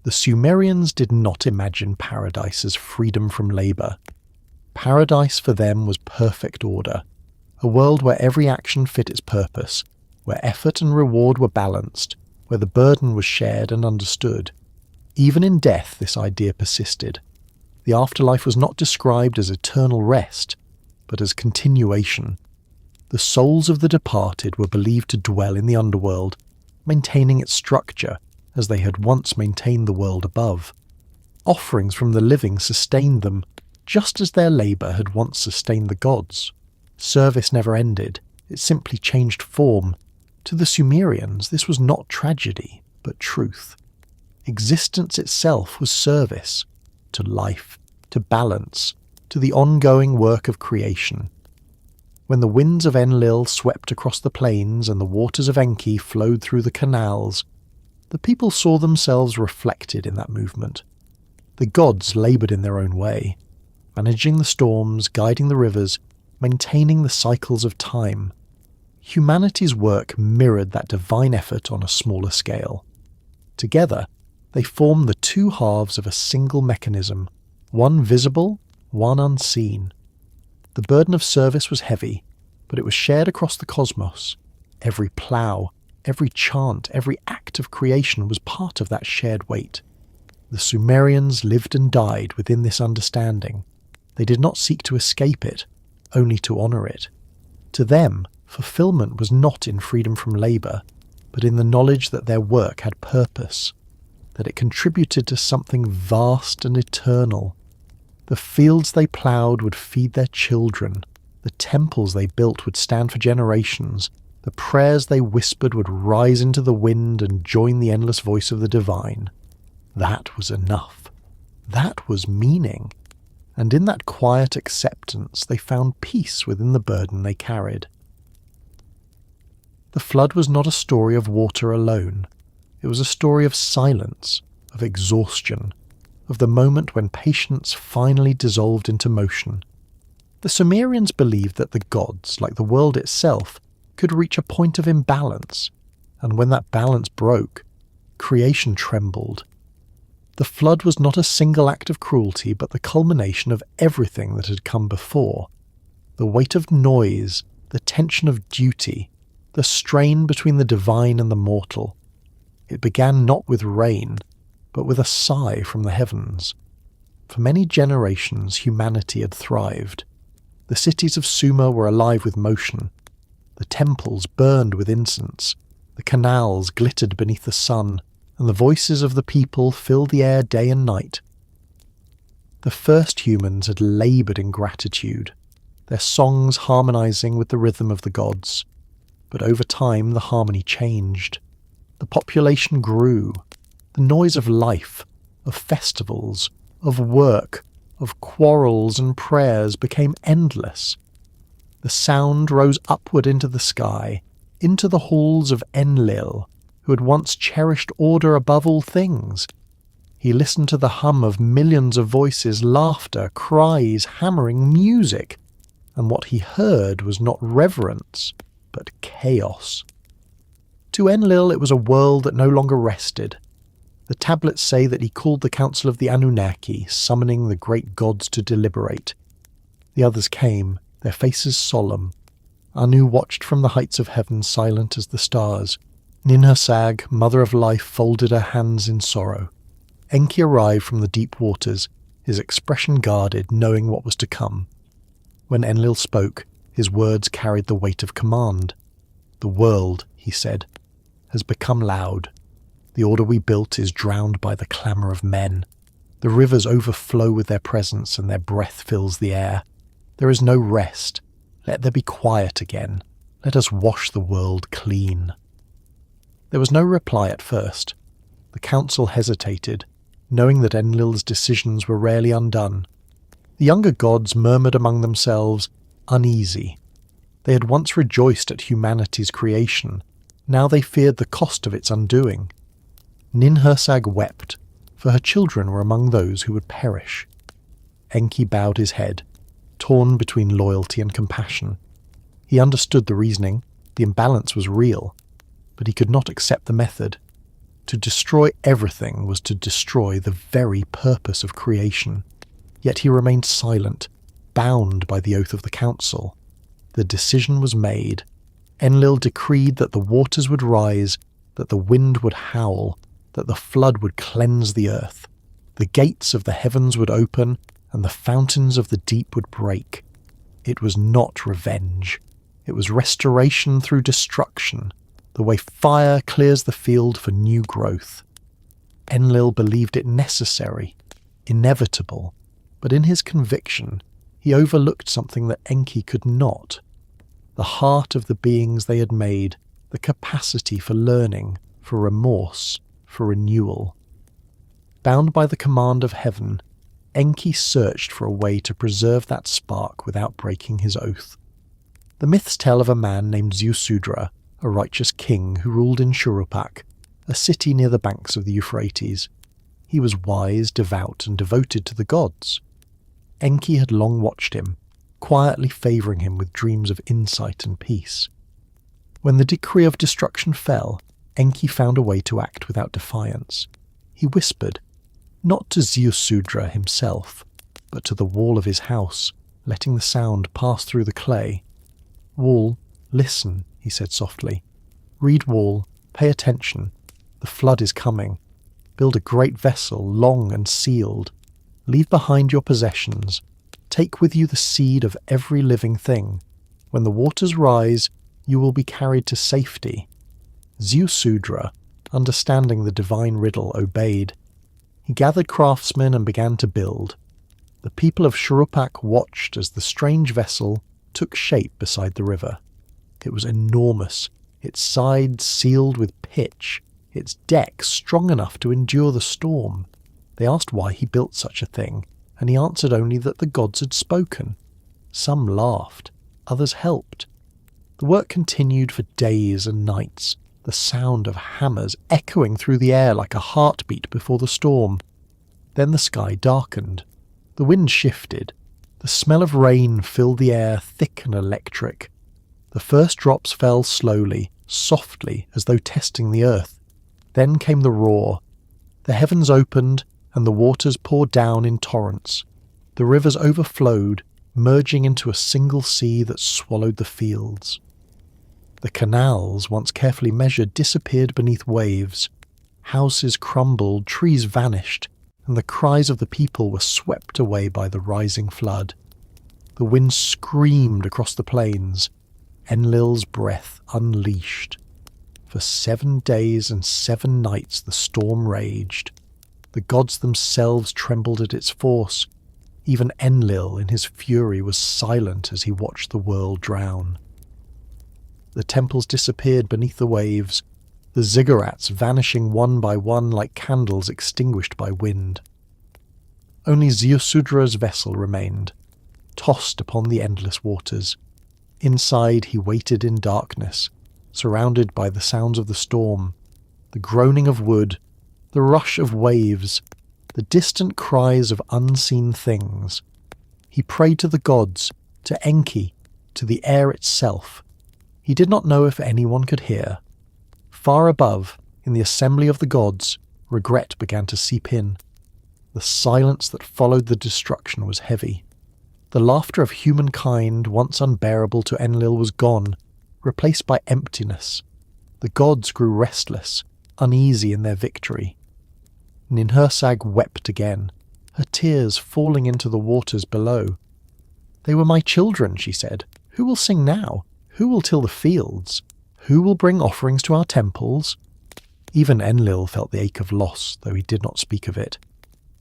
The Sumerians did not imagine paradise as freedom from labour. Paradise for them was perfect order, a world where every action fit its purpose, where effort and reward were balanced, where the burden was shared and understood. Even in death this idea persisted. The afterlife was not described as eternal rest, but as continuation. The souls of the departed were believed to dwell in the underworld, maintaining its structure as they had once maintained the world above. Offerings from the living sustained them, just as their labour had once sustained the gods. Service never ended, it simply changed form. To the Sumerians, this was not tragedy, but truth. Existence itself was service, to life, to balance, to the ongoing work of creation. When the winds of Enlil swept across the plains and the waters of Enki flowed through the canals, the people saw themselves reflected in that movement. The gods laboured in their own way, managing the storms, guiding the rivers, maintaining the cycles of time. Humanity's work mirrored that divine effort on a smaller scale. Together, they formed the two halves of a single mechanism, one visible, one unseen. The burden of service was heavy, but it was shared across the cosmos. Every plough, every chant, every act of creation was part of that shared weight. The Sumerians lived and died within this understanding. They did not seek to escape it, only to honour it. To them, fulfilment was not in freedom from labour, but in the knowledge that their work had purpose, that it contributed to something vast and eternal. The fields they ploughed would feed their children, the temples they built would stand for generations, the prayers they whispered would rise into the wind and join the endless voice of the divine. That was enough. That was meaning. And in that quiet acceptance they found peace within the burden they carried. The flood was not a story of water alone. It was a story of silence, of exhaustion, of the moment when patience finally dissolved into motion. The Sumerians believed that the gods, like the world itself, could reach a point of imbalance, and when that balance broke, creation trembled. The flood was not a single act of cruelty, but the culmination of everything that had come before. The weight of noise, the tension of duty, the strain between the divine and the mortal. It began not with rain, but with a sigh from the heavens. For many generations humanity had thrived. The cities of Sumer were alive with motion. The temples burned with incense. The canals glittered beneath the sun, and the voices of the people filled the air day and night. The first humans had laboured in gratitude, their songs harmonizing with the rhythm of the gods. But over time the harmony changed. The population grew, The noise of life, of festivals, of work, of quarrels and prayers became endless. The sound rose upward into the sky, into the halls of Enlil, who had once cherished order above all things. He listened to the hum of millions of voices, laughter, cries, hammering, music, and what he heard was not reverence, but chaos. To Enlil it was a world that no longer rested. The tablets say that he called the council of the Anunnaki, summoning the great gods to deliberate. The others came, their faces solemn. Anu watched from the heights of heaven, silent as the stars. Ninhursag, mother of life, folded her hands in sorrow. Enki arrived from the deep waters, his expression guarded, knowing what was to come. When Enlil spoke, his words carried the weight of command. "The world," he said, "has become loud. The order we built is drowned by the clamour of men. The rivers overflow with their presence, and their breath fills the air. There is no rest. Let there be quiet again. Let us wash the world clean." There was no reply at first. The council hesitated, knowing that Enlil's decisions were rarely undone. The younger gods murmured among themselves, uneasy. They had once rejoiced at humanity's creation. Now they feared the cost of its undoing. Ninhursag wept, for her children were among those who would perish. Enki bowed his head, torn between loyalty and compassion. He understood the reasoning. The imbalance was real, but he could not accept the method. To destroy everything was to destroy the very purpose of creation. Yet he remained silent, bound by the oath of the council. The decision was made. Enlil decreed that the waters would rise, that the wind would howl, that the flood would cleanse the earth. The gates of the heavens would open, and the fountains of the deep would break. It was not revenge. It was restoration through destruction, the way fire clears the field for new growth. Enlil believed it necessary, inevitable, but in his conviction, he overlooked something that Enki could not. The heart of the beings they had made, the capacity for learning, for remorse, for renewal. Bound by the command of heaven, Enki searched for a way to preserve that spark without breaking his oath. The myths tell of a man named Ziusudra, a righteous king who ruled in Shuruppak, a city near the banks of the Euphrates. He was wise, devout, and devoted to the gods. Enki had long watched him, quietly favouring him with dreams of insight and peace. When the decree of destruction fell, Enki found a way to act without defiance. He whispered, not to Ziusudra himself, but to the wall of his house, letting the sound pass through the clay. "Wall, listen," he said softly. "Read wall, pay attention. The flood is coming. Build a great vessel, long and sealed. Leave behind your possessions. Take with you the seed of every living thing. When the waters rise, you will be carried to safety." Ziusudra, understanding the divine riddle, obeyed. He gathered craftsmen and began to build. The people of Shuruppak watched as the strange vessel took shape beside the river. It was enormous, its sides sealed with pitch, its deck strong enough to endure the storm. They asked why he built such a thing, and he answered only that the gods had spoken. Some laughed, others helped. The work continued for days and nights, the sound of hammers echoing through the air like a heartbeat before the storm. Then the sky darkened. The wind shifted. The smell of rain filled the air, thick and electric. The first drops fell slowly, softly, as though testing the earth. Then came the roar. The heavens opened, and the waters poured down in torrents. The rivers overflowed, merging into a single sea that swallowed the fields. The canals, once carefully measured, disappeared beneath waves. Houses crumbled, trees vanished, and the cries of the people were swept away by the rising flood. The wind screamed across the plains, Enlil's breath unleashed. For 7 days and 7 nights the storm raged. The gods themselves trembled at its force. Even Enlil in his fury was silent as he watched the world drown. The temples disappeared beneath the waves. the ziggurats vanishing one by one like candles extinguished by wind. Only Ziusudra's vessel remained, tossed upon the endless waters. Inside he waited in darkness, surrounded by the sounds of the storm, the groaning of wood, the rush of waves, the distant cries of unseen things. He prayed to the gods, to Enki, to the air itself. He did not know if anyone could hear. Far above, in the assembly of the gods, regret began to seep in. The silence that followed the destruction was heavy. The laughter of humankind, once unbearable to Enlil, was gone, replaced by emptiness. The gods grew restless, uneasy in their victory. Ninhursag wept again, her tears falling into the waters below. "They were my children," she said. "Who will sing now? Who will till the fields? Who will bring offerings to our temples?" Even Enlil felt the ache of loss, though he did not speak of it.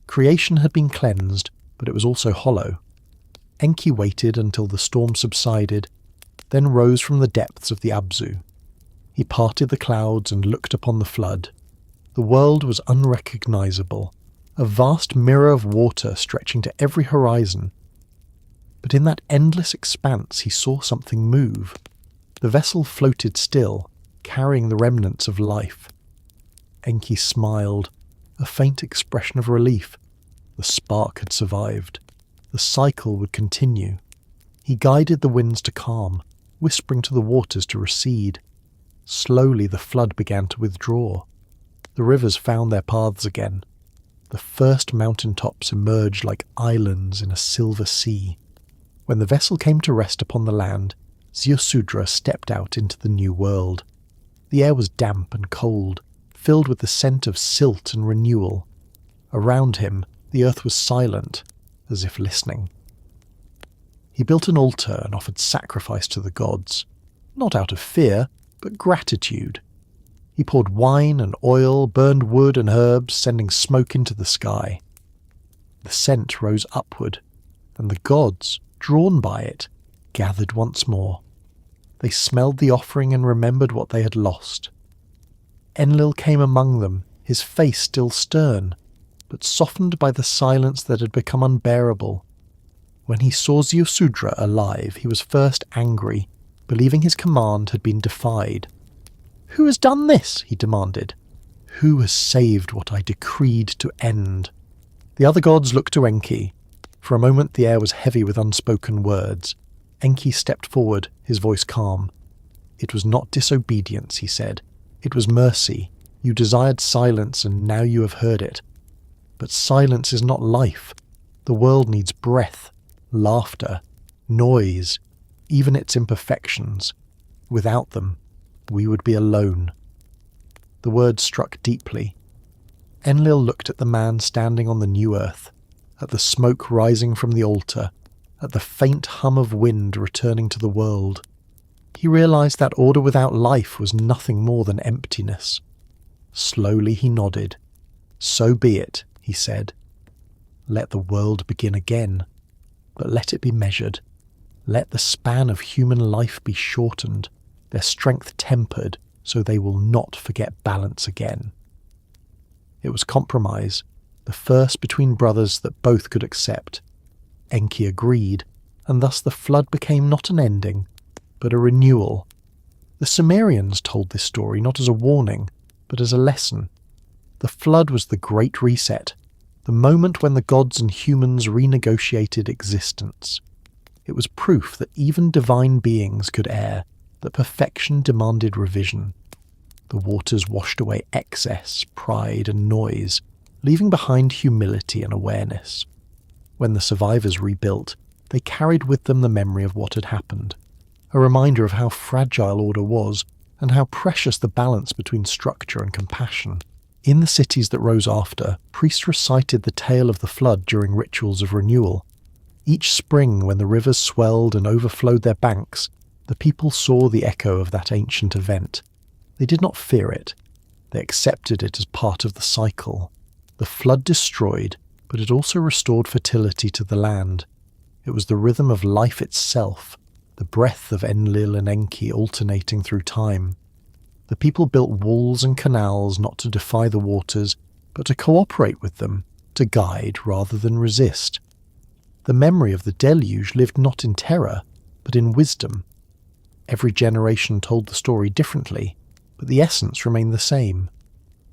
Creation had been cleansed, but it was also hollow. Enki waited until the storm subsided, then rose from the depths of the Abzu. He parted the clouds and looked upon the flood. The world was unrecognizable, a vast mirror of water stretching to every horizon. But in that endless expanse he saw something move. The vessel floated still, carrying the remnants of life. Enki smiled, a faint expression of relief. The spark had survived. The cycle would continue. He guided the winds to calm, whispering to the waters to recede. Slowly the flood began to withdraw. The rivers found their paths again. The first mountain tops emerged like islands in a silver sea. When the vessel came to rest upon the land, Ziusudra stepped out into the new world. The air was damp and cold, filled with the scent of silt and renewal. Around him, the earth was silent, as if listening. He built an altar and offered sacrifice to the gods, not out of fear, but gratitude. He poured wine and oil, burned wood and herbs, sending smoke into the sky. The scent rose upward, and the gods, drawn by it, gathered once more. They smelled the offering and remembered what they had lost. Enlil came among them, his face still stern, but softened by the silence that had become unbearable. When he saw Ziusudra alive, he was first angry, believing his command had been defied. "Who has done this?" he demanded. "Who has saved what I decreed to end?" The other gods looked to Enki. For a moment the air was heavy with unspoken words. Enki stepped forward, his voice calm. "It was not disobedience," he said. "It was mercy. You desired silence, and now you have heard it. But silence is not life. The world needs breath, laughter, noise, even its imperfections. Without them, we would be alone." The words struck deeply. Enlil looked at the man standing on the new earth, at the smoke rising from the altar, at the faint hum of wind returning to the world. He realized that order without life was nothing more than emptiness. Slowly he nodded. "So be it," he said. "Let the world begin again, but let it be measured. Let the span of human life be shortened, their strength tempered, so they will not forget balance again." It was compromise, the first between brothers that both could accept. Enki agreed, and thus the flood became not an ending, but a renewal. The Sumerians told this story not as a warning, but as a lesson. The flood was the great reset, the moment when the gods and humans renegotiated existence. It was proof that even divine beings could err, that perfection demanded revision. The waters washed away excess, pride and noise, leaving behind humility and awareness. When the survivors rebuilt, they carried with them the memory of what had happened, a reminder of how fragile order was and how precious the balance between structure and compassion. In the cities that rose after, priests recited the tale of the flood during rituals of renewal. Each spring, when the rivers swelled and overflowed their banks, the people saw the echo of that ancient event. They did not fear it. They accepted it as part of the cycle. The flood destroyed, but it also restored fertility to the land. It was the rhythm of life itself, the breath of Enlil and Enki alternating through time. The people built walls and canals not to defy the waters, but to cooperate with them, to guide rather than resist. The memory of the deluge lived not in terror, but in wisdom. Every generation told the story differently, but the essence remained the same.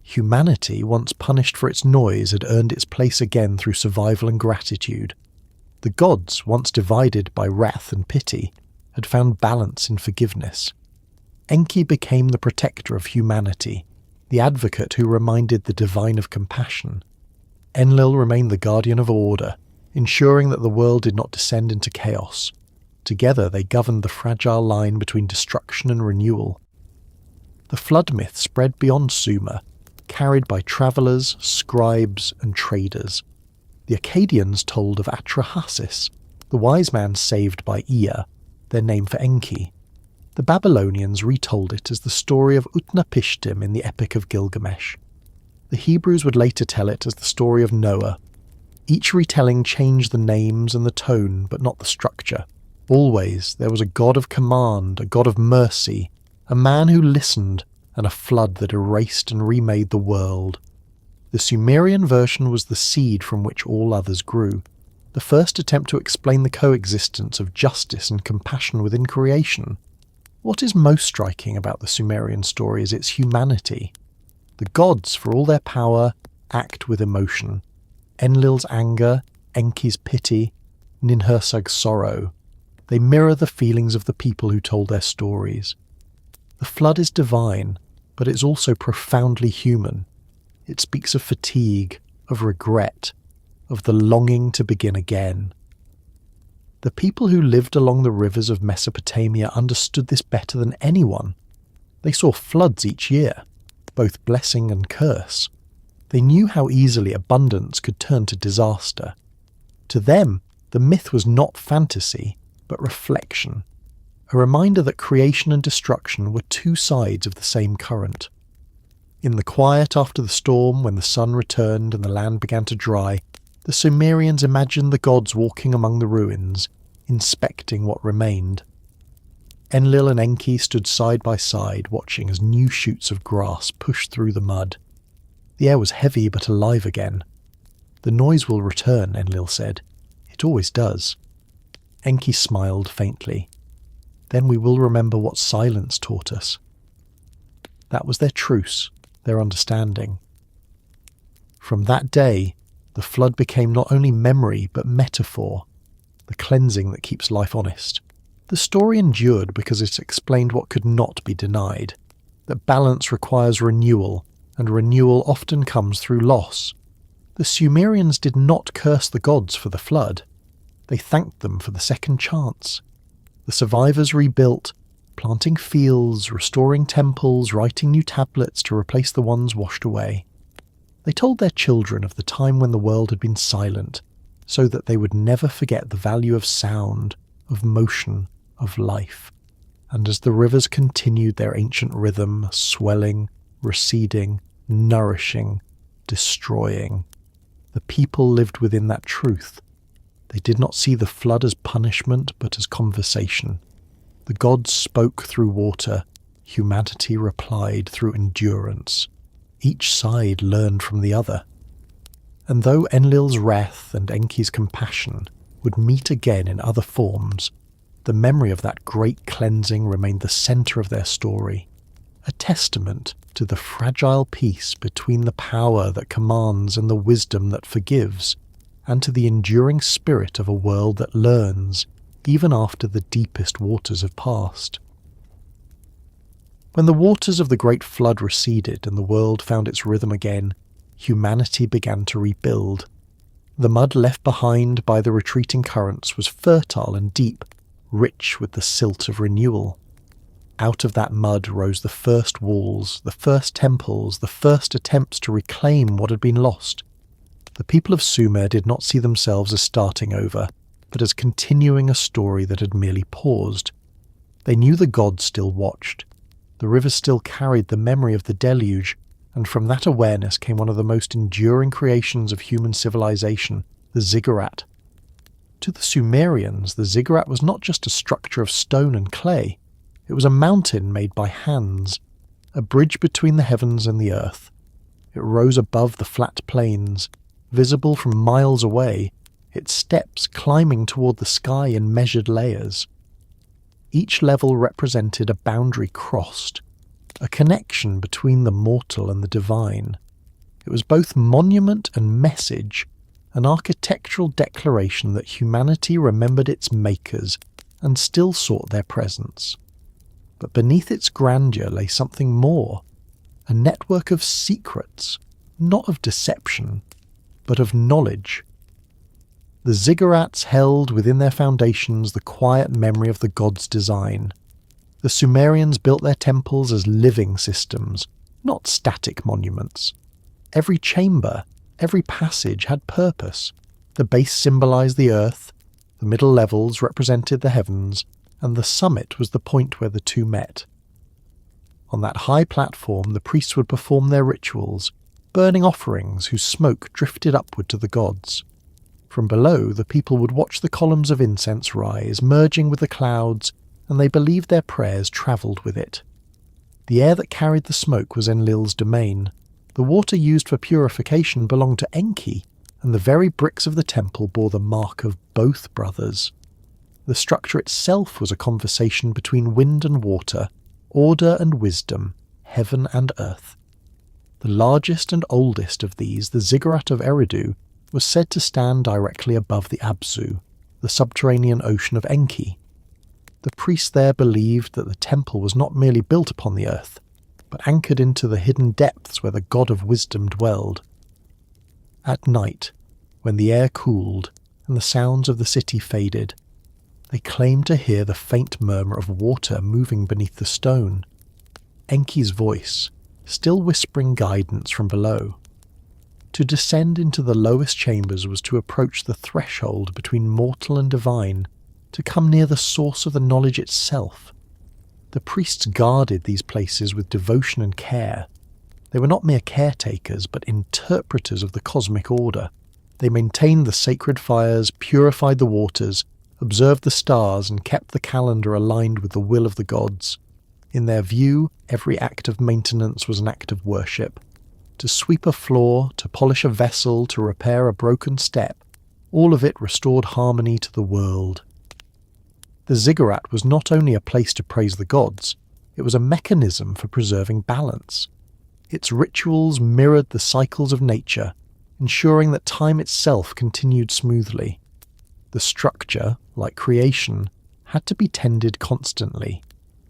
Humanity, once punished for its noise, had earned its place again through survival and gratitude. The gods, once divided by wrath and pity, had found balance in forgiveness. Enki became the protector of humanity, the advocate who reminded the divine of compassion. Enlil remained the guardian of order, ensuring that the world did not descend into chaos. Together they governed the fragile line between destruction and renewal. The flood myth spread beyond Sumer, carried by travellers, scribes and traders. The Akkadians told of Atrahasis, the wise man saved by Ea, their name for Enki. The Babylonians retold it as the story of Utnapishtim in the Epic of Gilgamesh. The Hebrews would later tell it as the story of Noah. Each retelling changed the names and the tone, but not the structure. Always there was a god of command, a god of mercy, a man who listened, and a flood that erased and remade the world. The Sumerian version was the seed from which all others grew, the first attempt to explain the coexistence of justice and compassion within creation. What is most striking about the Sumerian story is its humanity. The gods, for all their power, act with emotion. Enlil's anger, Enki's pity, Ninhursag's sorrow. They mirror the feelings of the people who told their stories. The flood is divine, but it's also profoundly human. It speaks of fatigue, of regret, of the longing to begin again. The people who lived along the rivers of Mesopotamia understood this better than anyone. They saw floods each year, both blessing and curse. They knew how easily abundance could turn to disaster. To them, the myth was not fantasy, but reflection, a reminder that creation and destruction were two sides of the same current. In the quiet after the storm, when the sun returned and the land began to dry, the Sumerians imagined the gods walking among the ruins, inspecting what remained. Enlil and Enki stood side by side, watching as new shoots of grass pushed through the mud. The air was heavy but alive again. "The noise will return," Enlil said. "It always does." Enki smiled faintly. "Then we will remember what silence taught us." That was their truce, their understanding. From that day, the flood became not only memory but metaphor, the cleansing that keeps life honest. The story endured because it explained what could not be denied, that balance requires renewal, and renewal often comes through loss. The Sumerians did not curse the gods for the flood. They thanked them for the second chance. The survivors rebuilt, planting fields, restoring temples, writing new tablets to replace the ones washed away. They told their children of the time when the world had been silent, so that they would never forget the value of sound, of motion, of life. And as the rivers continued their ancient rhythm, swelling, receding, nourishing, destroying, the people lived within that truth. They did not see the flood as punishment, but as conversation. The gods spoke through water, humanity replied through endurance. Each side learned from the other. And though Enlil's wrath and Enki's compassion would meet again in other forms, the memory of that great cleansing remained the centre of their story, a testament to the fragile peace between the power that commands and the wisdom that forgives, and to the enduring spirit of a world that learns, even after the deepest waters have passed. When the waters of the great flood receded and the world found its rhythm again, humanity began to rebuild. The mud left behind by the retreating currents was fertile and deep, rich with the silt of renewal. Out of that mud rose the first walls, the first temples, the first attempts to reclaim what had been lost. The people of Sumer did not see themselves as starting over, but as continuing a story that had merely paused. They knew the gods still watched. The rivers still carried the memory of the deluge, and from that awareness came one of the most enduring creations of human civilization, the ziggurat. To the Sumerians, the ziggurat was not just a structure of stone and clay. It was a mountain made by hands. a bridge between the heavens and the earth. It rose above the flat plains, visible from miles away, its steps climbing toward the sky in measured layers. Each level represented a boundary crossed, a connection between the mortal and the divine. It was both monument and message, an architectural declaration that humanity remembered its makers and still sought their presence. But beneath its grandeur lay something more, a network of secrets, not of deception, but of knowledge. The ziggurats held within their foundations the quiet memory of the gods' design. The Sumerians built their temples as living systems, not static monuments. Every chamber, every passage had purpose. The base symbolized the earth, the middle levels represented the heavens, and the summit was the point where the two met. On that high platform the priests would perform their rituals, burning offerings whose smoke drifted upward to the gods. From below, the people would watch the columns of incense rise, merging with the clouds, and they believed their prayers travelled with it. The air that carried the smoke was Enlil's domain. The water used for purification belonged to Enki, and the very bricks of the temple bore the mark of both brothers. The structure itself was a conversation between wind and water, order and wisdom, heaven and earth. The largest and oldest of these, the ziggurat of Eridu, was said to stand directly above the Abzu, the subterranean ocean of Enki. The priests there believed that the temple was not merely built upon the earth, but anchored into the hidden depths where the god of wisdom dwelled. At night, when the air cooled and the sounds of the city faded, they claimed to hear the faint murmur of water moving beneath the stone. Enki's voice, still whispering guidance from below. To descend into the lowest chambers was to approach the threshold between mortal and divine, to come near the source of the knowledge itself. The priests guarded these places with devotion and care. They were not mere caretakers, but interpreters of the cosmic order. They maintained the sacred fires, purified the waters, observed the stars, and kept the calendar aligned with the will of the gods. In their view, every act of maintenance was an act of worship. To sweep a floor, to polish a vessel, to repair a broken step, all of it restored harmony to the world. The ziggurat was not only a place to praise the gods, it was a mechanism for preserving balance. Its rituals mirrored the cycles of nature, ensuring that time itself continued smoothly. The structure, like creation, had to be tended constantly.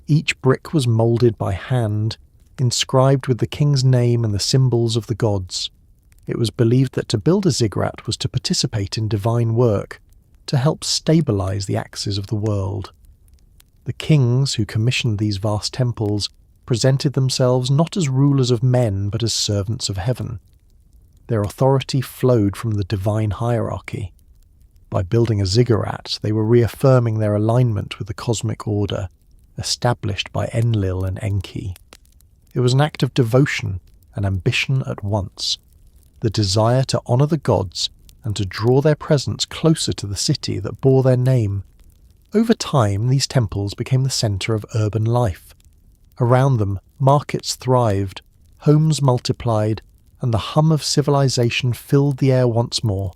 Each brick was moulded by hand, inscribed with the king's name and the symbols of the gods. It was believed that to build a ziggurat was to participate in divine work, to help stabilize the axis of the world. The kings who commissioned these vast temples presented themselves not as rulers of men but as servants of heaven. Their authority flowed from the divine hierarchy. By building a ziggurat, they were reaffirming their alignment with the cosmic order, established by Enlil and Enki. It was an act of devotion and ambition at once, the desire to honour the gods and to draw their presence closer to the city that bore their name. Over time, these temples became the centre of urban life. Around them, markets thrived, homes multiplied, and the hum of civilization filled the air once more.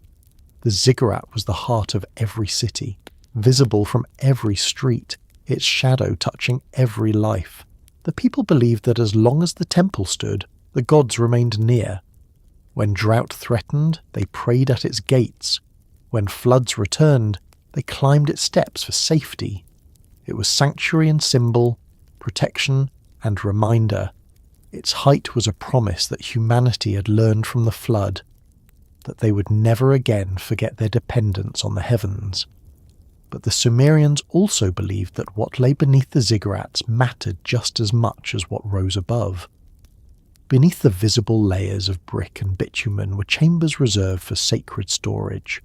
The ziggurat was the heart of every city, visible from every street, its shadow touching every life. The people believed that as long as the temple stood, the gods remained near. When drought threatened, they prayed at its gates. When floods returned, they climbed its steps for safety. It was sanctuary and symbol, protection and reminder. Its height was a promise that humanity had learned from the flood, that they would never again forget their dependence on the heavens. But the Sumerians also believed that what lay beneath the ziggurats mattered just as much as what rose above. Beneath the visible layers of brick and bitumen were chambers reserved for sacred storage,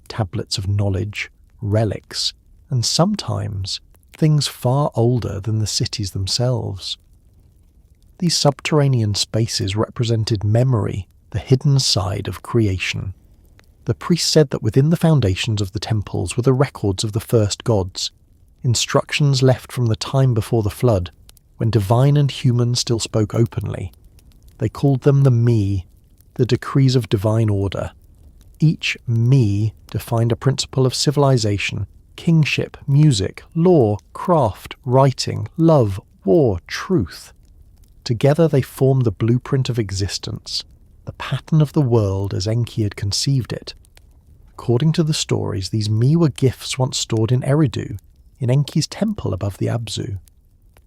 tablets of knowledge, relics, and sometimes things far older than the cities themselves. These subterranean spaces represented memory, the hidden side of creation. The priests said that within the foundations of the temples were the records of the first gods, instructions left from the time before the flood, when divine and human still spoke openly. They called them the Me, the decrees of divine order. Each Me defined a principle of civilization, kingship, music, law, craft, writing, love, war, truth. Together they formed the blueprint of existence, the pattern of the world as Enki had conceived it. According to the stories, these Me were gifts once stored in Eridu, in Enki's temple above the Abzu.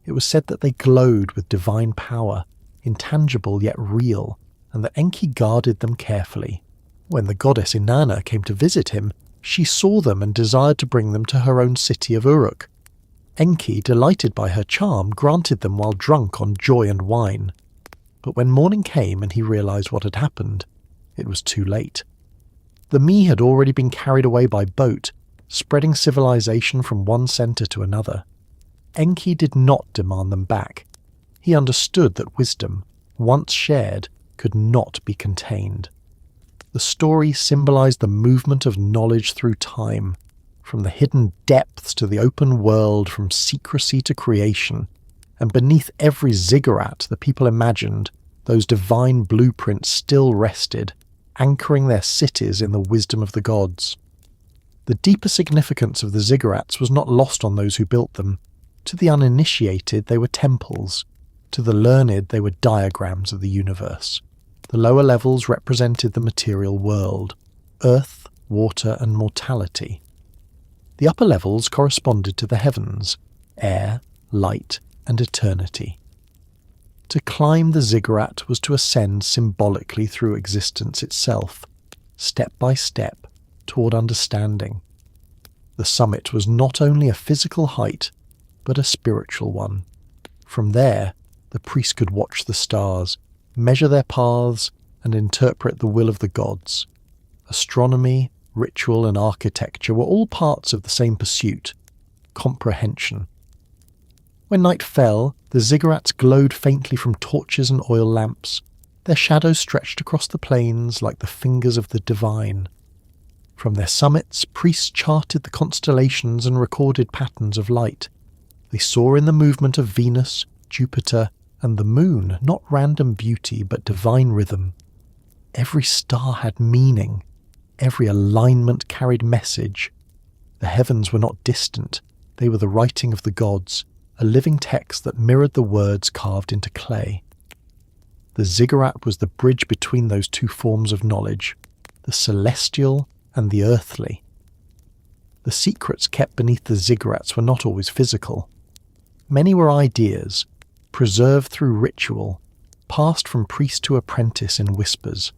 It was said that they glowed with divine power, intangible yet real, and that Enki guarded them carefully. When the goddess Inanna came to visit him, she saw them and desired to bring them to her own city of Uruk. Enki, delighted by her charm, granted them while drunk on joy and wine. But when morning came and he realized what had happened, it was too late. The Me had already been carried away by boat, spreading civilization from one center to another. Enki did not demand them back. He understood that wisdom, once shared, could not be contained. The story symbolized the movement of knowledge through time, from the hidden depths to the open world, from secrecy to creation, and beneath every ziggurat the people imagined, those divine blueprints still rested, anchoring their cities in the wisdom of the gods. The deeper significance of the ziggurats was not lost on those who built them. To the uninitiated, they were temples. To the learned, they were diagrams of the universe. The lower levels represented the material world, earth, water, and mortality. The upper levels corresponded to the heavens, air, light, and eternity. To climb the ziggurat was to ascend symbolically through existence itself, step by step, toward understanding. The summit was not only a physical height, but a spiritual one. From there, the priest could watch the stars, measure their paths, and interpret the will of the gods. Astronomy, ritual, and architecture were all parts of the same pursuit, comprehension. When night fell, the ziggurats glowed faintly from torches and oil lamps. Their shadows stretched across the plains like the fingers of the divine. From their summits, priests charted the constellations and recorded patterns of light. They saw in the movement of Venus, Jupiter, and the moon not random beauty but divine rhythm. Every star had meaning. Every alignment carried message. The heavens were not distant. They were the writing of the gods, a living text that mirrored the words carved into clay. The ziggurat was the bridge between those two forms of knowledge, the celestial and the earthly. The secrets kept beneath the ziggurats were not always physical. Many were ideas, preserved through ritual, passed from priest to apprentice in whispers.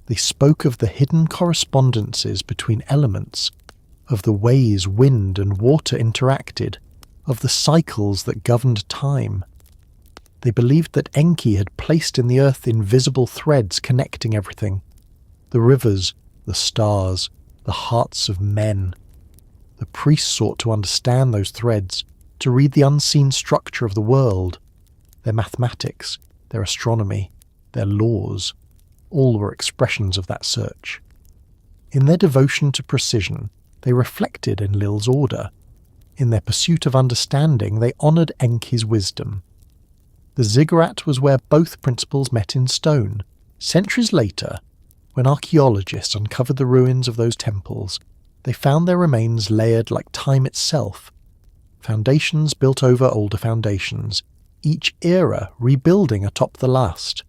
They spoke of the hidden correspondences between elements, of the ways wind and water interacted, of the cycles that governed time. They believed that Enki had placed in the earth invisible threads connecting everything, the rivers, the stars, the hearts of men. The priests sought to understand those threads, to read the unseen structure of the world, their mathematics, their astronomy, their laws. All were expressions of that search. In their devotion to precision, they reflected Enlil's order. In their pursuit of understanding, they honoured Enki's wisdom. The ziggurat was where both principles met in stone. Centuries later, when archaeologists uncovered the ruins of those temples, they found their remains layered like time itself. Foundations built over older foundations, each era rebuilding atop the last.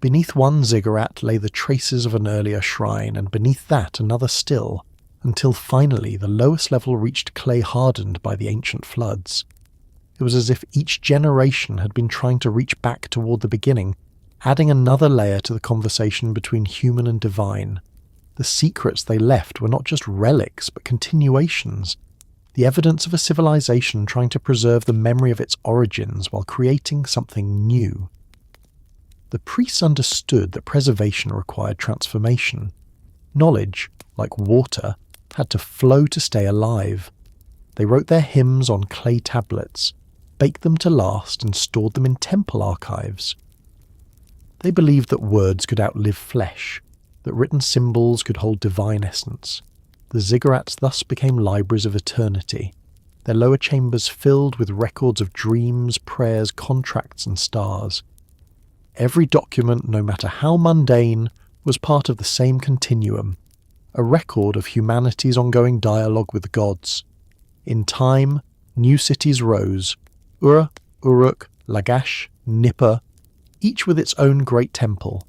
Beneath one ziggurat lay the traces of an earlier shrine, and beneath that another still, until finally the lowest level reached clay hardened by the ancient floods. It was as if each generation had been trying to reach back toward the beginning, adding another layer to the conversation between human and divine. The secrets they left were not just relics, but continuations, the evidence of a civilization trying to preserve the memory of its origins while creating something new. The priests understood that preservation required transformation. Knowledge, like water, had to flow to stay alive. They wrote their hymns on clay tablets, baked them to last, and stored them in temple archives. They believed that words could outlive flesh, that written symbols could hold divine essence. The ziggurats thus became libraries of eternity. their lower chambers filled with records of dreams, prayers, contracts, and stars. Every document, no matter how mundane, was part of the same continuum, a record of humanity's ongoing dialogue with the gods. In time, new cities rose, Ur, Uruk, Lagash, Nippur, each with its own great temple.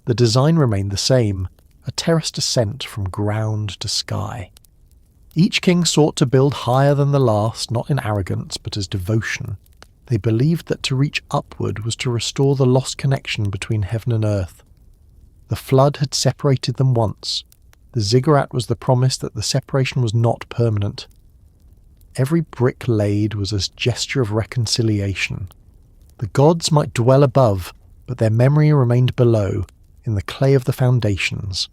The design remained the same, a terraced ascent from ground to sky. Each king sought to build higher than the last, not in arrogance, but as devotion. They believed that to reach upward was to restore the lost connection between heaven and earth. The flood had separated them once. The ziggurat was the promise that the separation was not permanent. Every brick laid was a gesture of reconciliation. The gods might dwell above, but their memory remained below, in the clay of the foundations.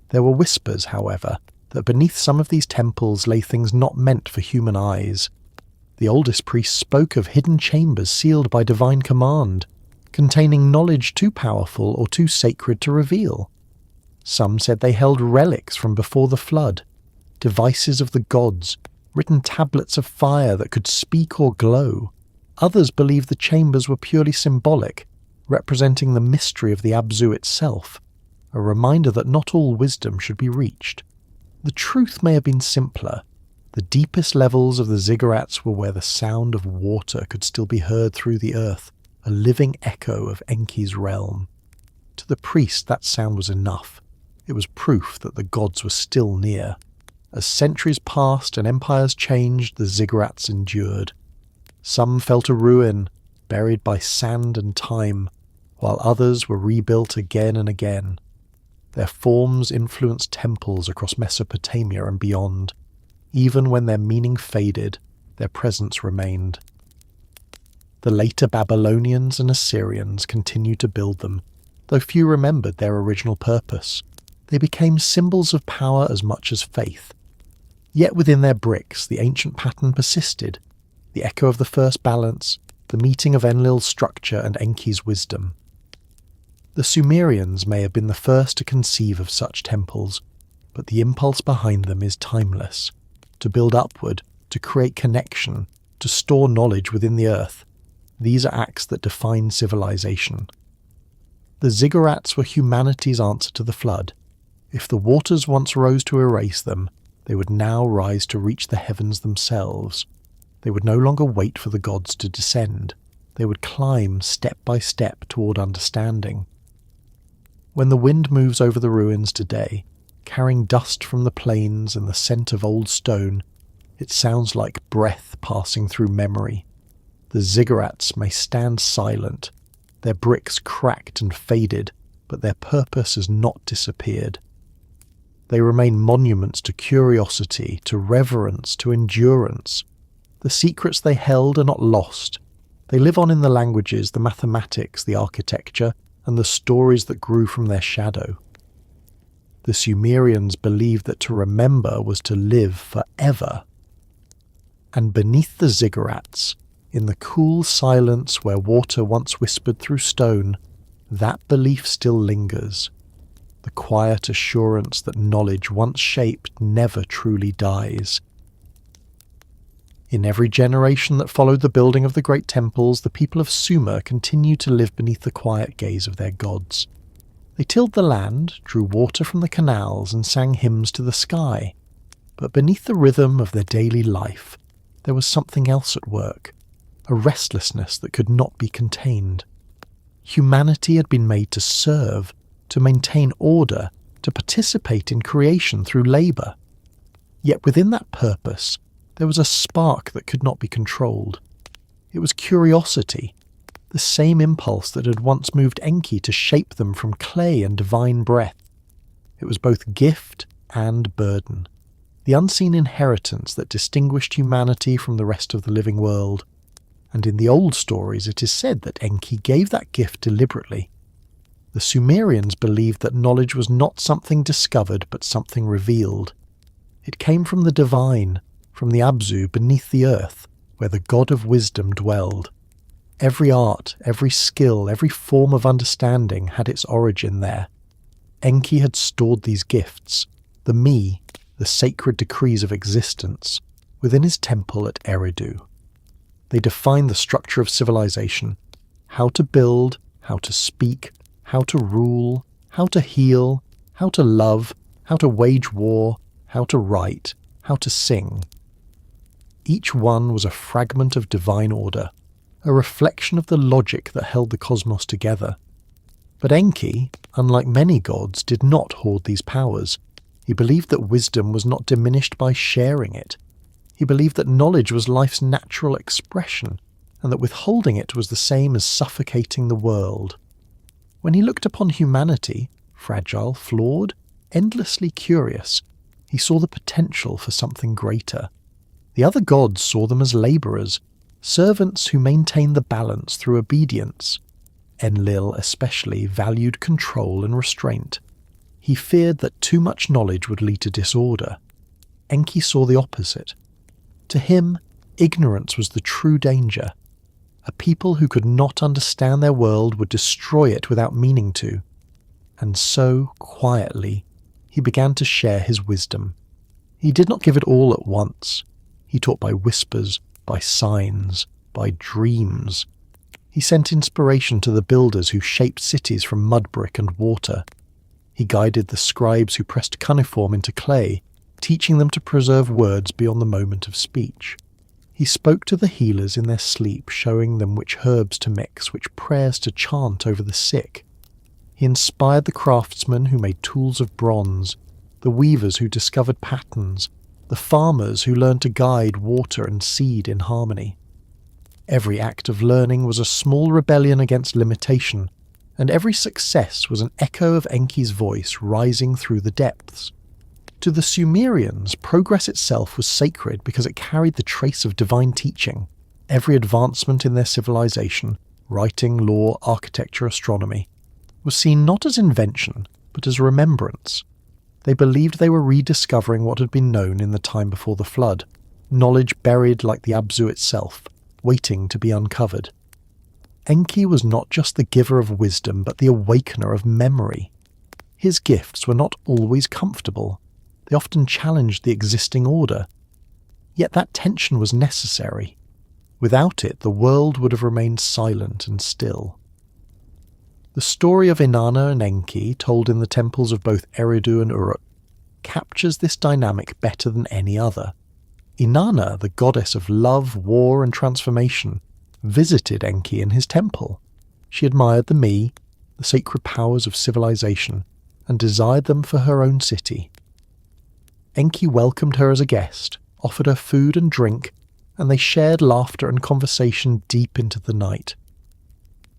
There were whispers, however, that beneath some of these temples lay things not meant for human eyes. The oldest priests spoke of hidden chambers sealed by divine command, containing knowledge too powerful or too sacred to reveal. Some said they held relics from before the flood, devices of the gods, written tablets of fire that could speak or glow. Others believed the chambers were purely symbolic, representing the mystery of the Abzu itself, a reminder that not all wisdom should be reached. The truth may have been simpler. The deepest levels of the ziggurats were where the sound of water could still be heard through the earth, a living echo of Enki's realm. To the priest, that sound was enough. It was proof that the gods were still near. As centuries passed and empires changed, the ziggurats endured. Some fell to ruin, buried by sand and time, while others were rebuilt again and again. Their forms influenced temples across Mesopotamia and beyond. Even when their meaning faded, their presence remained. The later Babylonians and Assyrians continued to build them, though few remembered their original purpose. They became symbols of power as much as faith. Yet within their bricks, the ancient pattern persisted, the echo of the first balance, the meeting of Enlil's structure and Enki's wisdom. The Sumerians may have been the first to conceive of such temples, but the impulse behind them is timeless. To build upward, to create connection, to store knowledge within the earth. These are acts that define civilization. The ziggurats were humanity's answer to the flood. If the waters once rose to erase them, they would now rise to reach the heavens themselves. They would no longer wait for the gods to descend. They would climb step by step toward understanding. When the wind moves over the ruins today, carrying dust from the plains and the scent of old stone, it sounds like breath passing through memory. The ziggurats may stand silent, their bricks cracked and faded, but their purpose has not disappeared. They remain monuments to curiosity, to reverence, to endurance. The secrets they held are not lost. They live on in the languages, the mathematics, the architecture, and the stories that grew from their shadow. The Sumerians believed that to remember was to live forever. And beneath the ziggurats, in the cool silence where water once whispered through stone, that belief still lingers. The quiet assurance that knowledge once shaped never truly dies. In every generation that followed the building of the great temples, the people of Sumer continued to live beneath the quiet gaze of their gods. They tilled the land, drew water from the canals, and sang hymns to the sky. But beneath the rhythm of their daily life, there was something else at work, a restlessness that could not be contained. Humanity had been made to serve, to maintain order, to participate in creation through labour. Yet within that purpose, there was a spark that could not be controlled. It was curiosity, the same impulse that had once moved Enki to shape them from clay and divine breath. It was both gift and burden, the unseen inheritance that distinguished humanity from the rest of the living world. And in the old stories it is said that Enki gave that gift deliberately. The Sumerians believed that knowledge was not something discovered but something revealed. It came from the divine, from the Abzu beneath the earth, where the god of wisdom dwelled. Every art, every skill, every form of understanding had its origin there. Enki had stored these gifts, the me, the sacred decrees of existence, within his temple at Eridu. They define the structure of civilization, how to build, how to speak, how to rule, how to heal, how to love, how to wage war, how to write, how to sing. Each one was a fragment of divine order, a reflection of the logic that held the cosmos together. But Enki, unlike many gods, did not hoard these powers. He believed that wisdom was not diminished by sharing it. He believed that knowledge was life's natural expression, and that withholding it was the same as suffocating the world. When he looked upon humanity, fragile, flawed, endlessly curious, he saw the potential for something greater. The other gods saw them as labourers, servants who maintained the balance through obedience. Enlil especially valued control and restraint. He feared that too much knowledge would lead to disorder. Enki saw the opposite. To him, ignorance was the true danger. A people who could not understand their world would destroy it without meaning to. And so, quietly, he began to share his wisdom. He did not give it all at once. He taught by whispers, by signs, by dreams. He sent inspiration to the builders who shaped cities from mud brick and water. He guided the scribes who pressed cuneiform into clay, teaching them to preserve words beyond the moment of speech. He spoke to the healers in their sleep, showing them which herbs to mix, which prayers to chant over the sick. He inspired the craftsmen who made tools of bronze, the weavers who discovered patterns, the farmers who learned to guide water and seed in harmony. Every act of learning was a small rebellion against limitation, and every success was an echo of Enki's voice rising through the depths. To the Sumerians, progress itself was sacred because it carried the trace of divine teaching. Every advancement in their civilization, writing, law, architecture, astronomy, was seen not as invention, but as remembrance. They believed they were rediscovering what had been known in the time before the flood, knowledge buried like the Abzu itself, waiting to be uncovered. Enki was not just the giver of wisdom, but the awakener of memory. His gifts were not always comfortable. They often challenged the existing order. Yet that tension was necessary. Without it, the world would have remained silent and still. The story of Inanna and Enki, told in the temples of both Eridu and Uruk, captures this dynamic better than any other. Inanna, the goddess of love, war, and transformation, visited Enki in his temple. She admired the Mi, the sacred powers of civilization, and desired them for her own city. Enki welcomed her as a guest, offered her food and drink, and they shared laughter and conversation deep into the night.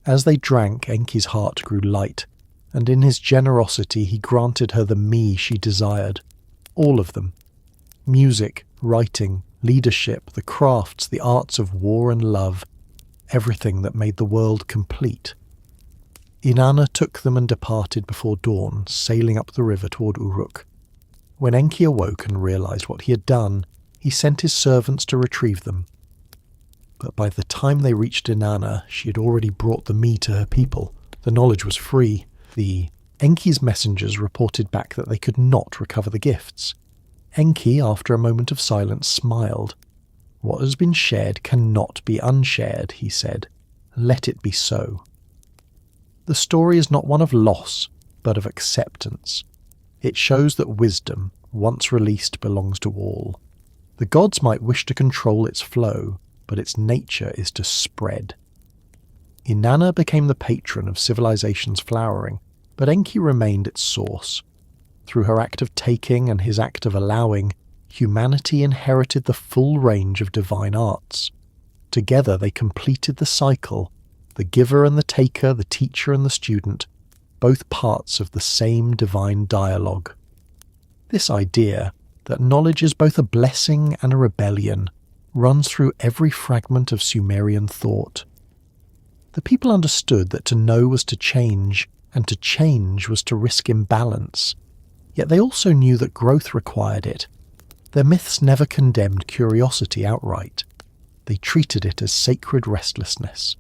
As they drank, Enki's heart grew light, and in his generosity he granted her the Me she desired. All of them. Music, writing, leadership, the crafts, the arts of war and love, everything that made the world complete. Inanna took them and departed before dawn, sailing up the river toward Uruk. When Enki awoke and realized what he had done, he sent his servants to retrieve them. But by the time they reached Inanna, she had already brought the Me to her people. The knowledge was free. Enki's messengers reported back that they could not recover the gifts. Enki, after a moment of silence, smiled. "What has been shared cannot be unshared," he said. "Let it be so." The story is not one of loss, but of acceptance. It shows that wisdom, once released, belongs to all. The gods might wish to control its flow, but its nature is to spread. Inanna became the patron of civilization's flowering, but Enki remained its source. Through her act of taking and his act of allowing, humanity inherited the full range of divine arts. Together they completed the cycle, the giver and the taker, the teacher and the student, both parts of the same divine dialogue. This idea, that knowledge is both a blessing and a rebellion, runs through every fragment of Sumerian thought. The people understood that to know was to change, and to change was to risk imbalance. Yet they also knew that growth required it. Their myths never condemned curiosity outright. They treated it as sacred restlessness,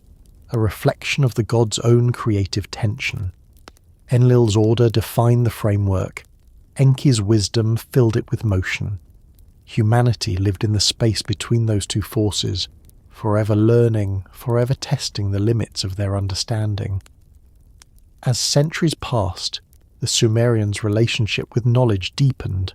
a reflection of the god's own creative tension. Enlil's order defined the framework. Enki's wisdom filled it with motion. Humanity lived in the space between those two forces, forever learning, forever testing the limits of their understanding. As centuries passed, the Sumerians' relationship with knowledge deepened.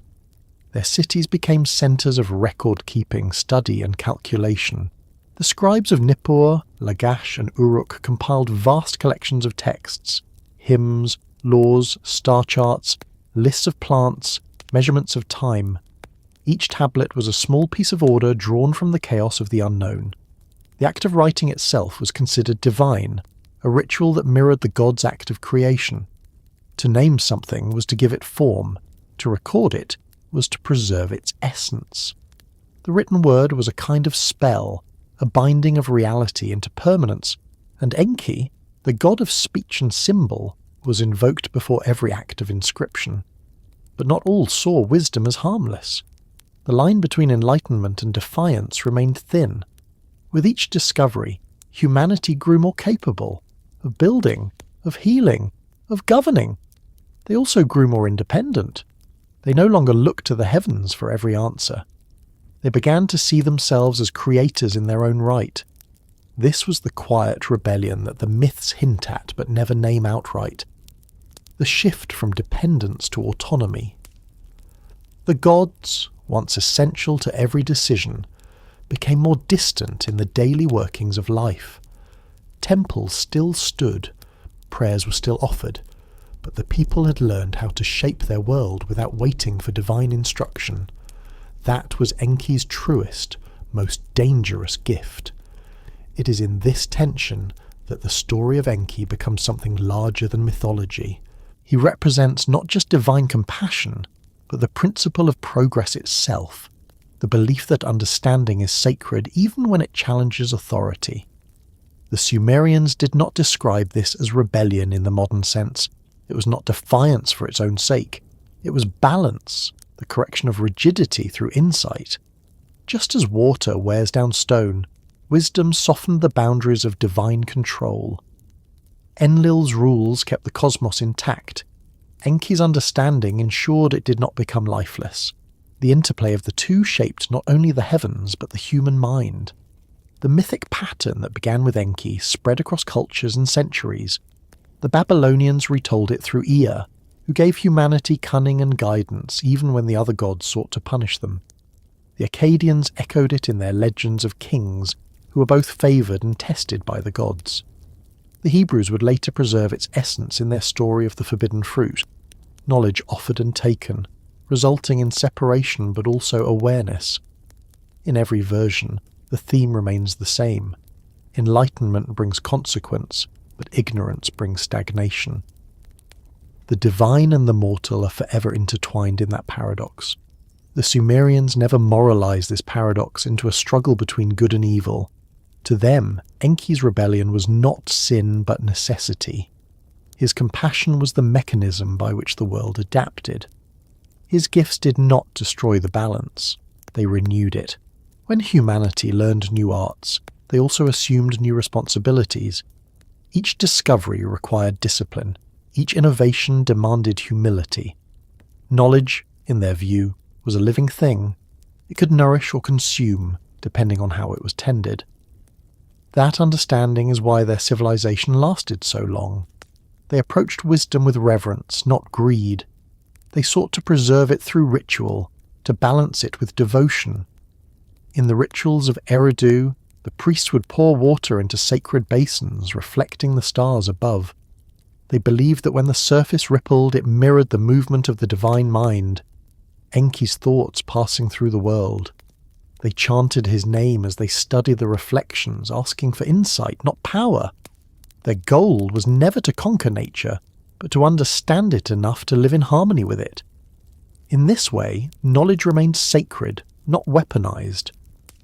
Their cities became centres of record-keeping, study and calculation. The scribes of Nippur, Lagash and Uruk compiled vast collections of texts, hymns, laws, star charts, lists of plants, measurements of time. Each tablet was a small piece of order drawn from the chaos of the unknown. The act of writing itself was considered divine, a ritual that mirrored the god's act of creation. To name something was to give it form, to record it was to preserve its essence. The written word was a kind of spell, a binding of reality into permanence, and Enki, the god of speech and symbol, was invoked before every act of inscription. But not all saw wisdom as harmless. The line between enlightenment and defiance remained thin. With each discovery, humanity grew more capable of building, of healing, of governing. They also grew more independent. They no longer looked to the heavens for every answer. They began to see themselves as creators in their own right. This was the quiet rebellion that the myths hint at but never name outright. The shift from dependence to autonomy. The gods, once essential to every decision, became more distant in the daily workings of life. Temples still stood, prayers were still offered, but the people had learned how to shape their world without waiting for divine instruction. That was Enki's truest, most dangerous gift. It is in this tension that the story of Enki becomes something larger than mythology. He represents not just divine compassion, but the principle of progress itself, the belief that understanding is sacred even when it challenges authority. The Sumerians did not describe this as rebellion in the modern sense. It was not defiance for its own sake. It was balance, the correction of rigidity through insight. Just as water wears down stone, wisdom softened the boundaries of divine control. Enlil's rules kept the cosmos intact. Enki's understanding ensured it did not become lifeless. The interplay of the two shaped not only the heavens but the human mind. The mythic pattern that began with Enki spread across cultures and centuries. The Babylonians retold it through Ea, who gave humanity cunning and guidance even when the other gods sought to punish them. The Akkadians echoed it in their legends of kings, who were both favoured and tested by the gods. The Hebrews would later preserve its essence in their story of the forbidden fruit, knowledge offered and taken, resulting in separation but also awareness. In every version, the theme remains the same. Enlightenment brings consequence, but ignorance brings stagnation. The divine and the mortal are forever intertwined in that paradox. The Sumerians never moralized this paradox into a struggle between good and evil. To them, Enki's rebellion was not sin but necessity. His compassion was the mechanism by which the world adapted. His gifts did not destroy the balance, they renewed it. When humanity learned new arts, they also assumed new responsibilities. Each discovery required discipline. Each innovation demanded humility. Knowledge, in their view, was a living thing. It could nourish or consume, depending on how it was tended. That understanding is why their civilization lasted so long. They approached wisdom with reverence, not greed. They sought to preserve it through ritual, to balance it with devotion. In the rituals of Eridu, the priests would pour water into sacred basins, reflecting the stars above. They believed that when the surface rippled, it mirrored the movement of the divine mind, Enki's thoughts passing through the world. They chanted his name as they studied the reflections, asking for insight, not power. Their goal was never to conquer nature, but to understand it enough to live in harmony with it. In this way, knowledge remained sacred, not weaponized.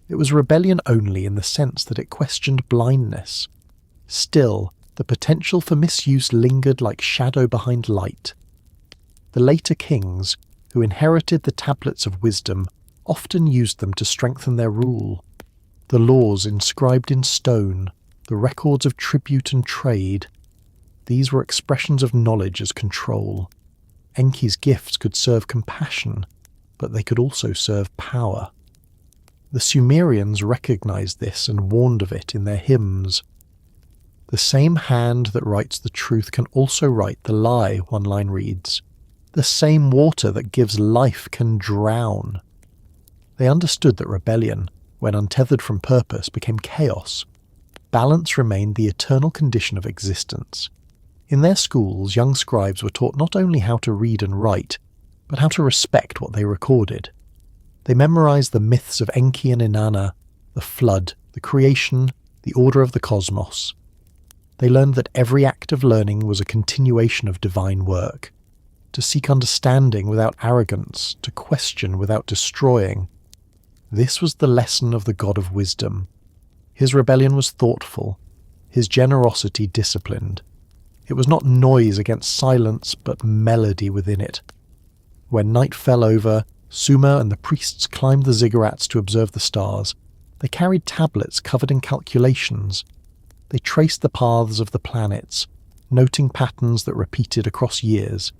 It was rebellion only in the sense that it questioned blindness. Still, the potential for misuse lingered like shadow behind light. The later kings, who inherited the tablets of wisdom, often used them to strengthen their rule. The laws inscribed in stone, the records of tribute and trade, these were expressions of knowledge as control. Enki's gifts could serve compassion. but they could also serve power. The Sumerians recognized this and warned of it in their hymns. The same hand that writes the truth can also write the lie, one line reads. The same water that gives life can drown. They understood that rebellion, when untethered from purpose, became chaos. Balance remained the eternal condition of existence. In their schools, young scribes were taught not only how to read and write, but how to respect what they recorded. They memorized the myths of Enki and Inanna, the flood, the creation, the order of the cosmos. They learned that every act of learning was a continuation of divine work. To seek understanding without arrogance, to question without destroying. This was the lesson of the God of wisdom. His rebellion was thoughtful, his generosity disciplined. It was not noise against silence, but melody within it. When night fell over, Sumer and the priests climbed the ziggurats to observe the stars. They carried tablets covered in calculations. They traced the paths of the planets, noting patterns that repeated across years.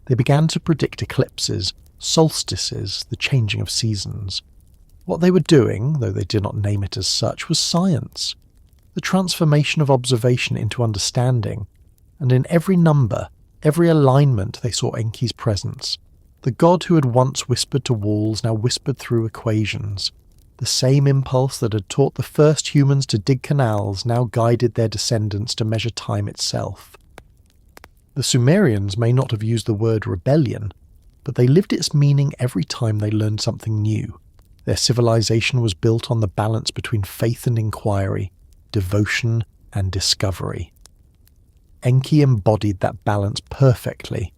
They began to predict eclipses, solstices, the changing of seasons. What they were doing, though they did not name it as such, was science, the transformation of observation into understanding, and in every number, every alignment they saw Enki's presence. The god who had once whispered to walls now whispered through equations. The same impulse that had taught the first humans to dig canals now guided their descendants to measure time itself. The Sumerians may not have used the word rebellion, but they lived its meaning every time they learned something new. Their civilization was built on the balance between faith and inquiry, devotion and discovery. Enki embodied that balance perfectly.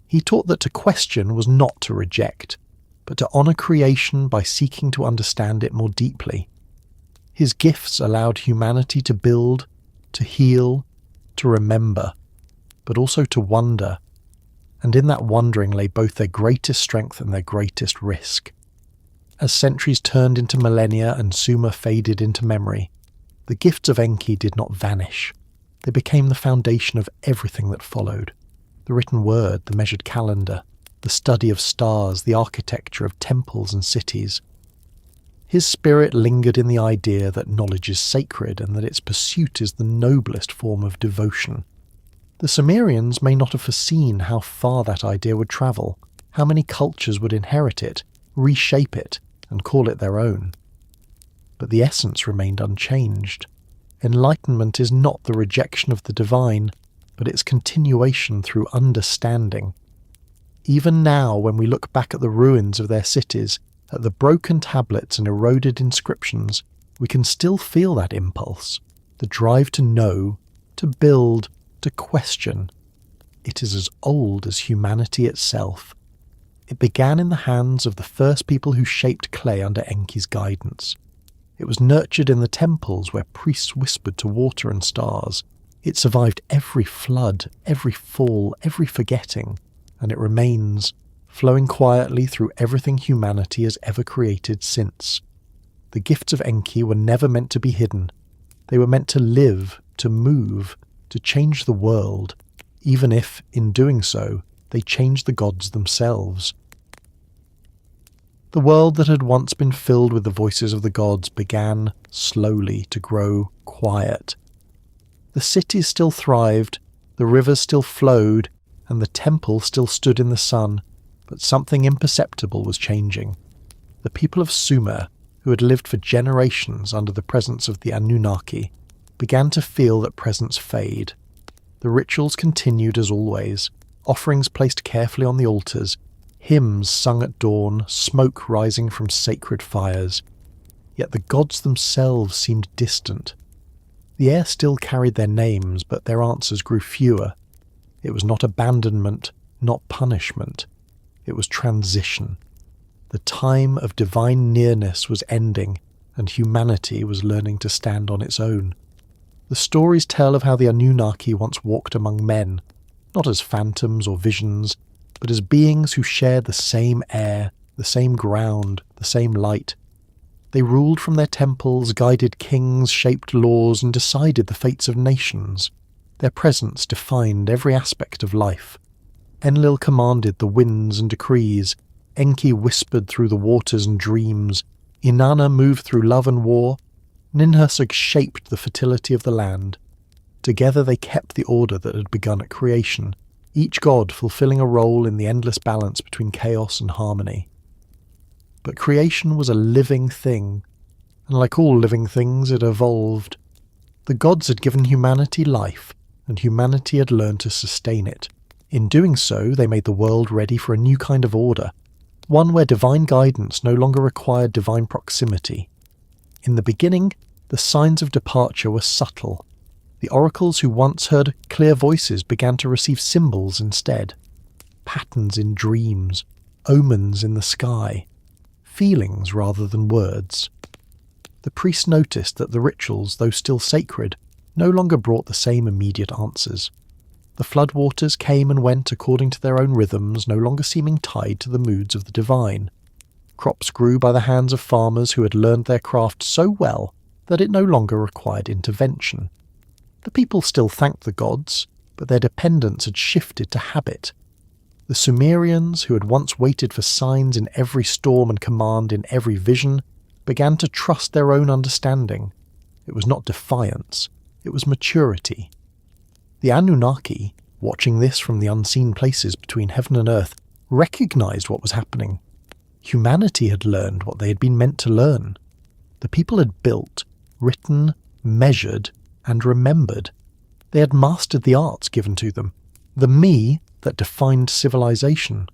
He taught that to question was not to reject, but to honor creation by seeking to understand it more deeply. His gifts allowed humanity to build, to heal, to remember, but also to wonder, and in that wondering lay both their greatest strength and their greatest risk. As centuries turned into millennia and Sumer faded into memory, the gifts of Enki did not vanish. They became the foundation of everything that followed. The written word, the measured calendar, the study of stars, the architecture of temples and cities. His spirit lingered in the idea that knowledge is sacred and that its pursuit is the noblest form of devotion. The Sumerians may not have foreseen how far that idea would travel, how many cultures would inherit it, reshape it, and call it their own. But the essence remained unchanged. Enlightenment is not the rejection of the divine, but its continuation through understanding. Even now, when we look back at the ruins of their cities, at the broken tablets and eroded inscriptions, we can still feel that impulse, the drive to know, to build, to question. It is as old as humanity itself. It began in the hands of the first people who shaped clay under Enki's guidance. It was nurtured in the temples where priests whispered to water and stars. It survived every flood, every fall, every forgetting, and it remains, flowing quietly through everything humanity has ever created since. The gifts of Enki were never meant to be hidden. They were meant to live, to move, to change the world, even if, in doing so, they changed the gods themselves. The world that had once been filled with the voices of the gods began, slowly, to grow quiet. The cities still thrived, the rivers still flowed, and the temple still stood in the sun, but something imperceptible was changing. The people of Sumer, who had lived for generations under the presence of the Anunnaki, began to feel that presence fade. The rituals continued as always, offerings placed carefully on the altars, hymns sung at dawn, smoke rising from sacred fires. Yet the gods themselves seemed distant. The air still carried their names, but their answers grew fewer. It was not abandonment, not punishment. It was transition. The time of divine nearness was ending, and humanity was learning to stand on its own. The stories tell of how the Anunnaki once walked among men, not as phantoms or visions, but as beings who shared the same air, the same ground, the same light. They ruled from their temples, guided kings, shaped laws, and decided the fates of nations. Their presence defined every aspect of life. Enlil commanded the winds and decrees. Enki whispered through the waters and dreams, Inanna moved through love and war, Ninhursag shaped the fertility of the land. Together they kept the order that had begun at creation, each god fulfilling a role in the endless balance between chaos and harmony. But creation was a living thing, and like all living things, it evolved. The gods had given humanity life, and humanity had learned to sustain it. In doing so, they made the world ready for a new kind of order, one where divine guidance no longer required divine proximity. In the beginning, the signs of departure were subtle. The oracles who once heard clear voices began to receive symbols instead. Patterns in dreams, omens in the sky, feelings rather than words. The priests noticed that the rituals, though still sacred, no longer brought the same immediate answers. The floodwaters came and went according to their own rhythms, no longer seeming tied to the moods of the divine. Crops grew by the hands of farmers who had learned their craft so well that it no longer required intervention. The people still thanked the gods, but their dependence had shifted to habit. The Sumerians, who had once waited for signs in every storm and command in every vision, began to trust their own understanding. It was not defiance, it was maturity. The Anunnaki, watching this from the unseen places between heaven and earth, recognized what was happening. Humanity had learned what they had been meant to learn. The people had built, written, measured, and remembered. They had mastered the arts given to them, the me that defined civilization.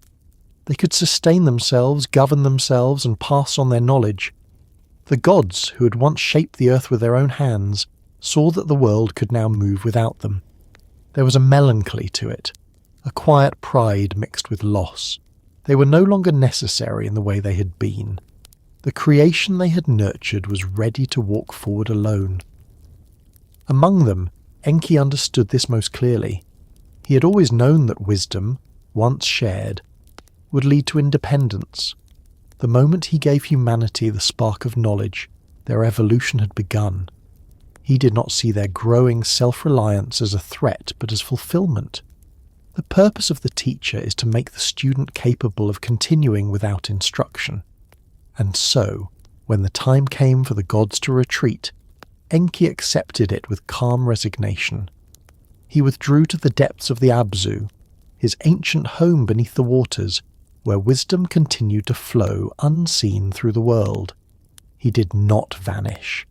They could sustain themselves, govern themselves, and pass on their knowledge. The gods, who had once shaped the earth with their own hands, saw that the world could now move without them. There was a melancholy to it, a quiet pride mixed with loss. They were no longer necessary in the way they had been. The creation they had nurtured was ready to walk forward alone. Among them, Enki understood this most clearly. He had always known that wisdom, once shared, would lead to independence. The moment he gave humanity the spark of knowledge, their evolution had begun. He did not see their growing self-reliance as a threat, but as fulfillment. The purpose of the teacher is to make the student capable of continuing without instruction. And so, when the time came for the gods to retreat, Enki accepted it with calm resignation. He withdrew to the depths of the Abzu, his ancient home beneath the waters, where wisdom continued to flow unseen through the world. He did not vanish.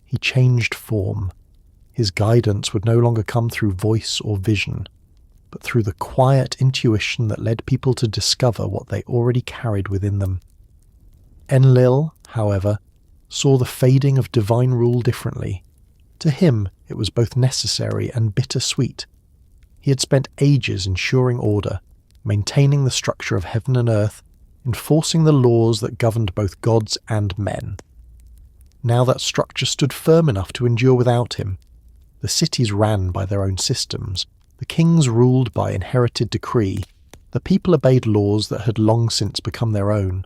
He changed form. His guidance would no longer come through voice or vision, but through the quiet intuition that led people to discover what they already carried within them. Enlil, however, saw the fading of divine rule differently. To him, it was both necessary and bittersweet. He had spent ages ensuring order, maintaining the structure of heaven and earth, enforcing the laws that governed both gods and men. Now that structure stood firm enough to endure without him. The cities ran by their own systems, the kings ruled by inherited decree, the people obeyed laws that had long since become their own.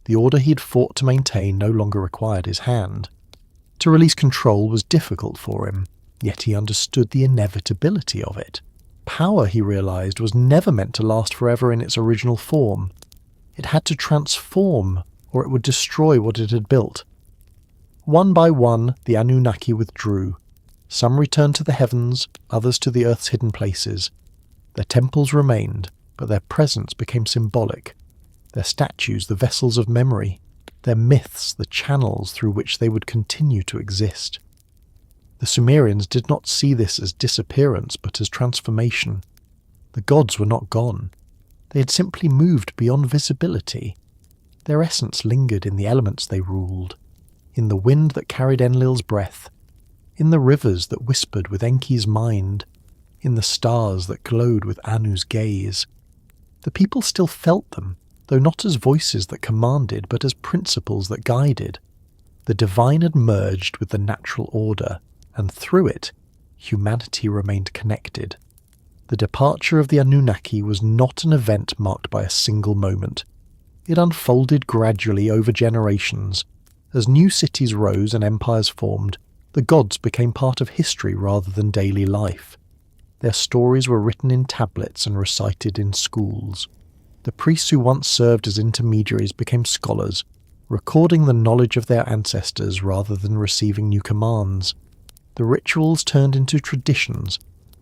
The order he had fought to maintain no longer required his hand. To release control was difficult for him, yet he understood the inevitability of it. Power, he realized, was never meant to last forever in its original form. It had to transform, or it would destroy what it had built. One by one, the Anunnaki withdrew. Some returned to the heavens, others to the earth's hidden places. Their temples remained, but their presence became symbolic. Their statues the vessels of memory, their myths the channels through which they would continue to exist. The Sumerians did not see this as disappearance but as transformation. The gods were not gone. They had simply moved beyond visibility. Their essence lingered in the elements they ruled, in the wind that carried Enlil's breath, in the rivers that whispered with Enki's mind, in the stars that glowed with Anu's gaze. The people still felt them, though not as voices that commanded, but as principles that guided. The divine had merged with the natural order, and through it, humanity remained connected. The departure of the Anunnaki was not an event marked by a single moment. It unfolded gradually over generations. As new cities rose and empires formed, the gods became part of history rather than daily life. Their stories were written in tablets and recited in schools. The priests who once served as intermediaries became scholars, recording the knowledge of their ancestors rather than receiving new commands. The rituals turned into traditions,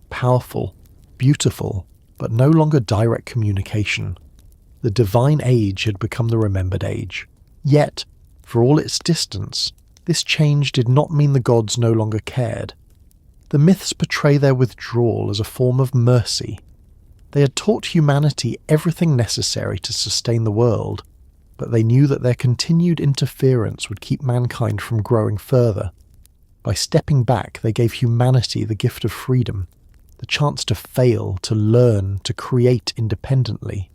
powerful, beautiful, but no longer direct communication. The divine age had become the remembered age. Yet, for all its distance, this change did not mean the gods no longer cared. The myths portray their withdrawal as a form of mercy. They had taught humanity everything necessary to sustain the world, but they knew that their continued interference would keep mankind from growing further. By stepping back, they gave humanity the gift of freedom, the chance to fail, to learn, to create independently.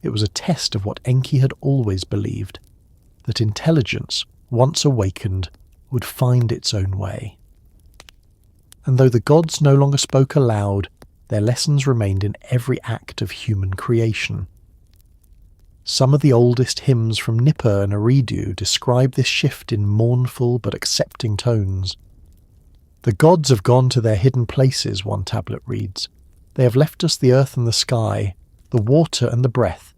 It was a test of what Enki had always believed, that intelligence, once awakened, would find its own way. And though the gods no longer spoke aloud, their lessons remained in every act of human creation. Some of the oldest hymns from Nippur and Eridu describe this shift in mournful but accepting tones. "The gods have gone to their hidden places," one tablet reads. "They have left us the earth and the sky, the water and the breath.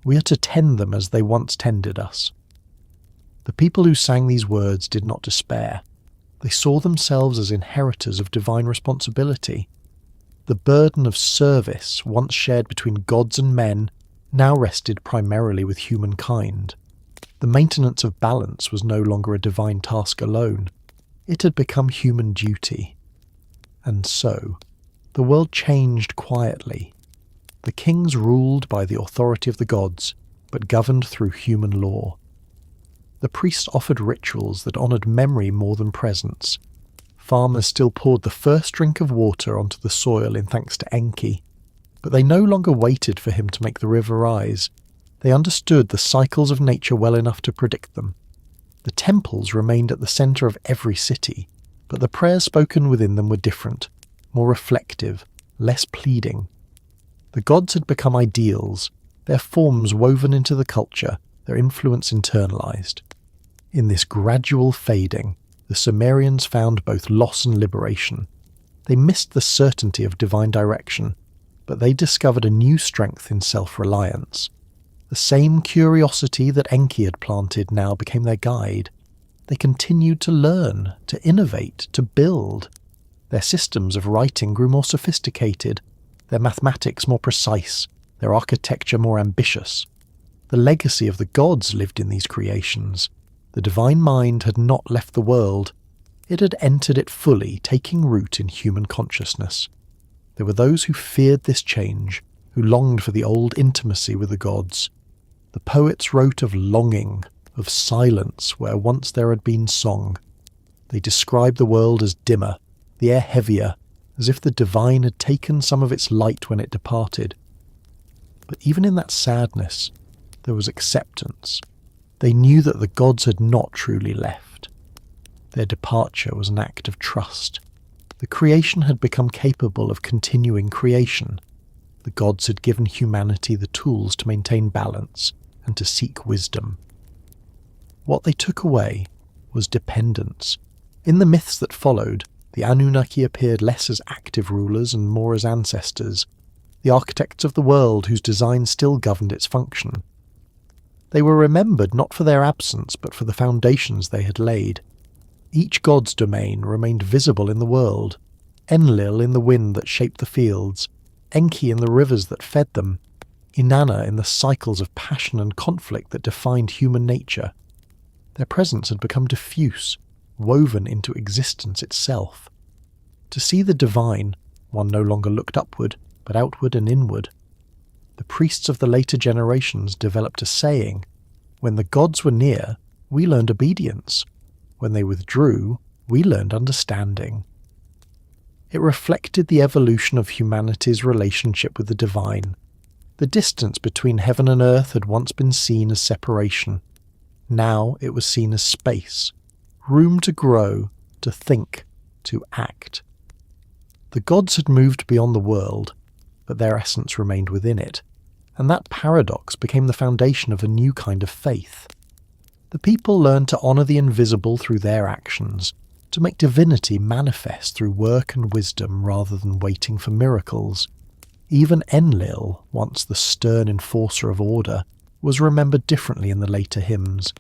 We are to tend them as they once tended us." The people who sang these words did not despair. They saw themselves as inheritors of divine responsibility. The burden of service, once shared between gods and men, now rested primarily with humankind. The maintenance of balance was no longer a divine task alone. It had become human duty. And so, the world changed quietly. The kings ruled by the authority of the gods, but governed through human law. The priests offered rituals that honoured memory more than presence. Farmers still poured the first drink of water onto the soil in thanks to Enki, but they no longer waited for him to make the river rise. They understood the cycles of nature well enough to predict them. The temples remained at the centre of every city, but the prayers spoken within them were different, more reflective, less pleading. The gods had become ideals, their forms woven into the culture, their influence internalised. In this gradual fading, the Sumerians found both loss and liberation. They missed the certainty of divine direction, but they discovered a new strength in self-reliance. The same curiosity that Enki had planted now became their guide. They continued to learn, to innovate, to build. Their systems of writing grew more sophisticated, their mathematics more precise, their architecture more ambitious. The legacy of the gods lived in these creations. The divine mind had not left the world. It had entered it fully, taking root in human consciousness. There were those who feared this change, who longed for the old intimacy with the gods. The poets wrote of longing, of silence where once there had been song. They described the world as dimmer, the air heavier, as if the divine had taken some of its light when it departed. But even in that sadness, there was acceptance. They knew that the gods had not truly left. Their departure was an act of trust. The creation had become capable of continuing creation. The gods had given humanity the tools to maintain balance and to seek wisdom. What they took away was dependence. In the myths that followed, the Anunnaki appeared less as active rulers and more as ancestors, the architects of the world whose design still governed its function. They were remembered not for their absence but for the foundations they had laid. Each god's domain remained visible in the world. Enlil in the wind that shaped the fields, Enki in the rivers that fed them, Inanna in the cycles of passion and conflict that defined human nature. Their presence had become diffuse, woven into existence itself. To see the divine, one no longer looked upward, but outward and inward. The priests of the later generations developed a saying, "When the gods were near, we learned obedience. When they withdrew, we learned understanding." It reflected the evolution of humanity's relationship with the divine. The distance between heaven and earth had once been seen as separation. Now it was seen as space, room to grow, to think, to act. The gods had moved beyond the world, but their essence remained within it, and that paradox became the foundation of a new kind of faith. The people learned to honour the invisible through their actions, to make divinity manifest through work and wisdom rather than waiting for miracles. Even Enlil, once the stern enforcer of order, was remembered differently in the later hymns.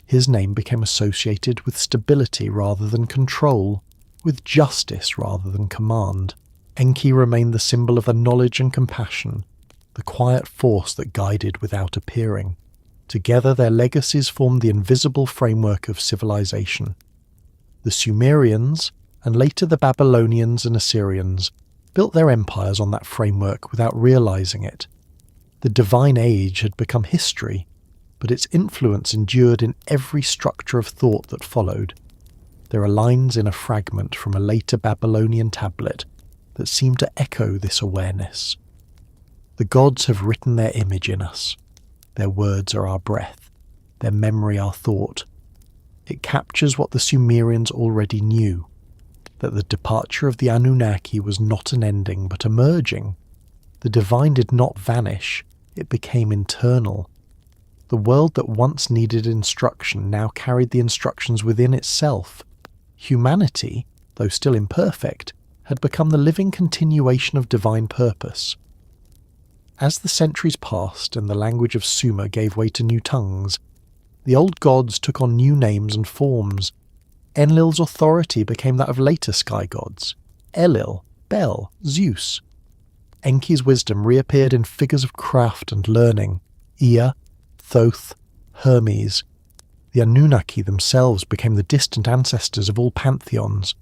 His name became associated with stability rather than control, with justice rather than command. Enki remained the symbol of knowledge and compassion, the quiet force that guided without appearing. Together their legacies formed the invisible framework of civilization. The Sumerians, and later the Babylonians and Assyrians, built their empires on that framework without realizing it. The Divine Age had become history, but its influence endured in every structure of thought that followed. There are lines in a fragment from a later Babylonian tablet that seem to echo this awareness. The gods have written their image in us. Their words are our breath, their memory our thought. It captures what the Sumerians already knew, that the departure of the Anunnaki was not an ending but a merging. The divine did not vanish, it became internal. The world that once needed instruction now carried the instructions within itself. Humanity, though still imperfect, had become the living continuation of divine purpose. As the centuries passed and the language of Sumer gave way to new tongues, the old gods took on new names and forms. Enlil's authority became that of later sky gods: Elil, Bel, Zeus. Enki's wisdom reappeared in figures of craft and learning: Ea, Thoth, Hermes. The Anunnaki themselves became the distant ancestors of all pantheons,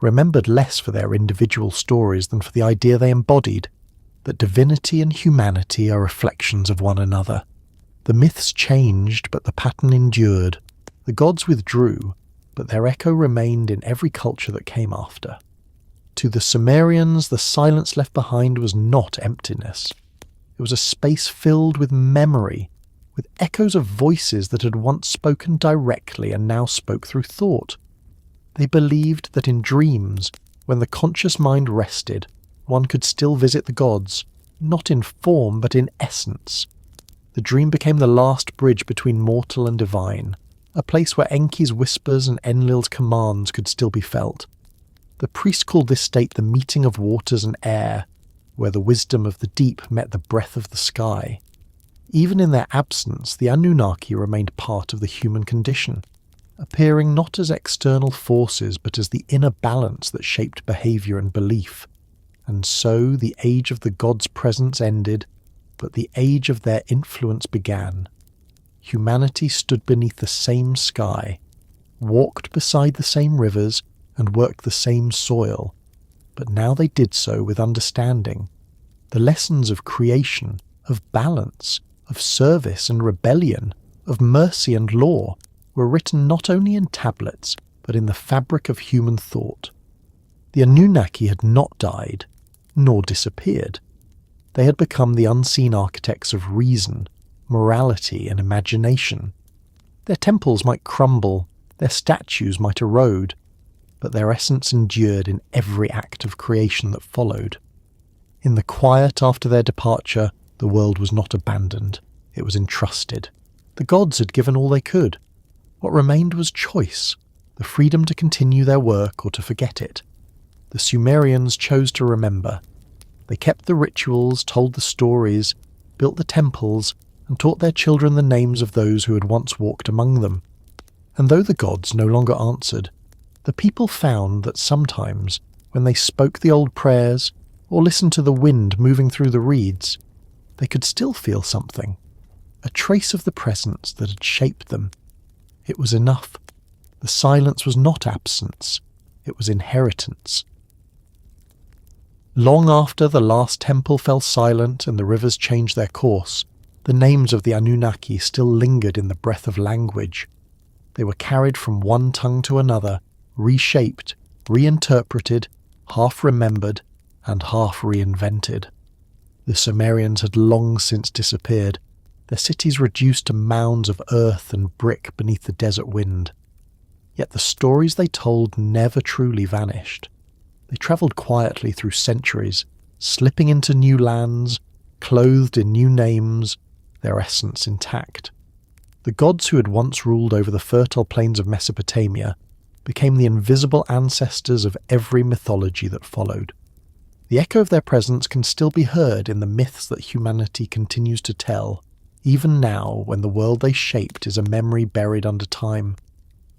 remembered less for their individual stories than for the idea they embodied, that divinity and humanity are reflections of one another. The myths changed, but the pattern endured. The gods withdrew, but their echo remained in every culture that came after. To the Sumerians, the silence left behind was not emptiness. It was a space filled with memory, with echoes of voices that had once spoken directly and now spoke through thought. They believed that in dreams, when the conscious mind rested, one could still visit the gods, not in form but in essence. The dream became the last bridge between mortal and divine, a place where Enki's whispers and Enlil's commands could still be felt. The priest called this state the meeting of waters and air, where the wisdom of the deep met the breath of the sky. Even in their absence, the Anunnaki remained part of the human condition, appearing not as external forces but as the inner balance that shaped behaviour and belief. And so the age of the gods' presence ended, but the age of their influence began. Humanity stood beneath the same sky, walked beside the same rivers, and worked the same soil, but now they did so with understanding. The lessons of creation, of balance, of service and rebellion, of mercy and law were written not only in tablets, but in the fabric of human thought. The Anunnaki had not died, nor disappeared. They had become the unseen architects of reason, morality and imagination. Their temples might crumble, their statues might erode, but their essence endured in every act of creation that followed. In the quiet after their departure, the world was not abandoned, it was entrusted. The gods had given all they could. What remained was choice, the freedom to continue their work or to forget it. The Sumerians chose to remember. They kept the rituals, told the stories, built the temples, and taught their children the names of those who had once walked among them. And though the gods no longer answered, the people found that sometimes, when they spoke the old prayers, or listened to the wind moving through the reeds, they could still feel something, a trace of the presence that had shaped them. It was enough. The silence was not absence, it was inheritance. Long after the last temple fell silent and the rivers changed their course, the names of the Anunnaki still lingered in the breath of language. They were carried from one tongue to another, reshaped, reinterpreted, half remembered, and half reinvented. The Sumerians had long since disappeared, their cities reduced to mounds of earth and brick beneath the desert wind. Yet the stories they told never truly vanished. They travelled quietly through centuries, slipping into new lands, clothed in new names, their essence intact. The gods who had once ruled over the fertile plains of Mesopotamia became the invisible ancestors of every mythology that followed. The echo of their presence can still be heard in the myths that humanity continues to tell, even now when the world they shaped is a memory buried under time.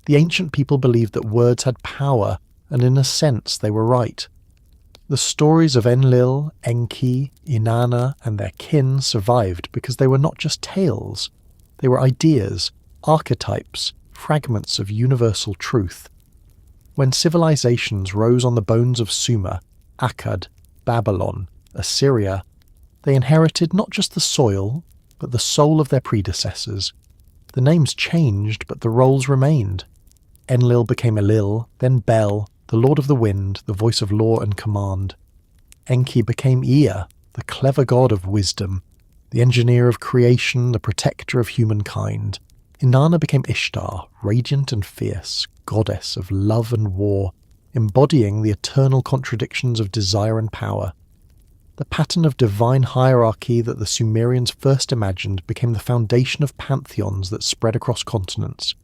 The ancient people believed that words had power, and in a sense they were right. The stories of Enlil, Enki, Inanna and their kin survived because they were not just tales. They were ideas, archetypes, fragments of universal truth. When civilizations rose on the bones of Sumer, Akkad, Babylon, Assyria, they inherited not just the soil, but the soul of their predecessors. The names changed, but the roles remained. Enlil became Enlil, then Bel, the Lord of the Wind, the voice of law and command. Enki became Ea, the clever god of wisdom, the engineer of creation, the protector of humankind. Inanna became Ishtar, radiant and fierce, goddess of love and war, embodying the eternal contradictions of desire and power. The pattern of divine hierarchy that the Sumerians first imagined became the foundation of pantheons that spread across continents.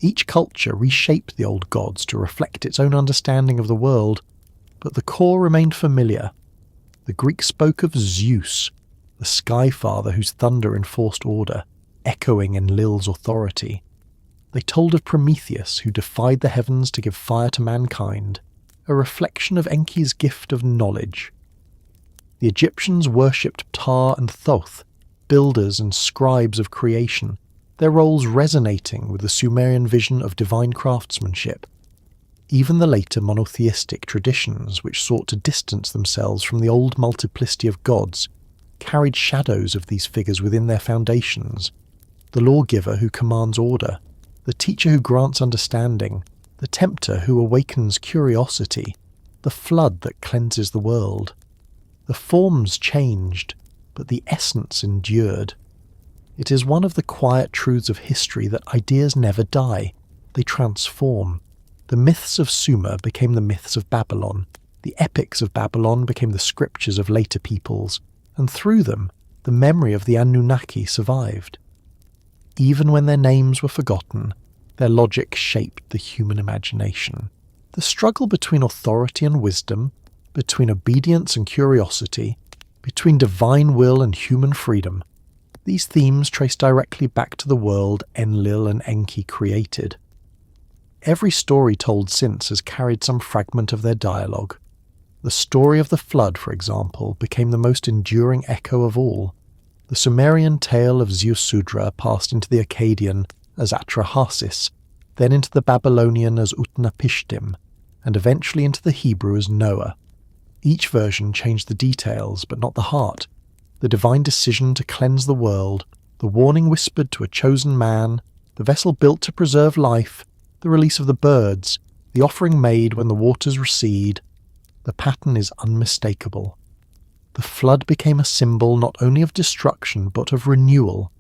Each culture reshaped the old gods to reflect its own understanding of the world, but the core remained familiar. The Greeks spoke of Zeus, the sky father whose thunder enforced order, echoing Enlil's authority. They told of Prometheus, who defied the heavens to give fire to mankind, a reflection of Enki's gift of knowledge. The Egyptians worshipped Ptah and Thoth, builders and scribes of creation, their roles resonating with the Sumerian vision of divine craftsmanship. Even the later monotheistic traditions, which sought to distance themselves from the old multiplicity of gods, carried shadows of these figures within their foundations. The lawgiver who commands order, the teacher who grants understanding, the tempter who awakens curiosity, the flood that cleanses the world. The forms changed, but the essence endured. It is one of the quiet truths of history that ideas never die, they transform. The myths of Sumer became the myths of Babylon, the epics of Babylon became the scriptures of later peoples, and through them, the memory of the Anunnaki survived. Even when their names were forgotten, their logic shaped the human imagination. The struggle between authority and wisdom, between obedience and curiosity, between divine will and human freedom, these themes trace directly back to the world Enlil and Enki created. Every story told since has carried some fragment of their dialogue. The story of the flood, for example, became the most enduring echo of all. The Sumerian tale of Ziusudra passed into the Akkadian as Atrahasis, then into the Babylonian as Utnapishtim, and eventually into the Hebrew as Noah. Each version changed the details, but not the heart. The divine decision to cleanse the world, the warning whispered to a chosen man, the vessel built to preserve life, the release of the birds, the offering made when the waters recede. The pattern is unmistakable. The flood became a symbol not only of destruction but of renewal,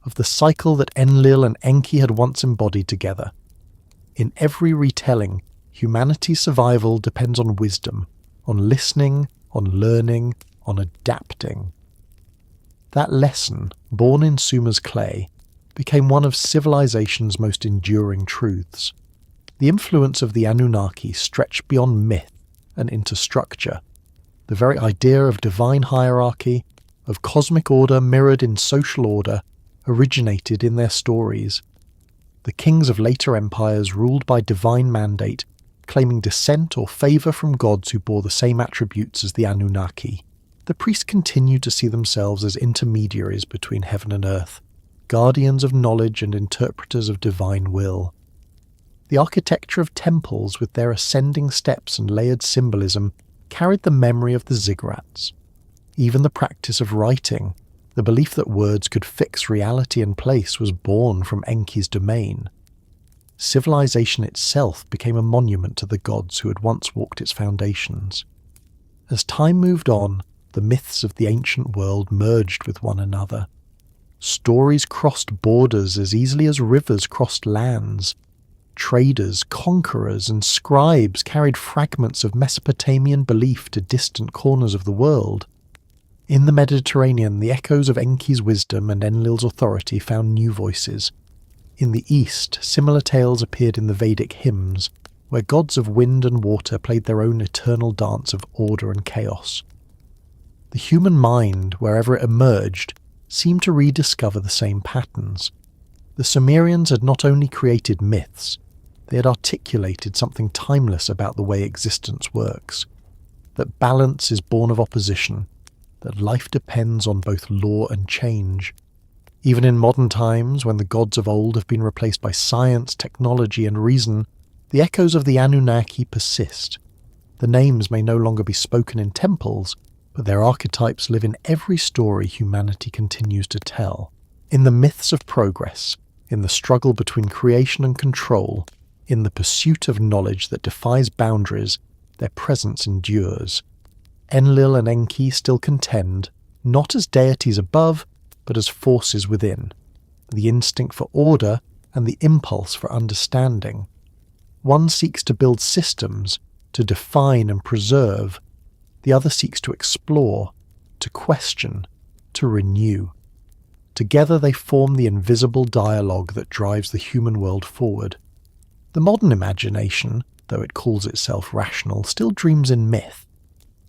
of the cycle that Enlil and Enki had once embodied together. In every retelling, humanity's survival depends on wisdom, on listening, on learning, on adapting. That lesson, born in Sumer's clay, became one of civilization's most enduring truths. The influence of the Anunnaki stretched beyond myth and into structure. The very idea of divine hierarchy, of cosmic order mirrored in social order, originated in their stories. The kings of later empires ruled by divine mandate, claiming descent or favour from gods who bore the same attributes as the Anunnaki. The priests continued to see themselves as intermediaries between heaven and earth, guardians of knowledge and interpreters of divine will. The architecture of temples with their ascending steps and layered symbolism carried the memory of the ziggurats. Even the practice of writing, the belief that words could fix reality and place, was born from Enki's domain. Civilization itself became a monument to the gods who had once walked its foundations. As time moved on, the myths of the ancient world merged with one another. Stories crossed borders as easily as rivers crossed lands. Traders, conquerors, and scribes carried fragments of Mesopotamian belief to distant corners of the world. In the Mediterranean, the echoes of Enki's wisdom and Enlil's authority found new voices. In the East, similar tales appeared in the Vedic hymns, where gods of wind and water played their own eternal dance of order and chaos. The human mind, wherever it emerged, seemed to rediscover the same patterns. The Sumerians had not only created myths, they had articulated something timeless about the way existence works, that balance is born of opposition, that life depends on both law and change. Even in modern times, when the gods of old have been replaced by science, technology and reason, the echoes of the Anunnaki persist. The names may no longer be spoken in temples, but their archetypes live in every story humanity continues to tell. In the myths of progress, in the struggle between creation and control, in the pursuit of knowledge that defies boundaries, their presence endures. Enlil and Enki still contend, not as deities above, but as forces within, the instinct for order and the impulse for understanding. One seeks to build systems, to define and preserve. The other seeks to explore, to question, to renew. Together they form the invisible dialogue that drives the human world forward. The modern imagination, though it calls itself rational, still dreams in myth.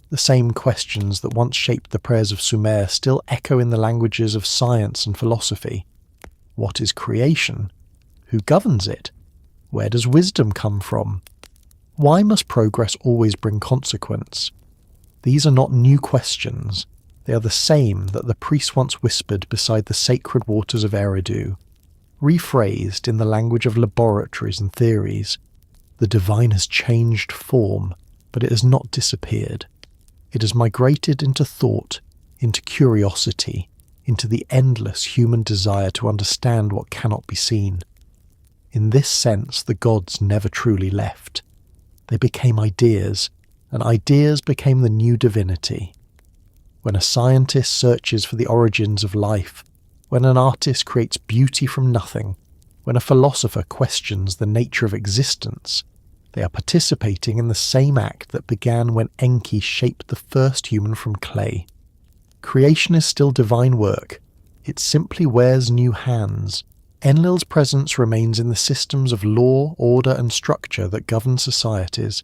The same questions that once shaped the prayers of Sumer still echo in the languages of science and philosophy. What is creation? Who governs it? Where does wisdom come from? Why must progress always bring consequence? These are not new questions. They are the same that the priests once whispered beside the sacred waters of Eridu, rephrased in the language of laboratories and theories. The divine has changed form, but it has not disappeared. It has migrated into thought, into curiosity, into the endless human desire to understand what cannot be seen. In this sense, the gods never truly left. They became ideas, and ideas became the new divinity. When a scientist searches for the origins of life, when an artist creates beauty from nothing, when a philosopher questions the nature of existence, they are participating in the same act that began when Enki shaped the first human from clay. Creation is still divine work. It simply wears new hands. Enlil's presence remains in the systems of law, order and structure that govern societies.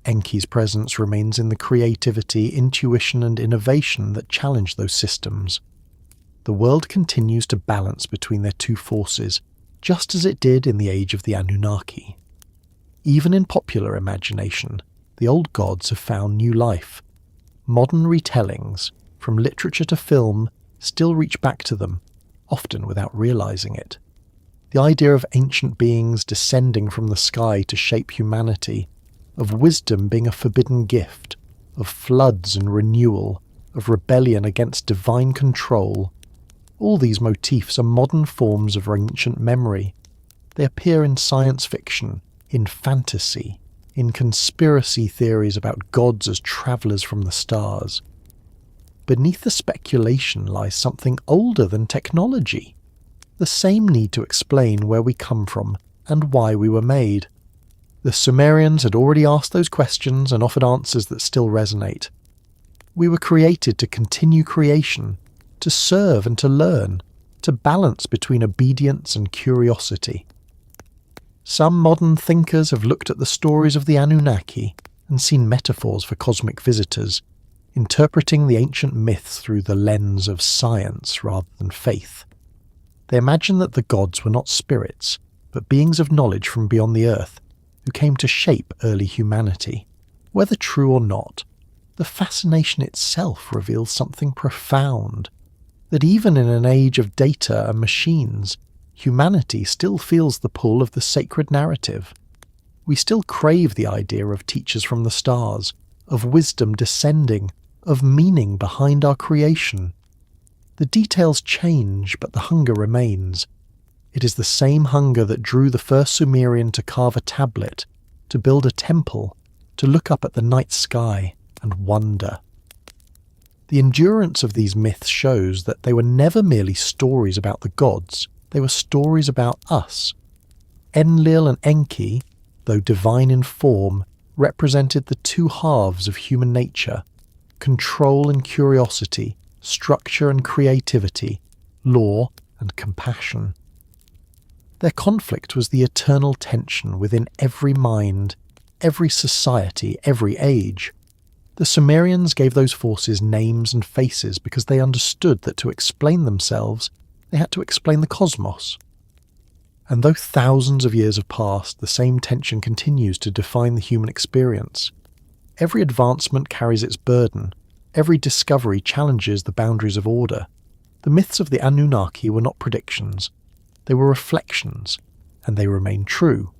Enki's presence remains in the creativity, intuition and innovation that challenge those systems. The world continues to balance between their two forces, just as it did in the age of the Anunnaki. Even in popular imagination, the old gods have found new life. Modern retellings, from literature to film, still reach back to them, often without realizing it. The idea of ancient beings descending from the sky to shape humanity, of wisdom being a forbidden gift, of floods and renewal, of rebellion against divine control. All these motifs are modern forms of ancient memory. They appear in science fiction, in fantasy, in conspiracy theories about gods as travellers from the stars. Beneath the speculation lies something older than technology. The same need to explain where we come from and why we were made. The Sumerians had already asked those questions and offered answers that still resonate. We were created to continue creation, to serve and to learn, to balance between obedience and curiosity. Some modern thinkers have looked at the stories of the Anunnaki and seen metaphors for cosmic visitors, interpreting the ancient myths through the lens of science rather than faith. They imagine that the gods were not spirits, but beings of knowledge from beyond the earth, who came to shape early humanity. Whether true or not, the fascination itself reveals something profound, that even in an age of data and machines, humanity still feels the pull of the sacred narrative. We still crave the idea of teachers from the stars, of wisdom descending, of meaning behind our creation. The details change, but the hunger remains. It is the same hunger that drew the first Sumerian to carve a tablet, to build a temple, to look up at the night sky and wonder. The endurance of these myths shows that they were never merely stories about the gods, they were stories about us. Enlil and Enki, though divine in form, represented the two halves of human nature: control and curiosity, structure and creativity, law and compassion. Their conflict was the eternal tension within every mind, every society, every age. The Sumerians gave those forces names and faces because they understood that to explain themselves, they had to explain the cosmos. And though thousands of years have passed, the same tension continues to define the human experience. Every advancement carries its burden. Every discovery challenges the boundaries of order. The myths of the Anunnaki were not predictions. They were reflections, and they remain true.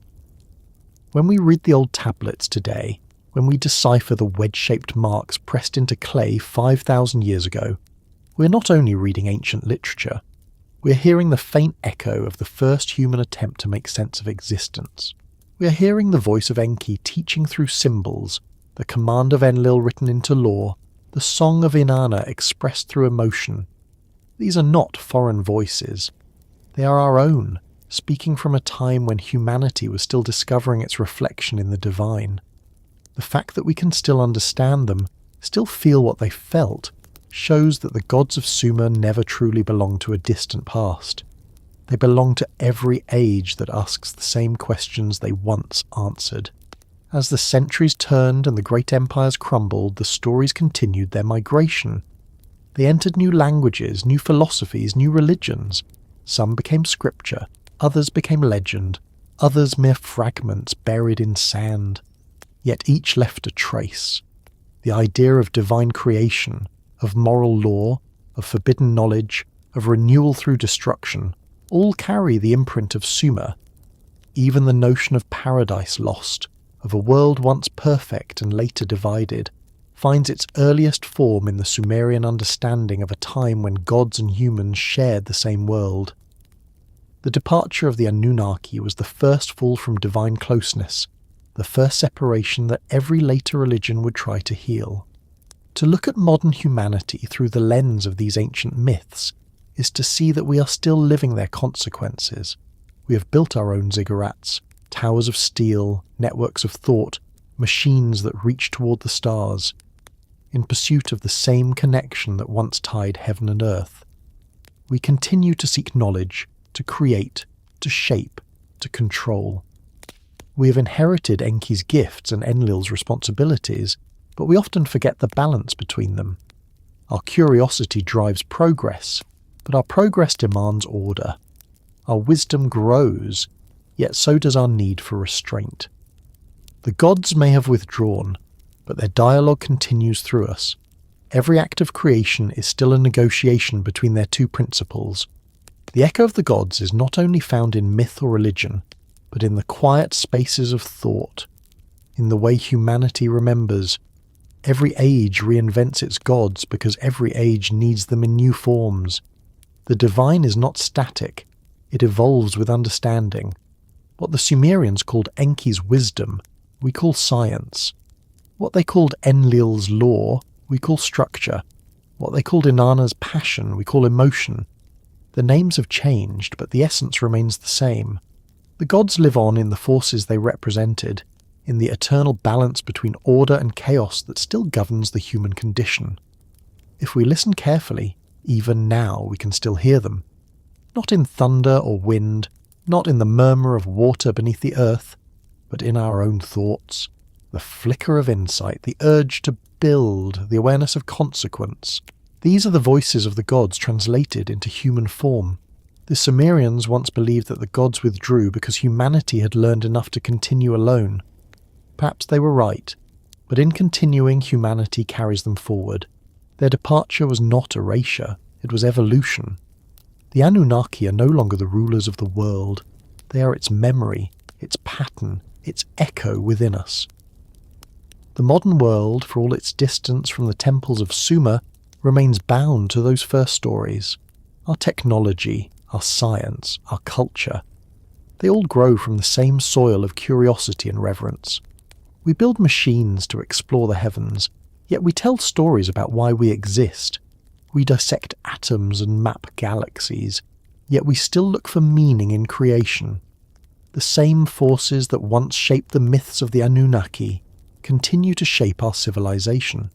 When we read the old tablets today, when we decipher the wedge-shaped marks pressed into clay 5,000 years ago, we're not only reading ancient literature, we're hearing the faint echo of the first human attempt to make sense of existence. We are hearing the voice of Enki teaching through symbols, the command of Enlil written into law, the song of Inanna expressed through emotion. These are not foreign voices. They are our own, speaking from a time when humanity was still discovering its reflection in the divine. The fact that we can still understand them, still feel what they felt, shows that the gods of Sumer never truly belong to a distant past. They belong to every age that asks the same questions they once answered. As the centuries turned and the great empires crumbled, the stories continued their migration. They entered new languages, new philosophies, new religions. Some became scripture, others became legend, others mere fragments buried in sand. Yet each left a trace. The idea of divine creation, of moral law, of forbidden knowledge, of renewal through destruction, all carry the imprint of Sumer. Even the notion of paradise lost, of a world once perfect and later divided, finds its earliest form in the Sumerian understanding of a time when gods and humans shared the same world. The departure of the Anunnaki was the first fall from divine closeness, the first separation that every later religion would try to heal. To look at modern humanity through the lens of these ancient myths is to see that we are still living their consequences. We have built our own ziggurats, towers of steel, networks of thought, machines that reach toward the stars, in pursuit of the same connection that once tied heaven and earth. We continue to seek knowledge, to create, to shape, to control. We have inherited Enki's gifts and Enlil's responsibilities, but we often forget the balance between them. Our curiosity drives progress, but our progress demands order. Our wisdom grows, yet so does our need for restraint. The gods may have withdrawn, but their dialogue continues through us. Every act of creation is still a negotiation between their two principles. The echo of the gods is not only found in myth or religion, but in the quiet spaces of thought, in the way humanity remembers. Every age reinvents its gods because every age needs them in new forms. The divine is not static, it evolves with understanding. What the Sumerians called Enki's wisdom, we call science. What they called Enlil's law, we call structure. What they called Inanna's passion, we call emotion. The names have changed, but the essence remains the same. The gods live on in the forces they represented, in the eternal balance between order and chaos that still governs the human condition. If we listen carefully, even now we can still hear them. Not in thunder or wind, not in the murmur of water beneath the earth, but in our own thoughts. The flicker of insight, the urge to build, the awareness of consequence. These are the voices of the gods translated into human form. The Sumerians once believed that the gods withdrew because humanity had learned enough to continue alone. Perhaps they were right, but in continuing, humanity carries them forward. Their departure was not erasure, it was evolution. The Anunnaki are no longer the rulers of the world. They are its memory, its pattern, its echo within us. The modern world, for all its distance from the temples of Sumer, remains bound to those first stories. Our technology, our science, our culture, they all grow from the same soil of curiosity and reverence. We build machines to explore the heavens, yet we tell stories about why we exist. We dissect atoms and map galaxies, yet we still look for meaning in creation. The same forces that once shaped the myths of the Anunnaki continue to shape our civilization.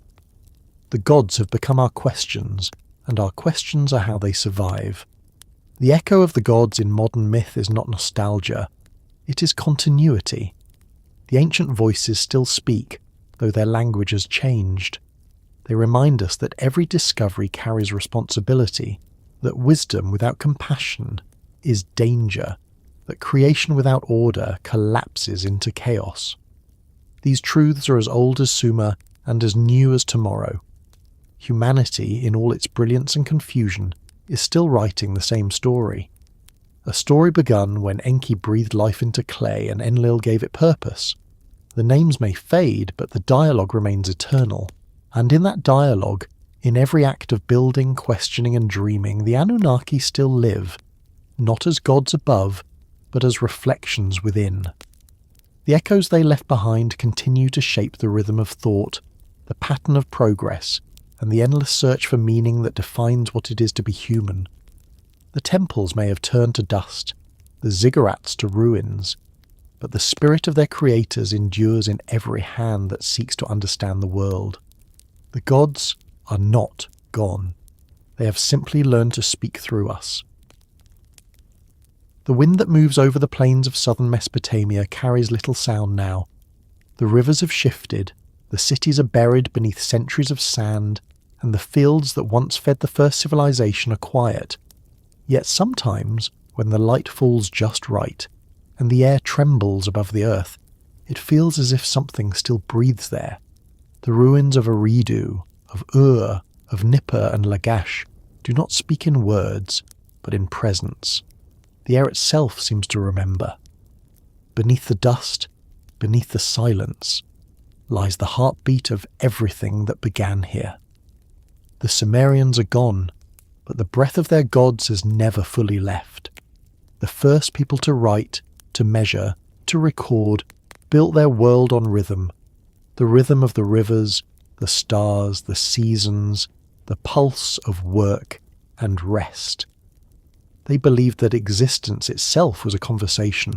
The gods have become our questions, and our questions are how they survive. The echo of the gods in modern myth is not nostalgia, it is continuity. The ancient voices still speak, though their language has changed. They remind us that every discovery carries responsibility, that wisdom without compassion is danger, that creation without order collapses into chaos. These truths are as old as Sumer and as new as tomorrow. Humanity, in all its brilliance and confusion, is still writing the same story. A story begun when Enki breathed life into clay and Enlil gave it purpose. The names may fade, but the dialogue remains eternal. And in that dialogue, in every act of building, questioning and dreaming, the Anunnaki still live, not as gods above, but as reflections within. The echoes they left behind continue to shape the rhythm of thought, the pattern of progress, and the endless search for meaning that defines what it is to be human. The temples may have turned to dust, the ziggurats to ruins, but the spirit of their creators endures in every hand that seeks to understand the world. The gods are not gone. They have simply learned to speak through us. The wind that moves over the plains of southern Mesopotamia carries little sound now. The rivers have shifted, the cities are buried beneath centuries of sand, and the fields that once fed the first civilization are quiet. Yet sometimes, when the light falls just right, and the air trembles above the earth, it feels as if something still breathes there. The ruins of Eridu, of Ur, of Nippur and Lagash do not speak in words, but in presence. The air itself seems to remember. Beneath the dust, beneath the silence, lies the heartbeat of everything that began here. The Sumerians are gone, but the breath of their gods has never fully left. The first people to write, to measure, to record, built their world on rhythm. The rhythm of the rivers, the stars, the seasons, the pulse of work and rest. They believed that existence itself was a conversation,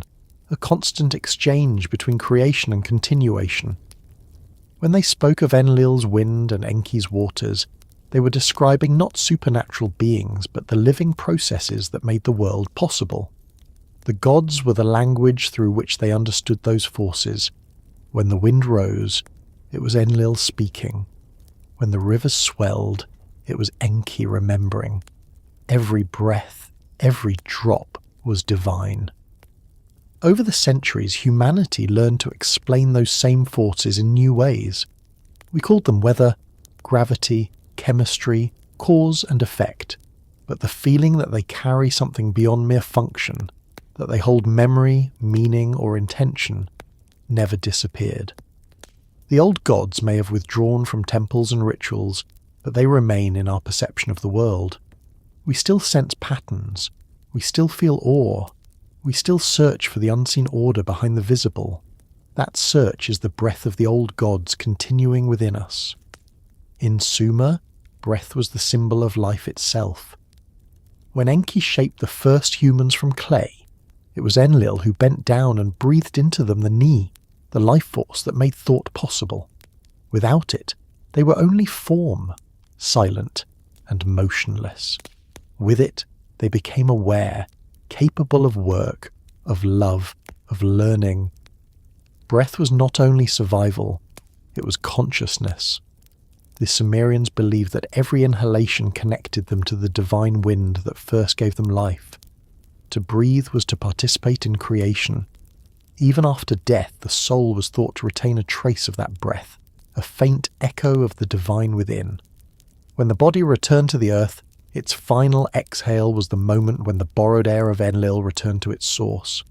a constant exchange between creation and continuation. When they spoke of Enlil's wind and Enki's waters, they were describing not supernatural beings, but the living processes that made the world possible. The gods were the language through which they understood those forces. When the wind rose, it was Enlil speaking. When the rivers swelled, it was Enki remembering. Every breath, every drop was divine. Over the centuries, humanity learned to explain those same forces in new ways. We called them weather, gravity, chemistry, cause and effect, but the feeling that they carry something beyond mere function, that they hold memory, meaning or intention, never disappeared. The old gods may have withdrawn from temples and rituals, but they remain in our perception of the world. We still sense patterns, we still feel awe, we still search for the unseen order behind the visible. That search is the breath of the old gods continuing within us. In Sumer, breath was the symbol of life itself. When Enki shaped the first humans from clay, it was Enlil who bent down and breathed into them the Ni, the life force that made thought possible. Without it, they were only form, silent and motionless. With it, they became aware, capable of work, of love, of learning. Breath was not only survival, it was consciousness. The Sumerians believed that every inhalation connected them to the divine wind that first gave them life. To breathe was to participate in creation. Even after death, the soul was thought to retain a trace of that breath, a faint echo of the divine within. When the body returned to the earth, its final exhale was the moment when the borrowed air of Enlil returned to its source.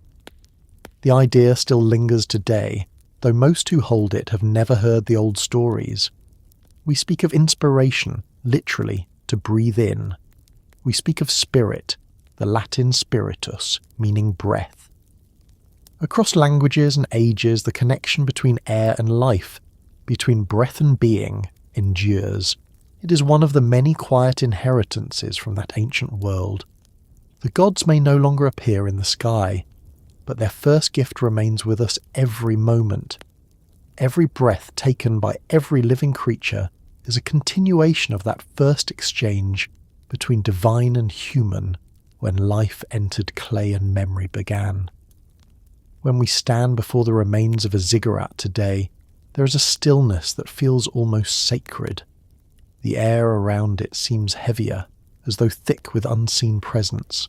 The idea still lingers today, though most who hold it have never heard the old stories. We speak of inspiration, literally, to breathe in. We speak of spirit, the Latin spiritus, meaning breath. Across languages and ages, the connection between air and life, between breath and being, endures. It is one of the many quiet inheritances from that ancient world. The gods may no longer appear in the sky, but their first gift remains with us every moment. Every breath taken by every living creature is a continuation of that first exchange between divine and human when life entered clay and memory began. When we stand before the remains of a ziggurat today, there is a stillness that feels almost sacred. The air around it seems heavier, as though thick with unseen presence.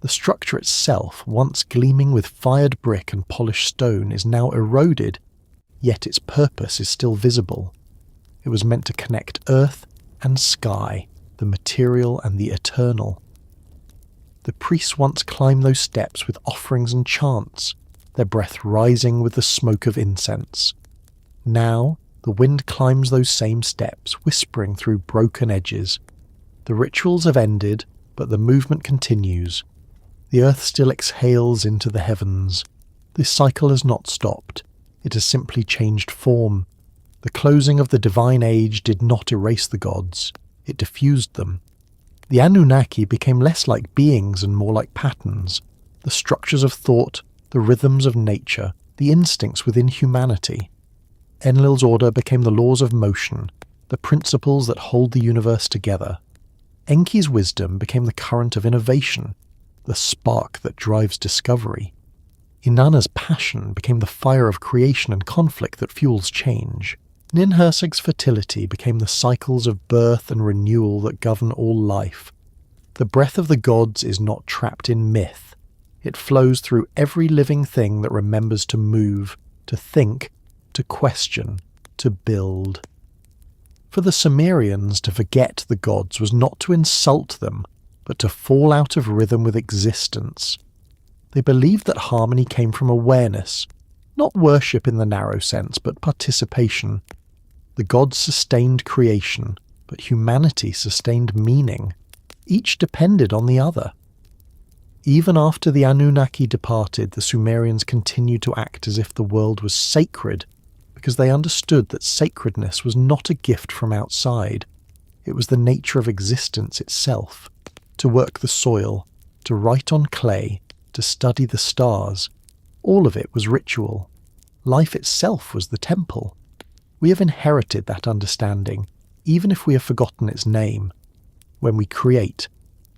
The structure itself, once gleaming with fired brick and polished stone, is now eroded, yet its purpose is still visible. It was meant to connect earth and sky, the material and the eternal. The priests once climbed those steps with offerings and chants, their breath rising with the smoke of incense. Now, the wind climbs those same steps, whispering through broken edges. The rituals have ended, but the movement continues. The earth still exhales into the heavens. This cycle has not stopped. It has simply changed form. The closing of the divine age did not erase the gods. It diffused them. The Anunnaki became less like beings and more like patterns, the structures of thought, the rhythms of nature, the instincts within humanity. Enlil's order became the laws of motion, the principles that hold the universe together. Enki's wisdom became the current of innovation, the spark that drives discovery. Inanna's passion became the fire of creation and conflict that fuels change. Ninhursag's fertility became the cycles of birth and renewal that govern all life. The breath of the gods is not trapped in myth. It flows through every living thing that remembers to move, to think, to question, to build. For the Sumerians, to forget the gods was not to insult them, but to fall out of rhythm with existence. They believed that harmony came from awareness, not worship in the narrow sense, but participation. The gods sustained creation, but humanity sustained meaning. Each depended on the other. Even after the Anunnaki departed, the Sumerians continued to act as if the world was sacred, because they understood that sacredness was not a gift from outside. It was the nature of existence itself. To work the soil, to write on clay, to study the stars, all of it was ritual. Life itself was the temple. We have inherited that understanding, even if we have forgotten its name. When we create,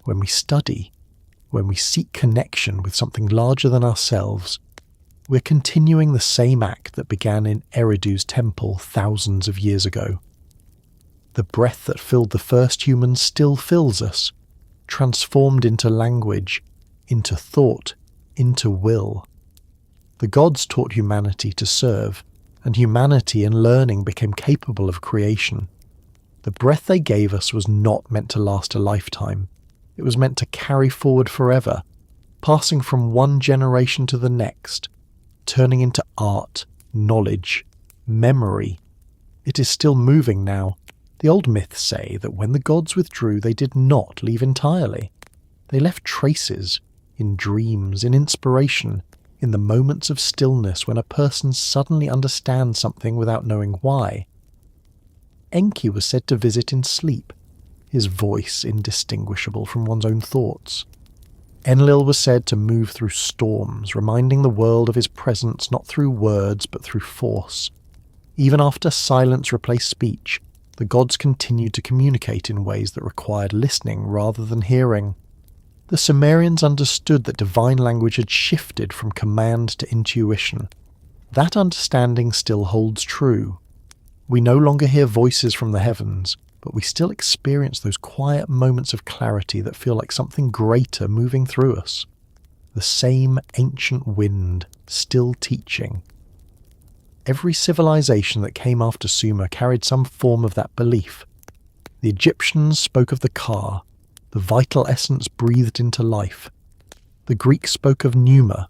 when we study, when we seek connection with something larger than ourselves, we're continuing the same act that began in Eridu's temple thousands of years ago. The breath that filled the first humans still fills us, transformed into language, into thought, into will. The gods taught humanity to serve, and humanity in learning became capable of creation. The breath they gave us was not meant to last a lifetime. It was meant to carry forward forever, passing from one generation to the next, turning into art, knowledge, memory. It is still moving now. The old myths say that when the gods withdrew, they did not leave entirely. They left traces, in dreams, in inspiration, in the moments of stillness when a person suddenly understands something without knowing why. Enki was said to visit in sleep, his voice indistinguishable from one's own thoughts. Enlil was said to move through storms, reminding the world of his presence not through words but through force. Even after silence replaced speech, the gods continued to communicate in ways that required listening rather than hearing. The Sumerians understood that divine language had shifted from command to intuition. That understanding still holds true. We no longer hear voices from the heavens, but we still experience those quiet moments of clarity that feel like something greater moving through us. The same ancient wind, still teaching. Every civilization that came after Sumer carried some form of that belief. The Egyptians spoke of the Ka, the vital essence breathed into life. The Greeks spoke of pneuma,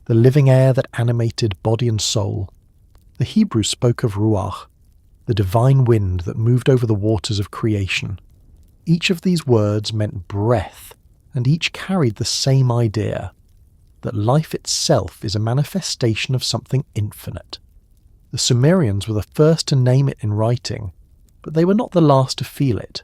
the living air that animated body and soul. The Hebrews spoke of ruach, the divine wind that moved over the waters of creation. Each of these words meant breath, and each carried the same idea, that life itself is a manifestation of something infinite. The Sumerians were the first to name it in writing, but they were not the last to feel it.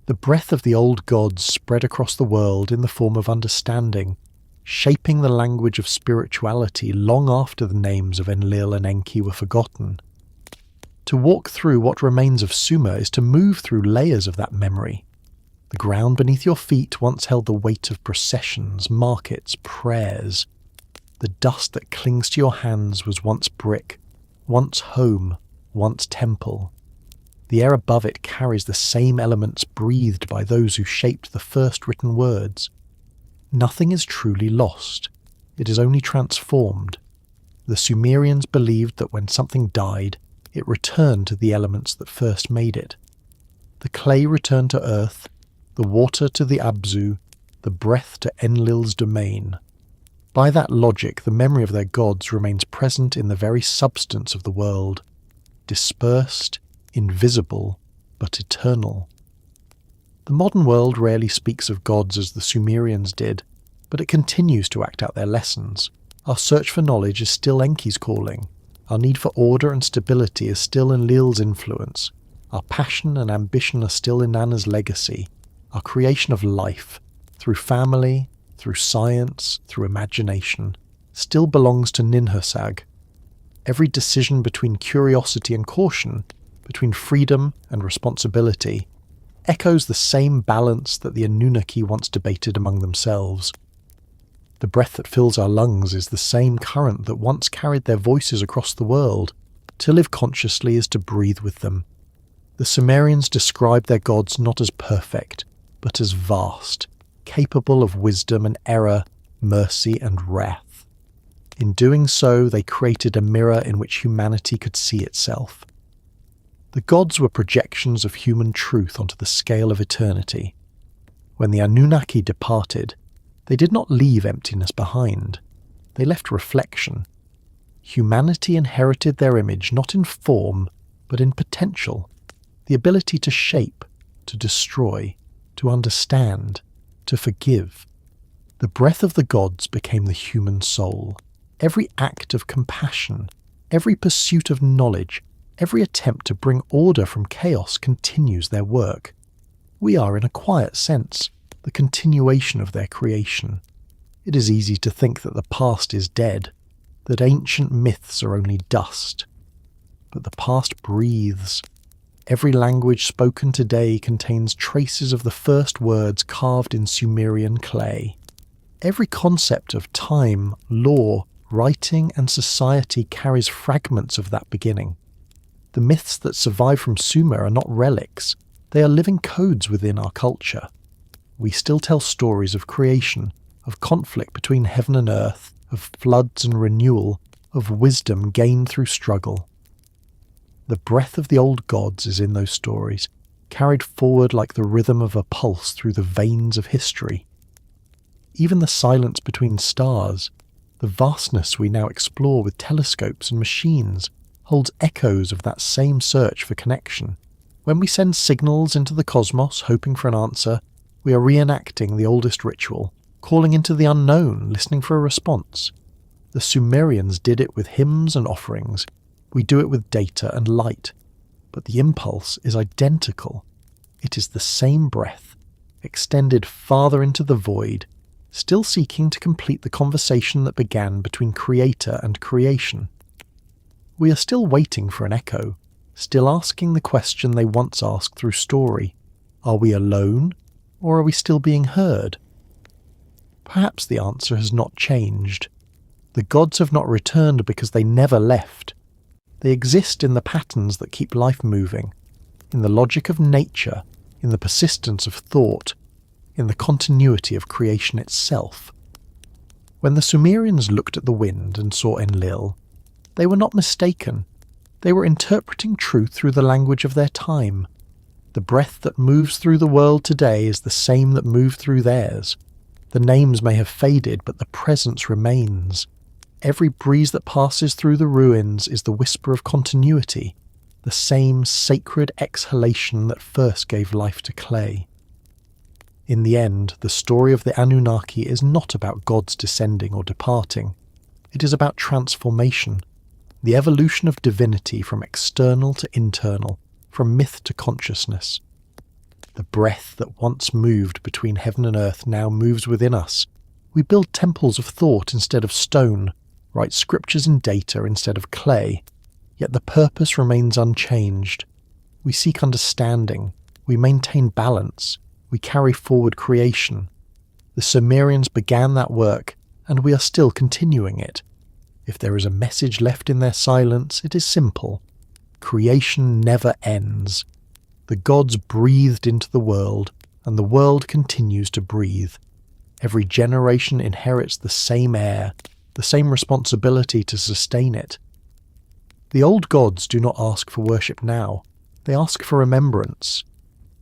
The breath of the old gods spread across the world in the form of understanding, shaping the language of spirituality long after the names of Enlil and Enki were forgotten. To walk through what remains of Sumer is to move through layers of that memory. The ground beneath your feet once held the weight of processions, markets, prayers. The dust that clings to your hands was once brick, once home, once temple. The air above it carries the same elements breathed by those who shaped the first written words. Nothing is truly lost. It is only transformed. The Sumerians believed that when something died, it returned to the elements that first made it. The clay returned to earth, the water to the Abzu, the breath to Enlil's domain. By that logic, the memory of their gods remains present in the very substance of the world, dispersed, invisible, but eternal. The modern world rarely speaks of gods as the Sumerians did, but it continues to act out their lessons. Our search for knowledge is still Enki's calling. Our need for order and stability is still Enlil's influence. Our passion and ambition are still Inanna's legacy. Our creation of life, through family, through science, through imagination, still belongs to Ninhursag. Every decision between curiosity and caution, between freedom and responsibility, echoes the same balance that the Anunnaki once debated among themselves. The breath that fills our lungs is the same current that once carried their voices across the world. To live consciously is to breathe with them. The Sumerians described their gods not as perfect, but as vast, capable of wisdom and error, mercy and wrath. In doing so, they created a mirror in which humanity could see itself. The gods were projections of human truth onto the scale of eternity. When the Anunnaki departed, they did not leave emptiness behind. They left reflection. Humanity inherited their image not in form, but in potential, the ability to shape, to destroy, to understand, to forgive. The breath of the gods became the human soul. Every act of compassion, every pursuit of knowledge, every attempt to bring order from chaos continues their work. We are, in a quiet sense, the continuation of their creation. It is easy to think that the past is dead, that ancient myths are only dust. But the past breathes. Every language spoken today contains traces of the first words carved in Sumerian clay. Every concept of time, law, writing and society carries fragments of that beginning. The myths that survive from Sumer are not relics, they are living codes within our culture. We still tell stories of creation, of conflict between heaven and earth, of floods and renewal, of wisdom gained through struggle. The breath of the old gods is in those stories, carried forward like the rhythm of a pulse through the veins of history. Even the silence between stars, the vastness we now explore with telescopes and machines, holds echoes of that same search for connection. When we send signals into the cosmos hoping for an answer, we are reenacting the oldest ritual, calling into the unknown, listening for a response. The Sumerians did it with hymns and offerings. We do it with data and light. But the impulse is identical. It is the same breath, extended farther into the void, still seeking to complete the conversation that began between creator and creation. We are still waiting for an echo, still asking the question they once asked through story. Are we alone, or are we still being heard? Perhaps the answer has not changed. The gods have not returned because they never left. They exist in the patterns that keep life moving, in the logic of nature, in the persistence of thought, in the continuity of creation itself. When the Sumerians looked at the wind and saw Enlil, they were not mistaken. They were interpreting truth through the language of their time. The breath that moves through the world today is the same that moved through theirs. The names may have faded, but the presence remains. Every breeze that passes through the ruins is the whisper of continuity, the same sacred exhalation that first gave life to clay. In the end, the story of the Anunnaki is not about gods descending or departing. It is about transformation, the evolution of divinity from external to internal, from myth to consciousness. The breath that once moved between heaven and earth now moves within us. We build temples of thought instead of stone, write scriptures in data instead of clay, yet the purpose remains unchanged. We seek understanding, we maintain balance, we carry forward creation. The Sumerians began that work, and we are still continuing it. If there is a message left in their silence, it is simple. Creation never ends. The gods breathed into the world, and the world continues to breathe. Every generation inherits the same air, the same responsibility to sustain it. The old gods do not ask for worship now. They ask for remembrance.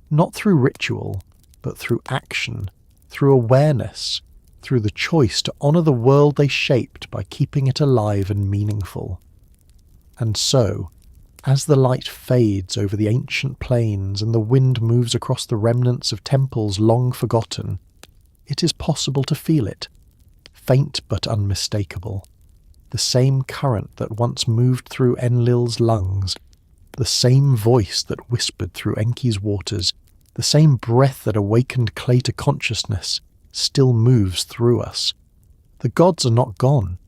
Not through ritual, but through action, through awareness, through the choice to honour the world they shaped by keeping it alive and meaningful. And so, as the light fades over the ancient plains and the wind moves across the remnants of temples long forgotten, it is possible to feel it, faint but unmistakable. The same current that once moved through Enlil's lungs, the same voice that whispered through Enki's waters, the same breath that awakened clay to consciousness, still moves through us. The gods are not gone.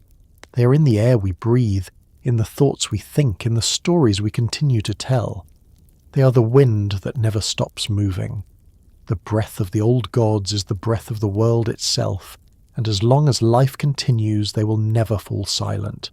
They are in the air we breathe, in the thoughts we think, in the stories we continue to tell. They are the wind that never stops moving. The breath of the old gods is the breath of the world itself, and as long as life continues they will never fall silent.